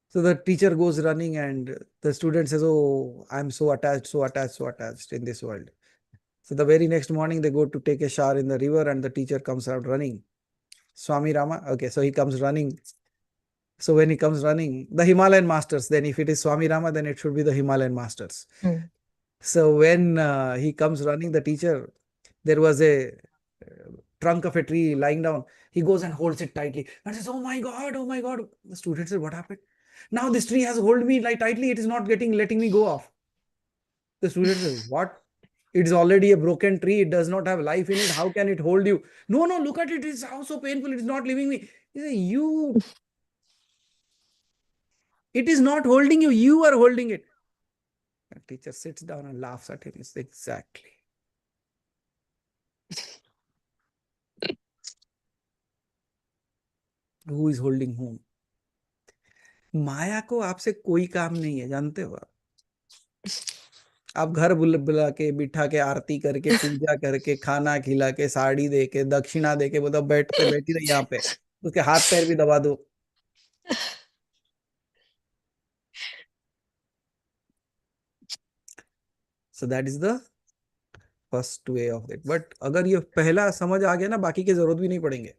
So the teacher goes running and the student says, oh, I'm so attached in this world. So the very next morning they go to take a shower in the river and the teacher comes out running. Swami Rama, okay, so he comes running. So when he comes running, the Himalayan masters, then if it is Swami Rama, then it should be the Himalayan masters. So when he comes running, the teacher, there was a trunk of a tree lying down. He goes and holds it tightly and says, oh my God, oh my God. The student says, what happened? Now this tree has held me like tightly. It is not letting me go off. The student says, what? It's already a broken tree. It does not have life in it. How can it hold you? No, look at it. It's how so painful. It's not leaving me. He says, it is not holding you. You are holding it. The teacher sits down and laughs at him. He says, exactly. Who is holding whom? माया को आपसे कोई काम नहीं है, जानते हो आप घर बुला के बिठा के आरती करके पूजा करके खाना खिला के साड़ी दे के दक्षिणा दे के बोलो बैठी रही यहाँ पे, उसके हाथ पैर भी दबा दो. So that is the first way of it. But अगर ये पहला समझ आ गया ना, बाकी की जरूरत भी नहीं पड़ेंगे.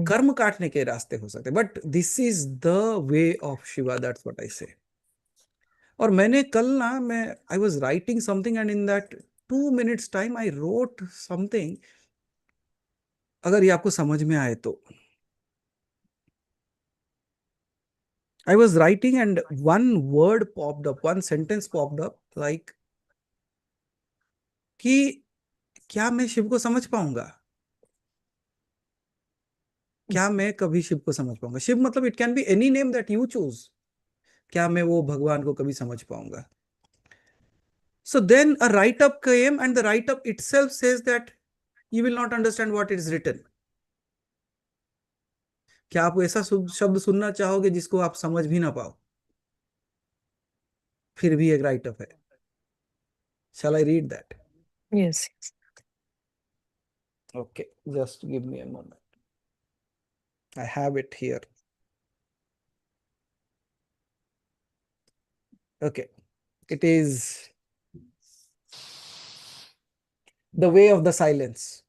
कर्म काटने के रास्ते हो सकते, but this is the way of Shiva. That's what I से. और मैंने कल ना, I was writing something and in that 2 minutes time I wrote something. अगर ये आपको समझ में आए तो. I was writing and one word popped up, one sentence popped up, like कि क्या मैं शिव को समझ पाऊंगा? क्या मैं कभी शिव को समझ पाऊंगा? शिव मतलब it can be any name that you choose. क्या मैं वो भगवान को कभी समझ पाऊंगा? So then a write-up came, and the write-up itself says that you will not understand what is written. क्या आप ऐसा शब्द सुनना चाहोगे जिसको आप समझ भी ना पाओ? फिर भी एक राइटअप है. Shall I read that? Yes. Okay, just give me a moment. I have it here. Okay, it is the way of the silence.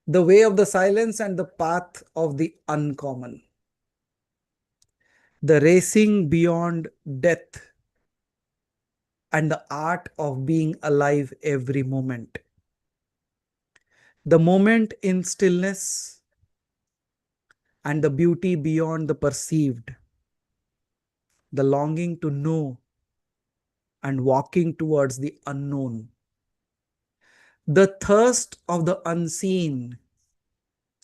The way of the silence and the path of the uncommon. The racing beyond death and the art of being alive every moment. The moment in stillness and the beauty beyond the perceived. The longing to know and walking towards the unknown. The thirst of the unseen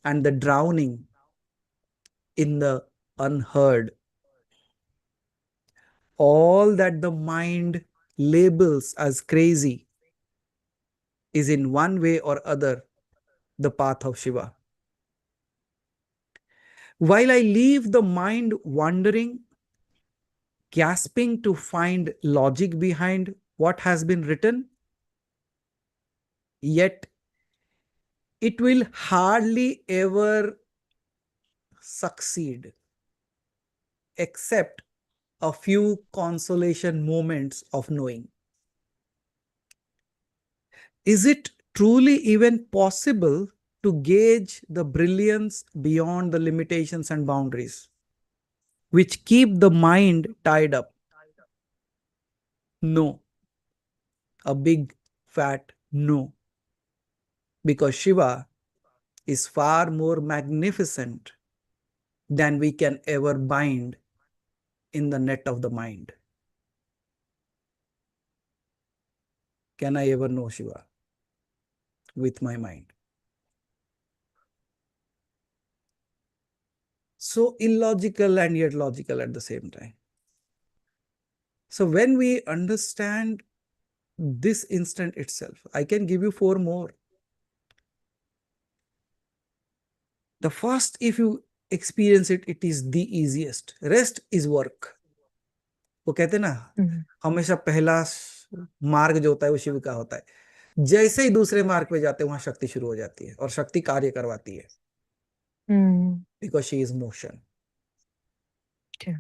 and the drowning in the unheard. All that the mind labels as crazy is in one way or other the path of Shiva. While I leave the mind wandering, gasping to find logic behind what has been written, yet it will hardly ever succeed except a few consolation moments of knowing. Is it truly even possible to gauge the brilliance beyond the limitations and boundaries which keep the mind tied up? No. A big fat no. Because Shiva is far more magnificent than we can ever bind in the net of the mind. Can I ever know Shiva with my mind? So illogical and yet logical at the same time. So when we understand this instant itself, I can give you 4 more. The first, if you experience it, it is the easiest. Rest is work. वो कहते ना हमेशा पहला मार्ग जो होता है वो शिव का होता है. जैसे ही दूसरे मार्ग पे जाते हैं वहां शक्ति शुरू हो जाती है और शक्ति कार्य करवाती है. Because she is motion. Okay.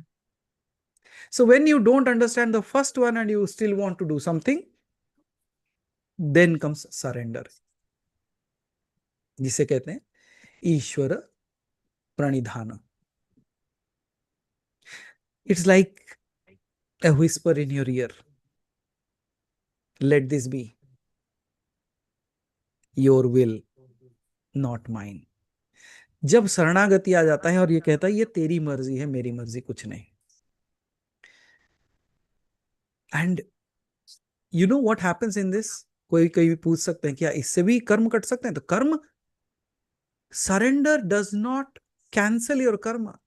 So when you don't understand the first one and you still want to do something, then comes surrender, जिसे कहते हैं ईश्वर प्रणिधान. It's like a whisper in your ear. Let this be your will, not mine. जब शरणागति आ जाता है और ये कहता है ये तेरी मर्जी है, मेरी मर्जी कुछ नहीं. And you know what happens in this? कोई पूछ सकते हैं क्या इससे भी कर्म कट सकते हैं? तो कर्म, surrender does not cancel your karma.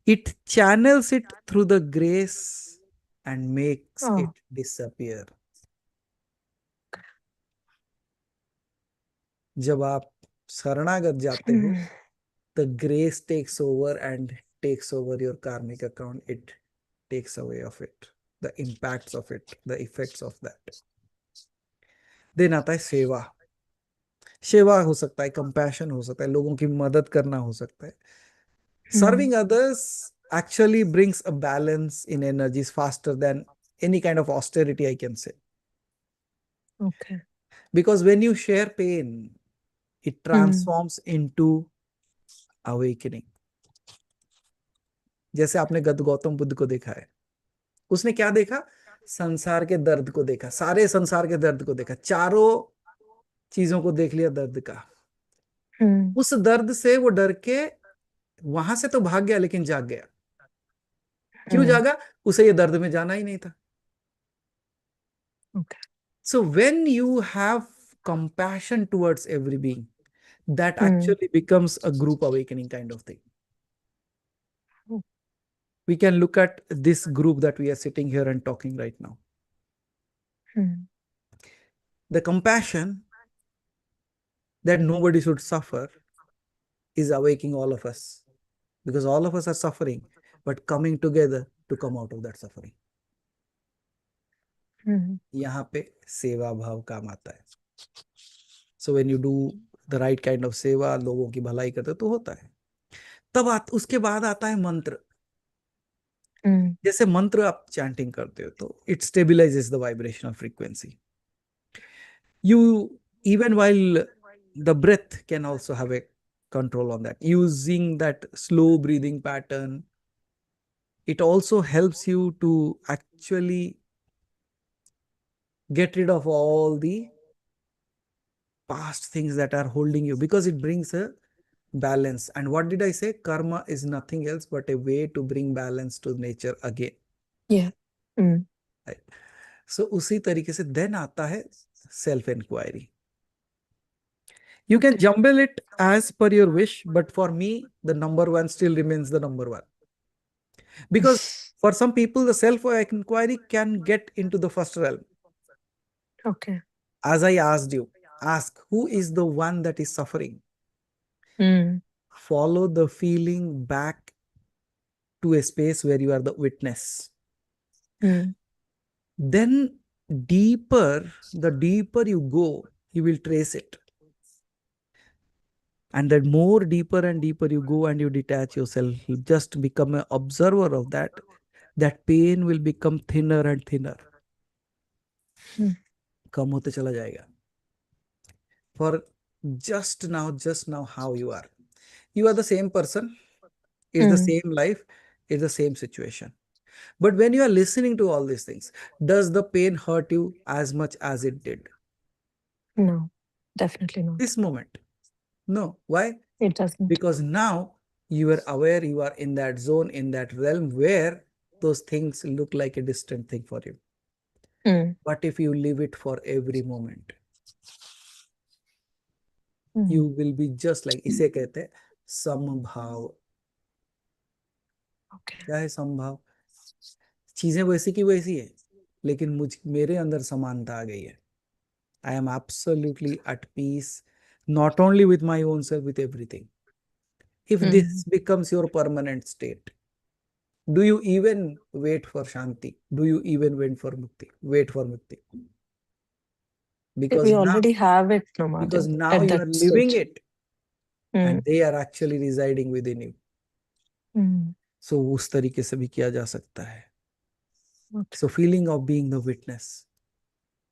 It channels it through the grace and makes it disappear. जब आप शरणागत जाते हो, the grace takes over and takes over your karmic account. It takes away of it, the impacts of it, the effects of that. Then आता है सेवा. सेवा हो सकता है, compassion हो सकता है, लोगों की मदद करना हो सकता है. Serving others actually brings a balance in energies faster than any kind of austerity, I can say. Okay. Because when you share pain, it transforms into awakening. जैसे आपने गौतम बुद्ध को देखा है, उसने क्या देखा? संसार के दर्द को देखा, सारे संसार के दर्द को देखा, चारों चीजों को देख लिया दर्द का. उस दर्द से वो डर के वहां से तो भाग गया, लेकिन जाग गया. क्यों जागा? उसे ये दर्द में जाना ही नहीं था. Okay. So when you have compassion towards every being, that Hmm. actually becomes a group awakening kind of thing. Hmm. We can look at this group that we are sitting here and talking right now. Hmm. The compassion that nobody should suffer is awaking all of us, because all of us are suffering, but coming together to come out of that suffering. Hmm. यहाँ पे सेवा भाव काम आता है. So when you do the right kind of सेवा, लोगों की भलाई करते तो होता है. तब उसके बाद आता है मंत्र. Hmm. जैसे मंत्र आप चैंटिंग करते हो तो it stabilizes the vibrational frequency. You, even while the breath can also have a control on that. Using that slow breathing pattern, it also helps you to actually get rid of all the past things that are holding you, because it brings a balance. And what did I say? Karma is nothing else but a way to bring balance to nature again. Yeah. Hmm. Right? So उसी तरीके से then आता है self inquiry. You can Okay. jumble it as per your wish, but for me, the number one still remains the number one. Because for some people, the self inquiry can get into the first realm. Okay. As I asked you, ask who is the one that is suffering. Hmm. Follow the feeling back to a space where you are the witness. Hmm. Then the deeper you go, you will trace it. And the more deeper and deeper you go and you detach yourself, you just become an observer of that. That pain will become thinner and thinner. Hmm. कम होते चला जाएगा. For just now how you are. You are the same person. It's the Hmm. same life. It's the same situation. But when you are listening to all these things, does the pain hurt you as much as it did No, definitely not. this moment? No. Why? It doesn't. Because now you are aware, you are in that zone, in that realm where those things look like a distant thing for you. Hmm. But if you live it for every moment, Hmm. you will be just like, इसे कहते हैं समभाव. Okay. क्या है समभाव? चीजें वैसी की वैसी है, लेकिन मेरे अंदर समानता आ गई है. I am absolutely at peace, not only with my own self, with everything. If Hmm. this becomes your permanent state, do you even wait for Shanti? Do you even wait for Mukti? Wait for Mukti. Because We now, already have it, no because Madhav, now at you that are living stage. it, Hmm. and they are actually residing within you. Hmm. So उस तरीके से भी किया जा सकता है. Okay. So feeling of being the witness.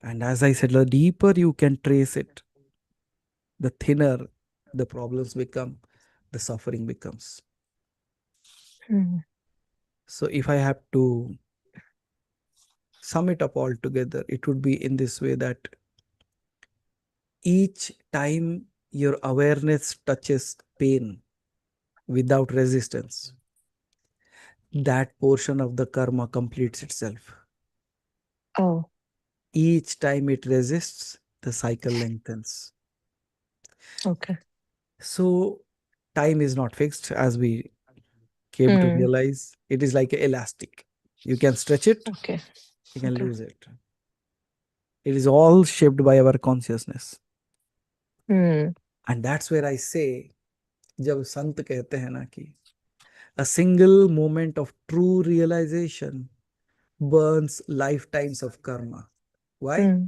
And as I said, the deeper you can trace it, the thinner the problems become, the suffering becomes. Hmm. So if I have to sum it up all together, it would be in this way that each time your awareness touches pain without resistance, that portion of the karma completes itself. Oh, Each time it resists, the cycle lengthens. okay. So time is not fixed, as we came to Hmm. realize. It is like elastic. You can stretch it, Okay. you can Okay. lose it. It is all shaped by our consciousness. Hmm. And that's where I say, जब संत कहते हैं ना कि a single moment of true realization burns lifetimes of karma. Why? Hmm.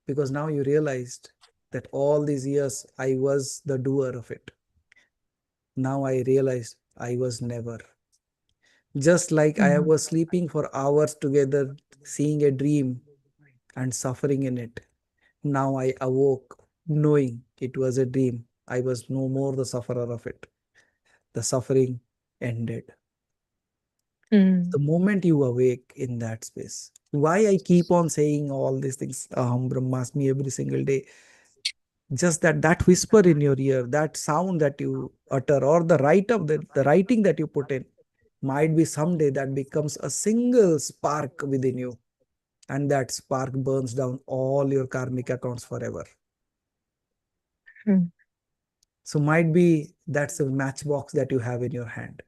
Because now you realized that all these years I was the doer of it. Now I realized I was never. Just like I Hmm. was sleeping for hours together, seeing a dream and suffering in it. Now I awoke knowing it was a dream. I was no more the sufferer of it. The suffering ended. Hmm. The moment you awake in that space. Why I keep on saying all these things, Aham Brahmasmi, every single day. Just that whisper in your ear, that sound that you utter, or the writing that you put in, might be someday that becomes a single spark within you. and that spark burns down all your karmic accounts forever. Mm. So might be that's a matchbox that you have in your hand.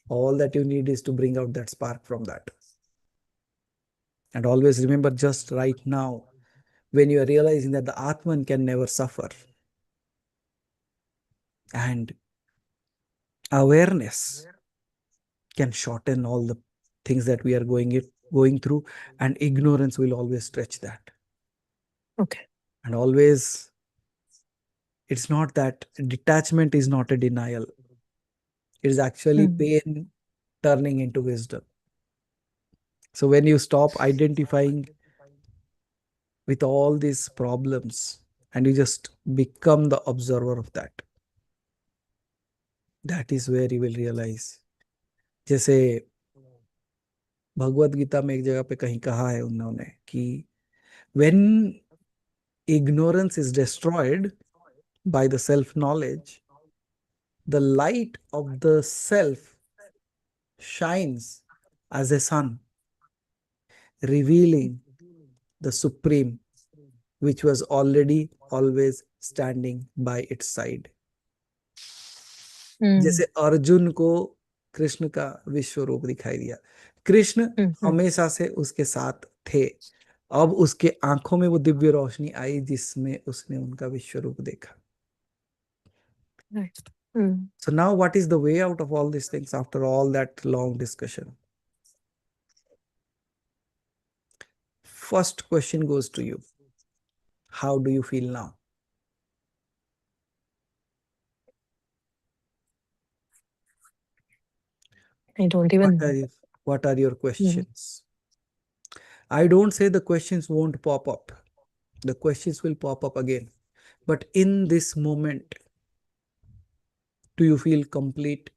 All that you need is to bring out that spark from that. And always remember, just right now, when you are realizing that the Atman can never suffer, and awareness can shorten all the things that we are going through, and ignorance will always stretch that. Okay. And always, it's not that detachment is not a denial. It is actually pain turning into wisdom. So when you stop identifying with all these problems and you just become the observer of that, that is where you will realize. जैसे भगवत गीता में एक जगह पे कहीं कहा है उन्होंने कि when ignorance is destroyed by the self knowledge, the light of the self shines as a sun, revealing the supreme, which was already always standing by its side. जैसे अर्जुन को कृष्ण का विश्व रूप दिखाई दिया, कृष्ण हमेशा से उसके साथ थे, अब उसके आंखों में वो दिव्य रोशनी आई जिसमें उसने उनका विश्व रूप देखा. So now what is the way out of all these things after all that long discussion? First question goes to you. How do you feel now? I don't even know. What are your questions? I don't say the questions won't pop up. The questions will pop up again. But in this moment, do you feel complete?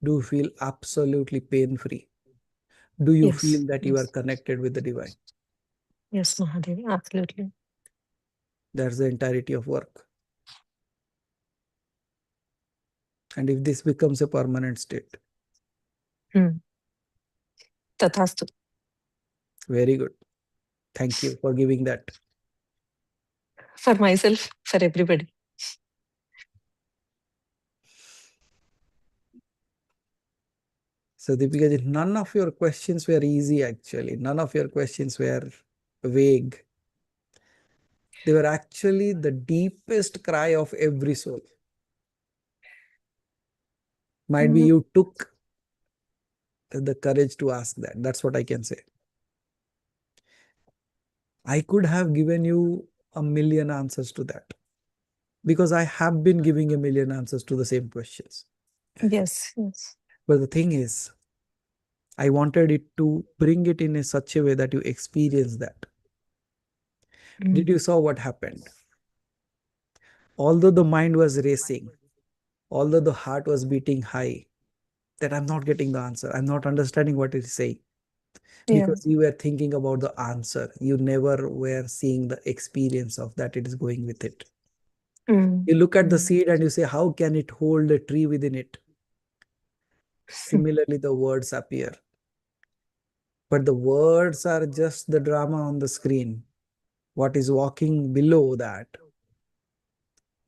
Do you feel absolutely pain-free? Do you feel that you are connected with the divine? Yes, Mahadev, absolutely. That's the entirety of work. And if this becomes a permanent state, Tathastu. Very good. Thank you for giving that. For myself, for everybody. So Deepika, none of your questions were easy actually. None of your questions were vague. They were actually the deepest cry of every soul. Might be you took the courage to ask that. That's what I can say. I could have given you a million answers to that, because I have been giving a million answers to the same questions. Yes. But the thing is, I wanted it to bring it in such a way that you experience that. Did you saw what happened? Although the mind was racing, although the heart was beating high, that I'm not getting the answer. I'm not understanding what it is saying. Because you were thinking about the answer. You never were seeing the experience of that it is going with it. You look at the seed and you say, how can it hold a tree within it? Similarly, the words appear. But the words are just the drama on the screen. What is walking below that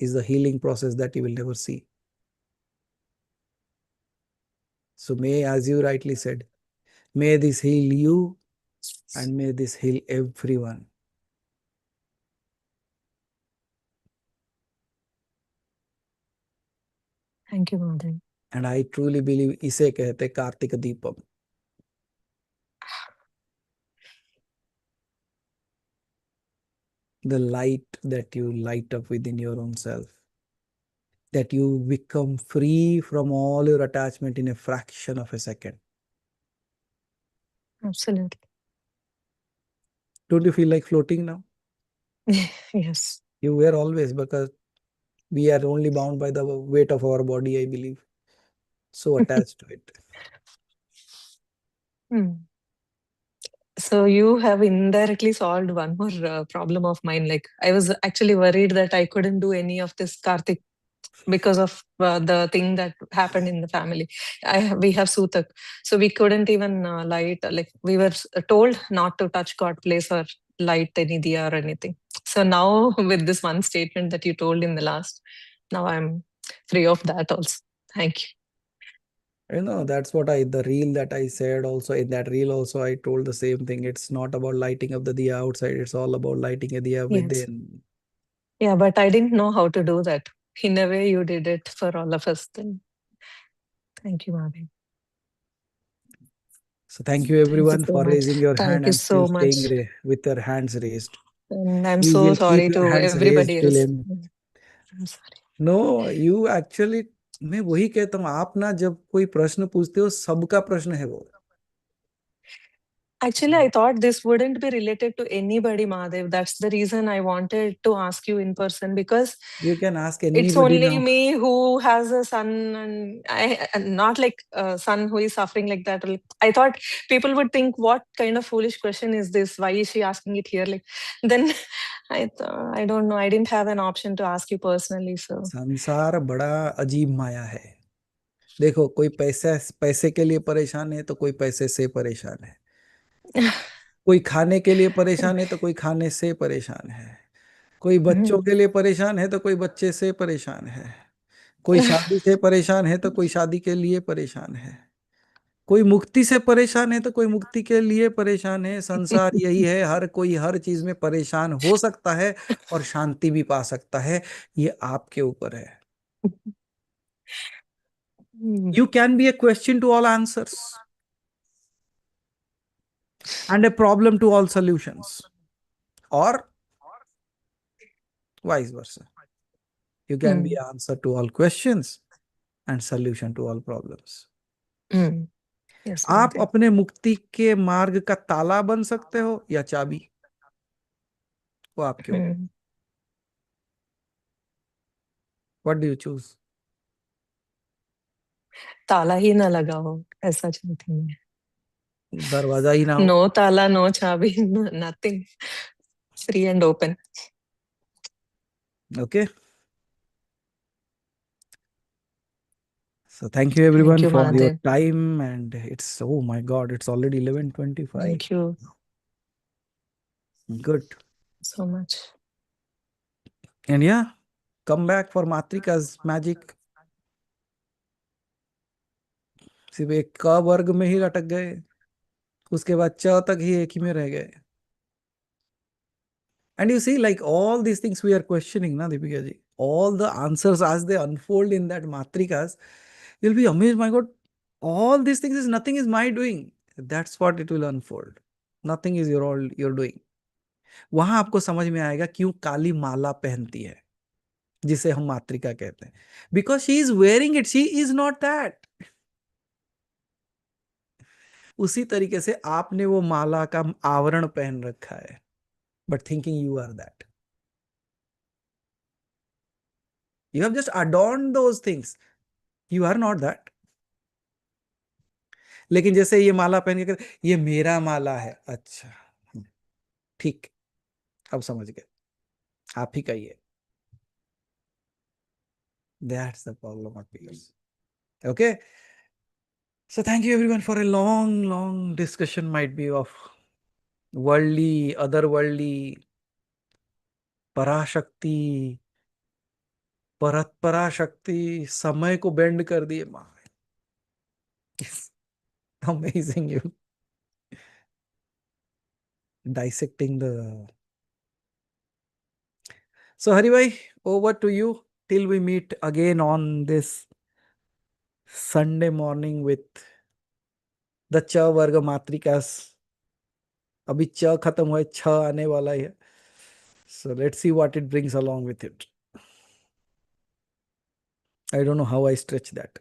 is the healing process that you will never see. So may, as you rightly said, may this heal you and may this heal everyone. Thank you, Mahadev. And I truly believe इसे कहते Kartik Deepam. The light that you light up within your own self. That you become free from all your attachment in a fraction of a second. Absolutely. Don't you feel like floating now? Yes. You were always, because we are only bound by the weight of our body, I believe. So attached to it. So you have indirectly solved one more problem of mine. Like, I was actually worried that I couldn't do any of this Karthik because of the thing that happened in the family. We have Sutak, so we couldn't even light, like we were told not to touch God place or light any diya or anything. So now with this one statement that you told in the last, now I'm free of that also. Thank you. You know, that's what the reel that I said also, in that reel also I told the same thing. It's not about lighting up the diya outside, it's all about lighting a diya Yes. within. Yeah, but I didn't know how to do that. In a way, you did it for all of us then. Thank you, Mavi. So thank you everyone so for much. raising your Thank hand you and still so staying much. with your hands raised. And I'm We so will keep sorry your to hands everybody raised till else. him. I'm sorry. No, you actually, मैं वही कहता हूँ, आप ना जब कोई प्रश्न पूछते हो सबका प्रश्न है वो. Actually, I thought this wouldn't be related to anybody, Mahadev. That's the reason I wanted to ask you in person, because You can ask it's anybody only now. me who has a son, and and not like a son who is suffering like that. I thought people would think, what kind of foolish question is this? Why is she asking it here? Like, then I don't know. I didn't have an option to ask you personally. So संसार बड़ा अजीब माया है. देखो, कोई पैसे के लिए परेशान है तो कोई पैसे से परेशान है. कोई खाने के लिए परेशान है तो कोई खाने से परेशान है. कोई बच्चों के लिए परेशान है तो कोई बच्चे से परेशान है. कोई शादी से परेशान है तो कोई शादी के लिए परेशान है. कोई मुक्ति से परेशान है तो कोई मुक्ति के लिए परेशान है. संसार यही है, हर कोई हर चीज में परेशान हो सकता है और शांति भी पा सकता है. ये आपके ऊपर है. You can be a question to all answers and a problem to all solutions, or vice versa. You can be an answer to all questions and solution to all problems. Yes, आप Mahadev. अपने मुक्ति के मार्ग का ताला बन सकते हो या चाबी, वो आपके ऊपर. What do you choose? ताला ही ना लगा हो, ऐसा चाहती हूँ मैं. दरवाजा ही ना हो. No tala, no chabi, nothing. Free and open. Okay. So thank you everyone you, for your Mahadev. time, and it's, oh my God, it's already 11:25. Thank you Good. so much. And yeah, come back for Matrika's magic. सिर्फ एक क वर्ग में ही अटक गए, उसके बाद च तक ही एक ही में रह गए. And you see, like all these things we are questioning, na Deepika ji, all the answers as they unfold in that Matrikas, you'll be amazed, my God, all these things is nothing is my doing. That's what it will unfold. Nothing is your doing. वहां आपको समझ में आएगा क्यों काली माला पहनती है, जिसे हम मातृका कहते हैं. Because she is wearing it, she is not that. उसी तरीके से आपने वो माला का आवरण पहन रखा है, but thinking you are that. You have just adorned those things. You are not that. लेकिन जैसे ये माला पहन के कहते, ये मेरा माला है. अच्छा, ठीक, अब समझ गए, आप ही कहिए. That's the problem of peers. Okay. So thank you everyone for a long discussion, might be of worldly, otherworldly, पराशक्ति, परत पराशक्ति, समय को बेंड कर दिए. Amazing, you dissecting the. So Hari bhai, over to you till we meet again on this Sunday morning with the Cha Varga Matrikas. अभी च खत्म हुआ है, छ आने वाला है. So let's see what it brings along with it. I don't know how I stretch that.